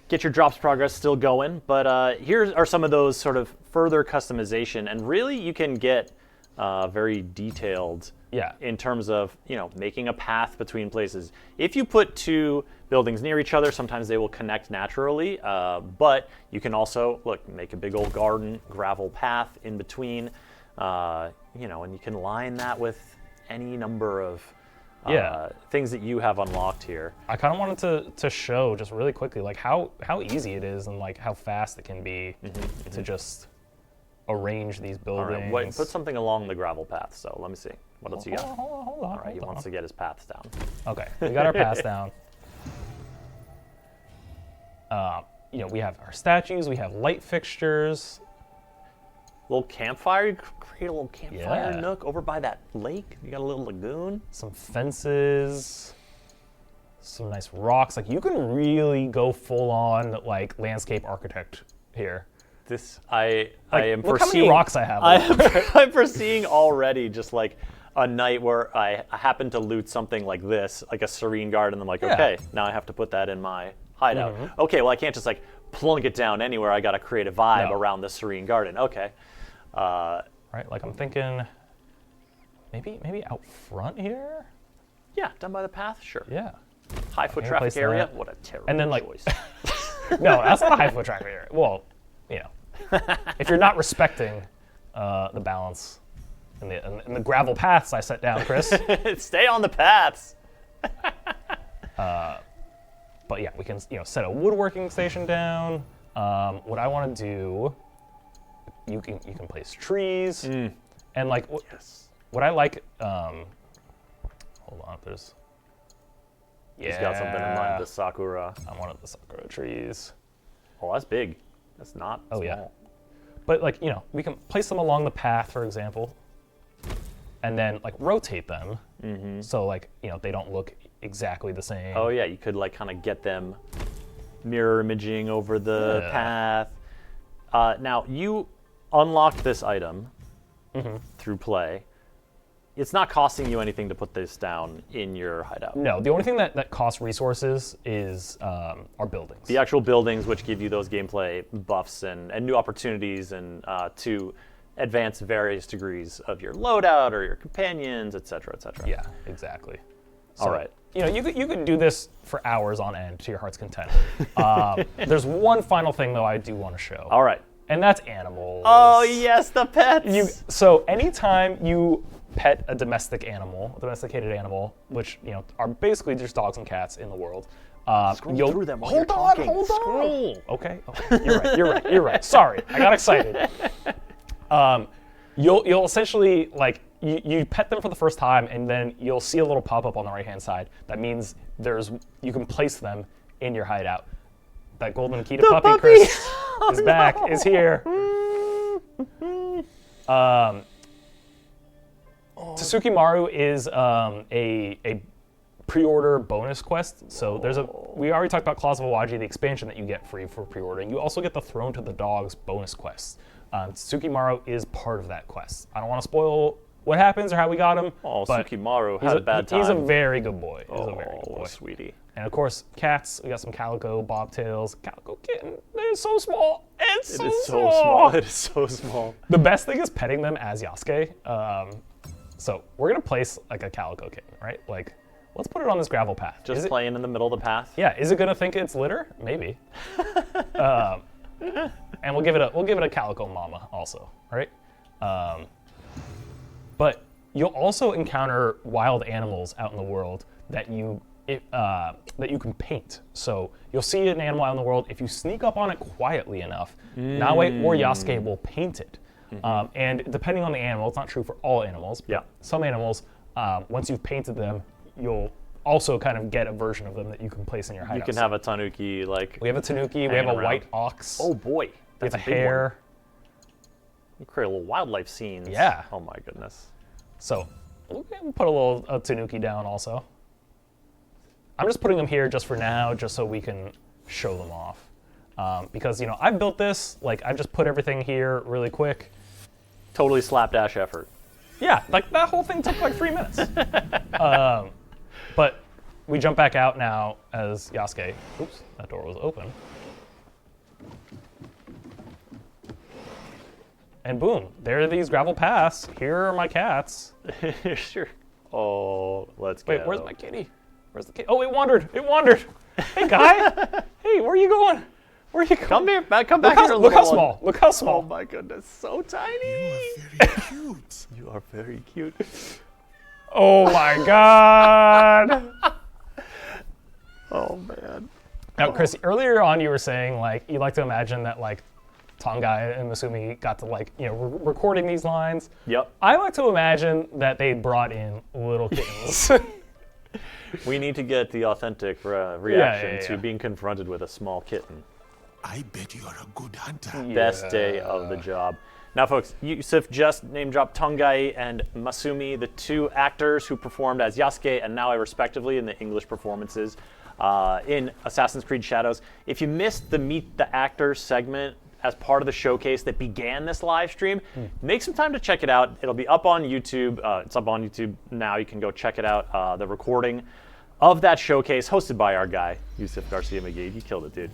Get your drops progress still going, but here are some of those sort of further customization, and really you can get very detailed in terms of making a path between places. If you put two buildings near each other, sometimes they will connect naturally, but you can also make a big old garden gravel path in between, and you can line that with any number of things that you have unlocked here. I kind of wanted to show just really quickly like how easy it is and like how fast it can be to just arrange these buildings. All right, put something along the gravel path. So let me see. What else you got? Hold on. All right, he wants to get his paths down. Okay, we got our paths down. We have our statues. We have light fixtures. Little campfire. You create a little campfire nook over by that lake. You got a little lagoon. Some fences. Some nice rocks. Like you can really go full on like landscape architect here. I am look foreseeing. how many rocks I have. I'm foreseeing already just like a night where I happen to loot something like this, like a serene garden. I'm like, okay, now I have to put that in my hideout. Okay, well I can't just like plunk it down anywhere. I got to create a vibe around the serene garden. Okay. Right, like I'm thinking maybe out front here? Yeah, down by the path, sure. Yeah. High foot traffic area? What a terrible and then, choice. No, that's not a high foot traffic area. Well, if you're not respecting the balance and the gravel paths I set down, Chris. Stay on the paths. But yeah, we can set a woodworking station down. What I want to do, you can place trees, and like what I like. Hold on, there's. He's got something in mind. The sakura. I wanted the sakura trees. Oh, that's big. That's not small. Yeah. But like we can place them along the path, for example, and then like rotate them, so like they don't look exactly the same. Oh yeah, you could like kind of get them mirror imaging over the path. Now you unlocked this item through play. It's not costing you anything to put this down in your hideout. No, the only thing that costs resources is our buildings. The actual buildings, which give you those gameplay buffs and new opportunities and to advance various degrees of your loadout or your companions, et cetera, et cetera. Yeah, exactly. So, all right. You could do this for hours on end to your heart's content. There's one final thing though I do want to show. All right. And that's animals. Oh yes, the pets. So anytime you pet a domesticated animal, which are basically just dogs and cats in the world. Scroll through them while hold you're on, talking. hold on. Scroll. Okay, you're right. Sorry, I got excited. You'll essentially like you pet them for the first time, and then you'll see a little pop-up on the right-hand side. That means you can place them in your hideout. That golden Akita puppy, Chris, is back, is here. Tsukimaru is a pre-order bonus quest. So we already talked about Claws of Awaji, the expansion that you get free for pre-ordering. You also get the Throne to the Dogs bonus quest. Tsukimaru is part of that quest. I don't want to spoil what happens or how we got him. Oh, Tsukimaru had a bad time. He's a very good boy. Sweetie. And of course, cats. We got some calico bobtails. Calico kitten. It's so small. It is so small. It is so small. The best thing is petting them as Yasuke. So we're gonna place like a calico kitten, right? Like, let's put it on this gravel path. Just playing in the middle of the path. Yeah. Is it gonna think it's litter? Maybe. And we'll give it a calico mama also, right? But you'll also encounter wild animals out in the world that you can paint. So you'll see an animal out in the world. If you sneak up on it quietly enough, Naoe or Yasuke will paint it. And depending on the animal, it's not true for all animals, but some animals, once you've painted them, you'll also kind of get a version of them that you can place in your hideouts. You can have a tanuki like. We have a tanuki. We have a white ox. Oh boy, that's we have a a big hare. one. You create a little wildlife scenes. Yeah. Oh my goodness. So we'll put a little tanuki down also. I'm just putting them here just for now, just so we can show them off. Because, you know, I've built this, like, I've just put everything here really quick. Totally slapdash effort. Yeah, like, that whole thing took like 3 minutes. But we jump back out now as Yasuke. Oops, that door was open. And boom, there are these gravel paths. Here are my cats. Sure. Oh, let's go. Wait, where's my kitty? Where's the kitty? Oh, it wandered. It wandered. Hey, guy. Hey, where are you going? Where are you going? Come here. Come back here. Look how small. Look how small. Oh my goodness, so tiny. You are very cute. You are very cute. Oh my God. Oh man. Now, Chris, earlier on you were saying like you like to imagine that like Tongai and Masumi got to like, you know, recording these lines. Yep. I like to imagine that they brought in little kittens. We need to get the authentic reaction to being confronted with a small kitten. I bet you are a good hunter. Best day of the job. Now, folks, Yusuf just name dropped Tongai and Masumi, the two actors who performed as Yasuke and Naoe respectively in the English performances in Assassin's Creed Shadows. If you missed the Meet the Actors segment as part of the showcase that began this live stream, make some time to check it out. It'll be up on YouTube. It's up on YouTube now. You can go check it out. The recording of that showcase hosted by our guy, Yusuf Garcia McGee. He killed it, dude.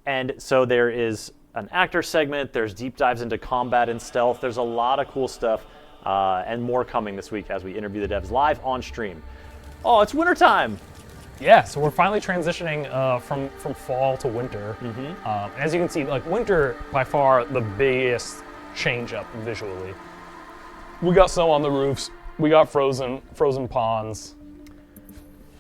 And so there is an actor segment. There's deep dives into combat and stealth. There's a lot of cool stuff and more coming this week as we interview the devs live on stream. Oh, it's wintertime. Yeah, so we're finally transitioning from fall to winter. And as you can see, like winter, by far the biggest change up visually. We got snow on the roofs. We got frozen ponds.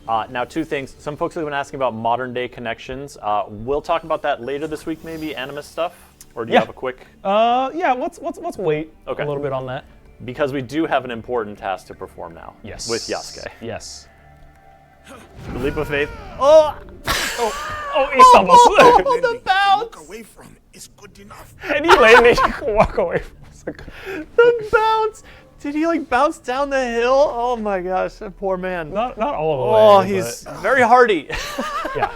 Now, two things. Some folks have been asking about modern day connections. We'll talk about that later this week, maybe Animus stuff. Or do you have a quick? Yeah. Let's wait a little bit on that. Because we do have an important task to perform now. Yes. With Yasuke. Yes. The leap of faith. Oh, he stumbles. The bounce. Walk away from it. It's good enough. And he landed. You can walk away from it. The bounce. Did he like bounce down the hill? Oh my gosh, that poor man. Not all the way. Oh, he's very hardy. Yeah.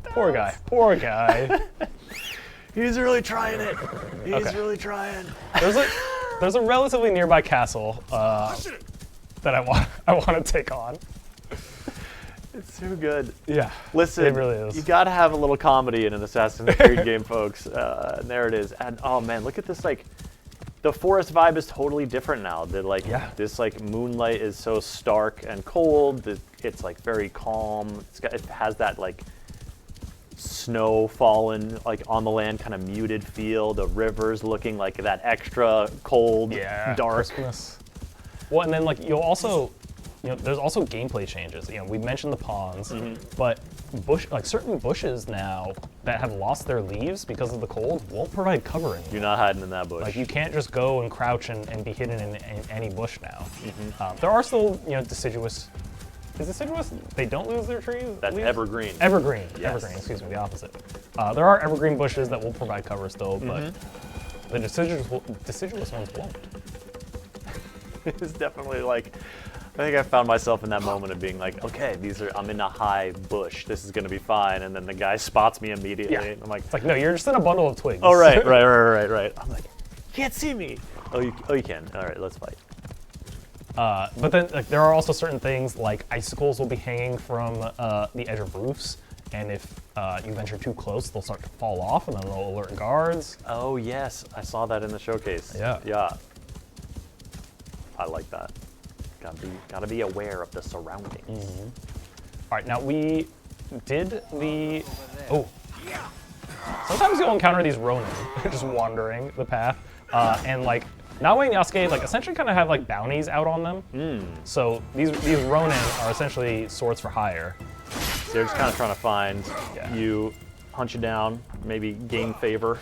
Poor guy. Poor guy. He's really trying it. He's really trying. There's a relatively nearby castle that I want to take on. It's too good. Yeah. Listen, it really is. You got to have a little comedy in an Assassin's Creed game, folks. And there it is. And oh man, look at this like. The forest vibe is totally different now. This like moonlight is so stark and cold. It's like very calm. It has that like snow fallen like on the land kind of muted feel. The river's looking like that extra cold, dark. Christmas. Well, and then like you'll also, you know, there's also gameplay changes. You know, we mentioned the ponds, but certain bushes now that have lost their leaves because of the cold won't provide cover anymore. You're not hiding in that bush. Like you can't just go and crouch and be hidden in any bush now. There are still, you know, deciduous. Is deciduous? They don't lose their trees. That's leaves? evergreen. Evergreen. Yes. Evergreen. Excuse me. The opposite. There are evergreen bushes that will provide cover still, but the deciduous ones won't. It's definitely like. I think I found myself in that moment of being like, okay, I'm in a high bush. This is gonna be fine. And then the guy spots me immediately. Yeah. And I'm like, it's like, no, you're just in a bundle of twigs. Oh, right. I'm like, you can't see me. Oh, you can. All right, let's fight. But then like, there are also certain things like icicles will be hanging from the edge of roofs. And if you venture too close, they'll start to fall off and then they'll alert guards. Oh, yes. I saw that in the showcase. Yeah. I like that. Gotta be aware of the surroundings. All right, now we did the. Oh. Sometimes you'll encounter these Ronin just wandering the path, and like Naoe and Yasuke like essentially kind of have like bounties out on them. So these Ronin are essentially swords for hire. So they're just kind of trying to find you, hunt you down, maybe gain favor,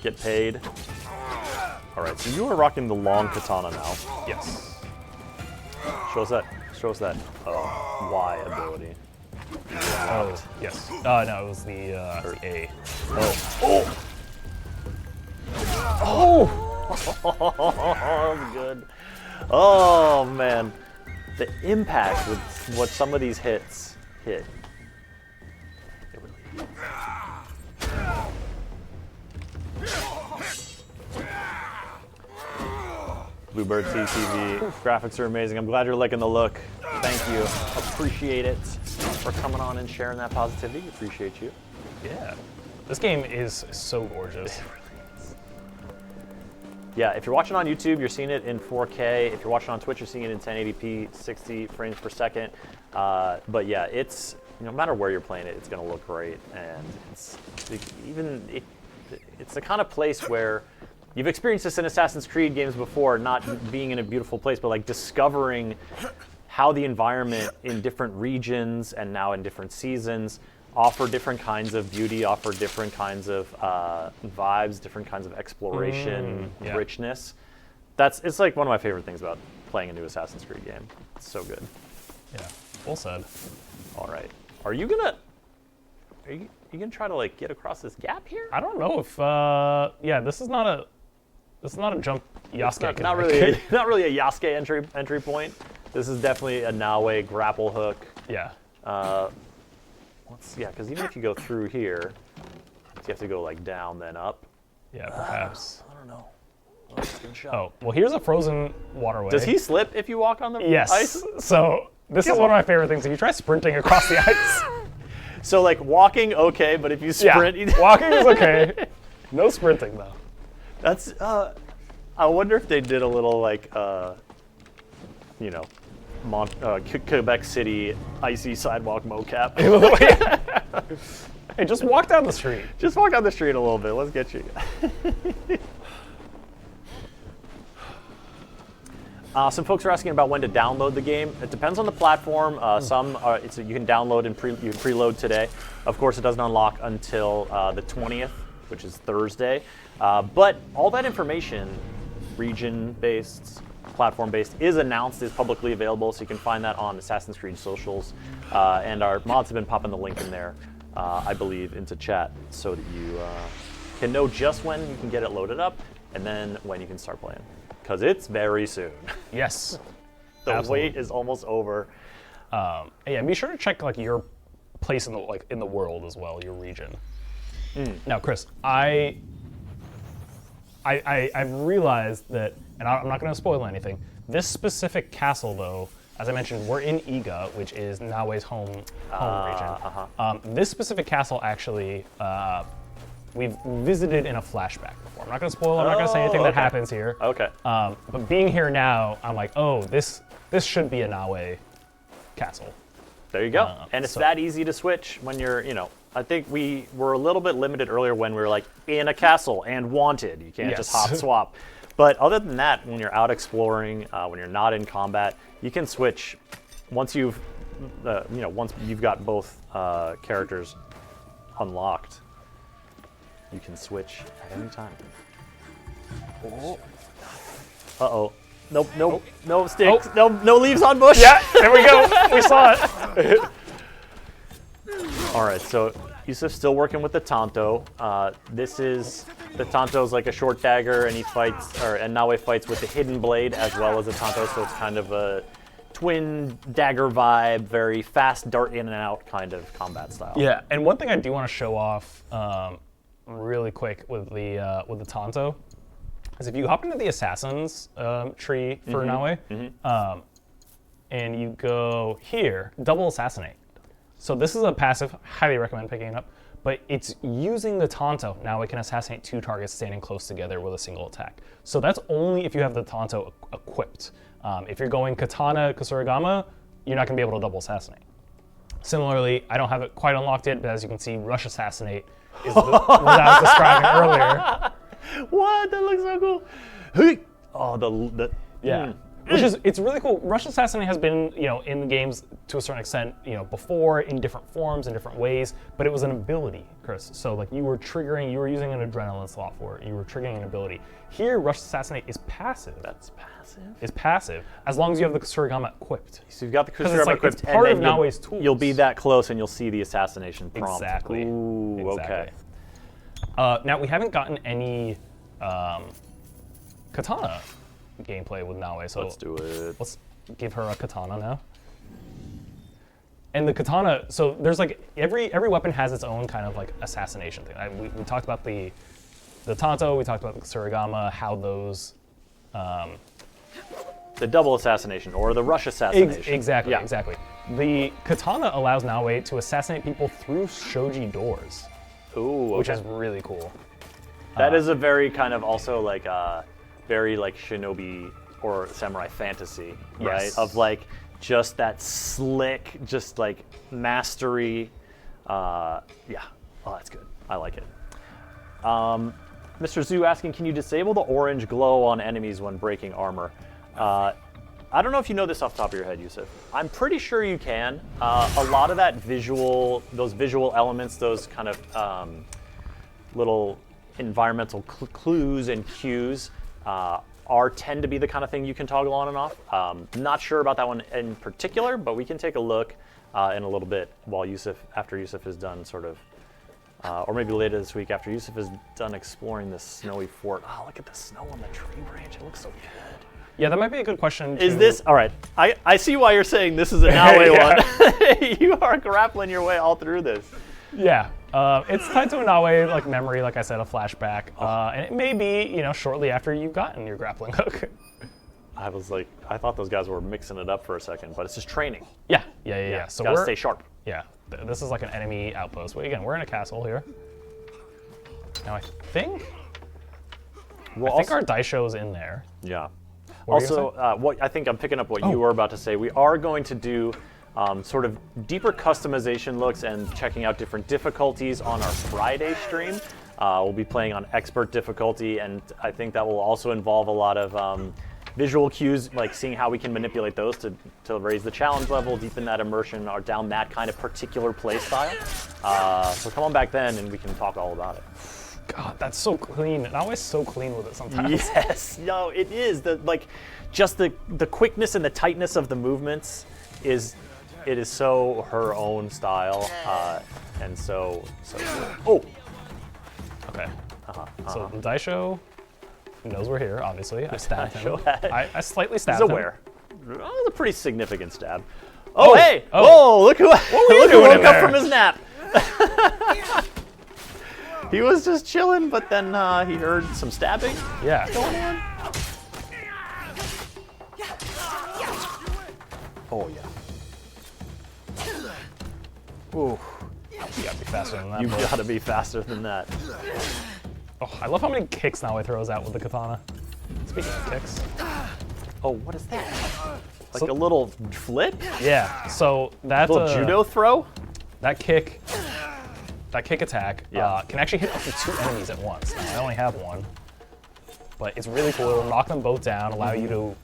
get paid. All right, so you are rocking the long katana now. Yes. Show us that. Show us that Y ability. Oh, yes. No, it was the A. Oh. That was good. Oh, man. The impact with what some of these hits hit. It really Bluebird CTV. Graphics are amazing. I'm glad you're liking the look. Thank you. Appreciate it for coming on and sharing that positivity. Appreciate you. Yeah. This game is so gorgeous. Yeah, if you're watching on YouTube, you're seeing it in 4K. If you're watching on Twitch, you're seeing it in 1080p, 60 frames per second. But yeah, it's no matter where you're playing it, it's going to look great. And it's the kind of place where you've experienced this in Assassin's Creed games before, not being in a beautiful place, but like discovering how the environment in different regions and now in different seasons offer different kinds of beauty, offer different kinds of vibes, different kinds of exploration, richness. It's like one of my favorite things about playing a new Assassin's Creed game. It's so good. Yeah, well said. All right, are you gonna try to like get across this gap here? I don't know if this is not a jump Yasuke. Not really a Yasuke entry point. This is definitely a Naoe grapple hook. Yeah. Because even if you go through here, you have to go like down then up. Yeah, perhaps. I don't know. Let's get a shot. Oh, well, here's a frozen waterway. Does he slip if you walk on the yes. ice? So this is one of my favorite things. If you try sprinting across the ice. So like walking, okay, but if you sprint, walking is okay. No sprinting though. That's. I wonder if they did a little like, Quebec City icy sidewalk mocap. Hey, just walk down the street. Just walk down the street a little bit. Let's get you. Some folks are asking about when to download the game. It depends on the platform. Some you can download and you can preload today. Of course, it doesn't unlock until the 20th, which is Thursday. But all that information, region-based, platform-based, is announced, is publicly available, so you can find that on Assassin's Creed socials. And our mods have been popping the link in there, I believe, into chat, so that you can know just when you can get it loaded up, and then when you can start playing. Because it's very soon. Yes. The wait is almost over. Yeah, be sure to check like your place in the world as well, your region. Now, Chris, I've realized that, and I'm not going to spoil anything. This specific castle, though, as I mentioned, we're in Iga, which is Naoe's home region. This specific castle actually we've visited in a flashback before. I'm not going to spoil. I'm not going to say anything that happens here. Okay. But being here now, I'm like, oh, this should be a Naoe castle. There you go. And it's that easy to switch when you're, I think we were a little bit limited earlier when we were like in a castle and wanted. You can't just hop swap. But other than that, when you're out exploring, when you're not in combat, you can switch once you've, once you've got both characters unlocked. You can switch at any time. Uh-oh. Nope, no sticks, no leaves on bush. Yeah, there we go. We saw it. All right, so Yusuf's still working with the Tanto. The Tanto's like a short dagger, and and Naoe fights with the hidden blade as well as the Tanto, so it's kind of a twin dagger vibe, very fast dart in and out kind of combat style. Yeah, and one thing I do want to show off really quick with the Tanto is if you hop into the Assassin's tree for Naoe, and you go here, double assassinate. So this is a passive, highly recommend picking it up, but it's using the Tanto. Now it can assassinate 2 targets standing close together with a single attack. So that's only if you have the Tanto equipped. If you're going Katana, Kasuragama, you're not gonna be able to double assassinate. Similarly, I don't have it quite unlocked yet, but as you can see, Rush Assassinate is what I was describing earlier. What? That looks so cool. Oh, Which is, it's really cool. Rush Assassinate has been, in the games to a certain extent, before in different forms, in different ways, but it was an ability, Chris. So like you were using an adrenaline slot for it. You were triggering an ability. Here, Rush Assassinate is passive. That's passive? Is passive, as long as you have the Kusurigama equipped. So you've got the Kusurigama equipped, it's part and of then Naoe's tools. You'll be that close and you'll see the assassination prompt. Exactly. Ooh, okay. Now, we haven't gotten any katana gameplay with Naoe, so let's do it. Let's give her a katana now. And the katana, so there's like, every weapon has its own kind of like assassination thing. We talked about the Tanto, we talked about the Kusurigama, how those... the double assassination, or the rush assassination. Exactly, yeah. exactly. The katana allows Naoe to assassinate people through shoji doors. Ooh, okay. Which is really cool. That is a very kind of also like, very like shinobi or samurai fantasy, right? Yes. Of like, just that slick, just like mastery. Yeah, oh, that's good. I like it. Mr. Zoo asking, can you disable the orange glow on enemies when breaking armor? I don't know if you know this off the top of your head, Yusuf. I'm pretty sure you can. A lot of that those visual elements, those kind of little environmental clues and cues tend to be the kind of thing you can toggle on and off. Not sure about that one in particular, but we can take a look in a little bit while after Yusuf is done sort of, or maybe later this week after Yusuf is done exploring this snowy fort. Oh, look at the snow on the tree branch. It looks so good. Yeah, that might be a good question. Is this, all right, I see why you're saying this is a Naoe one. You are grappling your way all through this. Yeah, it's tied to a Naoe like memory, like I said, a flashback, and it may be shortly after you've gotten your grappling hook. I was like, I thought those guys were mixing it up for a second, but it's just training. Yeah. So gotta stay sharp. Yeah, this is like an enemy outpost. But again, we're in a castle here. Now I think our Daisho is in there. Yeah. What were you Also, I think I'm picking up what you were about to say. We are going to do sort of deeper customization looks and checking out different difficulties on our Friday stream. We'll be playing on expert difficulty, and I think that will also involve a lot of visual cues, like seeing how we can manipulate those to raise the challenge level, deepen that immersion, or down that kind of particular play style. So come on back then, and we can talk all about it. God, that's so clean. And always so clean with it sometimes. Yes, no, it is. Just the quickness and the tightness of the movements is so her own style, and so oh, okay. So the Daisho knows we're here. Obviously, I stabbed him. I slightly stabbed him. He's aware. That was a pretty significant stab. Oh, hey! Oh. Oh, look who woke up from his nap. He was just chilling, but then he heard some stabbing. Yeah. Going on. Oh yeah. Ooh. You gotta be faster than that. You gotta be faster than that. Oh, I love how many kicks Naoe throws out with the katana. Speaking of kicks. Oh, what is that? Like a little flip? Yeah. So that's a little judo throw. That kick attack can actually hit up to 2 enemies at once. Now, I only have one, but it's really cool. It'll knock them both down, allow you to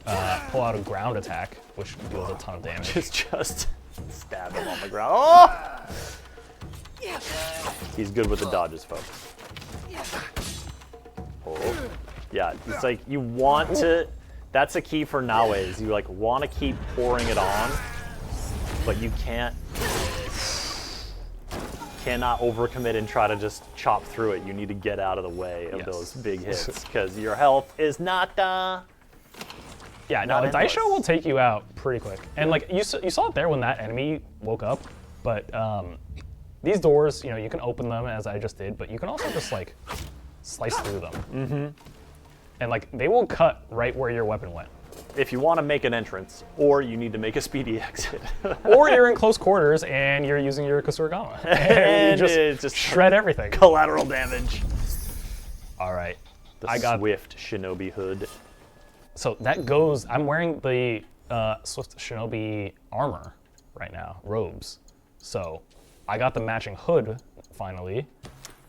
pull out a ground attack, which deals a ton of damage. Just stab him on the ground. Oh! He's good with the dodges, folks. Oh. Yeah, it's like you want to, that's a key for Naoe, is you like want to keep pouring it on, but you cannot overcommit and try to just chop through it. You need to get out of the way of those big hits, because your health is not yeah, no, the Daisho will take you out pretty quick. And like you saw it there when that enemy woke up, but these doors, you can open them as I just did, but you can also just like slice through them. Mm-hmm. And like they will cut right where your weapon went. If you want to make an entrance, or you need to make a speedy exit. Or you're in close quarters and you're using your Kusurigama. And you just shred everything. Collateral damage. All right. I got Swift Shinobi hood. So that goes, I'm wearing the Swift Shinobi armor right now, robes. So I got the matching hood finally.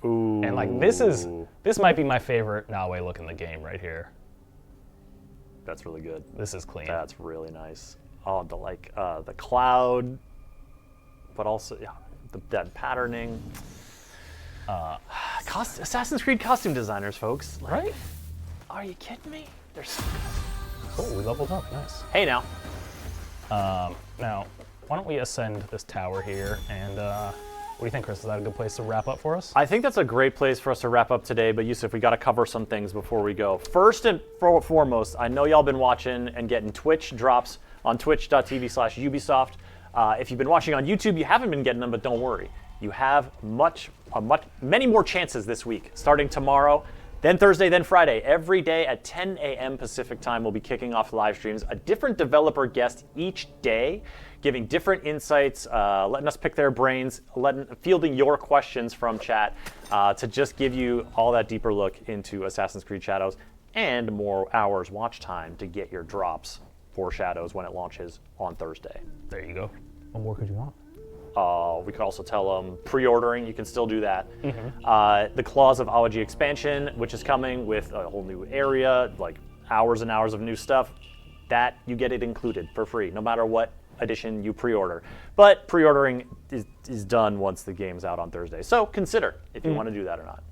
Ooh. And like this might be my favorite Naoe look in the game right here. That's really good. This is clean. That's really nice. Oh, the cloud, but also that patterning. Assassin's Creed costume designers, folks. Right? Are you kidding me? They're so good. Oh, we leveled up. Nice. Hey now. Now, why don't we ascend this tower here? And what do you think, Chris? Is that a good place to wrap up for us? I think that's a great place for us to wrap up today. But Yusuf, we got to cover some things before we go. First and foremost, I know y'all been watching and getting Twitch drops on twitch.tv/Ubisoft. If you've been watching on YouTube, you haven't been getting them, but don't worry. You have many more chances this week, starting tomorrow, then Thursday, then Friday. Every day at 10 a.m. Pacific time, we'll be kicking off live streams. A different developer guest each day, giving different insights, letting us pick their brains, fielding your questions from chat to just give you all that deeper look into Assassin's Creed Shadows and more hours watch time to get your drops for Shadows when it launches on Thursday. There you go. What more could you want? We could also tell them pre-ordering, you can still do that. The Claws of Awaji expansion, which is coming with a whole new area, like hours and hours of new stuff, that you get it included for free, no matter what edition you pre-order. But pre-ordering is done once the game's out on Thursday. So consider if you want to do that or not.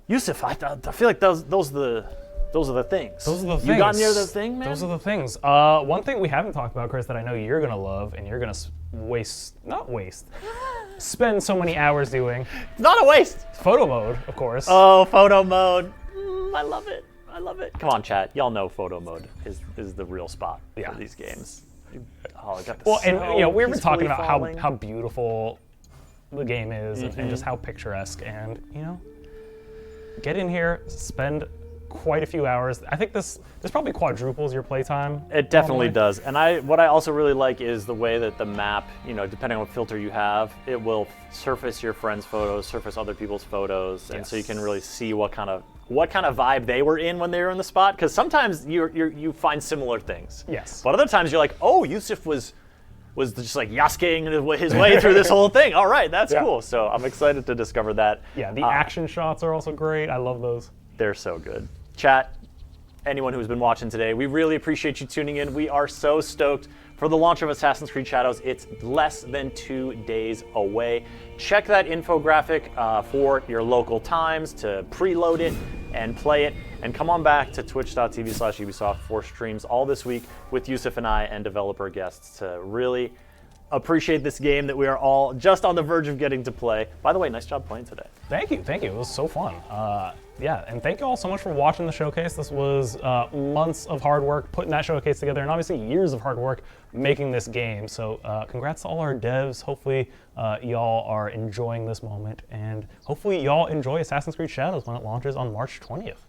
Yusuf, I feel like those are the things. Those are the things. You got near the thing, man? Those are the things. One thing we haven't talked about, Chris, that I know you're going to love and you're going to spend so many hours doing. It's not a waste. Photo mode, of course. Oh, photo mode. I love it. I love it. Come on, chat. Y'all know photo mode is the real spot for these games. Oh, I got the and we were talking about falling. how beautiful the game is and just how picturesque, and get in here, spend quite a few hours. I think this probably quadruples your playtime. It definitely does. And what I also really like is the way that the map, depending on what filter you have, it will surface your friends' photos, surface other people's photos, and so you can really see what kind of vibe they were in when they were in the spot. Because sometimes you find similar things. Yes. But other times you're like, oh, Yusuf was just like Yasukeing his way through this whole thing. All right, that's cool. So I'm excited to discover that. Yeah, the action shots are also great. I love those. They're so good. Chat, anyone who's been watching today, we really appreciate you tuning in. We are so stoked for the launch of Assassin's Creed Shadows. It's less than 2 days away. Check that infographic for your local times to preload it and play it. And come on back to twitch.tv/Ubisoft for streams all this week with Yusuf and I and developer guests to really appreciate this game that we are all just on the verge of getting to play. By the way, nice job playing today. Thank you. It was so fun. And thank you all so much for watching the showcase. This was months of hard work putting that showcase together, and obviously years of hard work making this game. So congrats to all our devs. Hopefully y'all are enjoying this moment, and hopefully y'all enjoy Assassin's Creed Shadows when it launches on March 20th.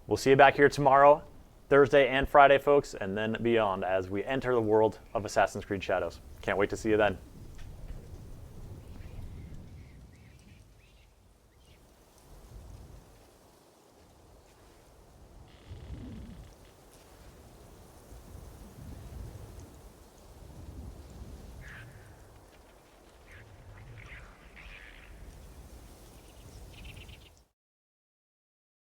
We'll see you back here tomorrow, Thursday and Friday, folks, and then beyond as we enter the world of Assassin's Creed Shadows. Can't wait to see you then.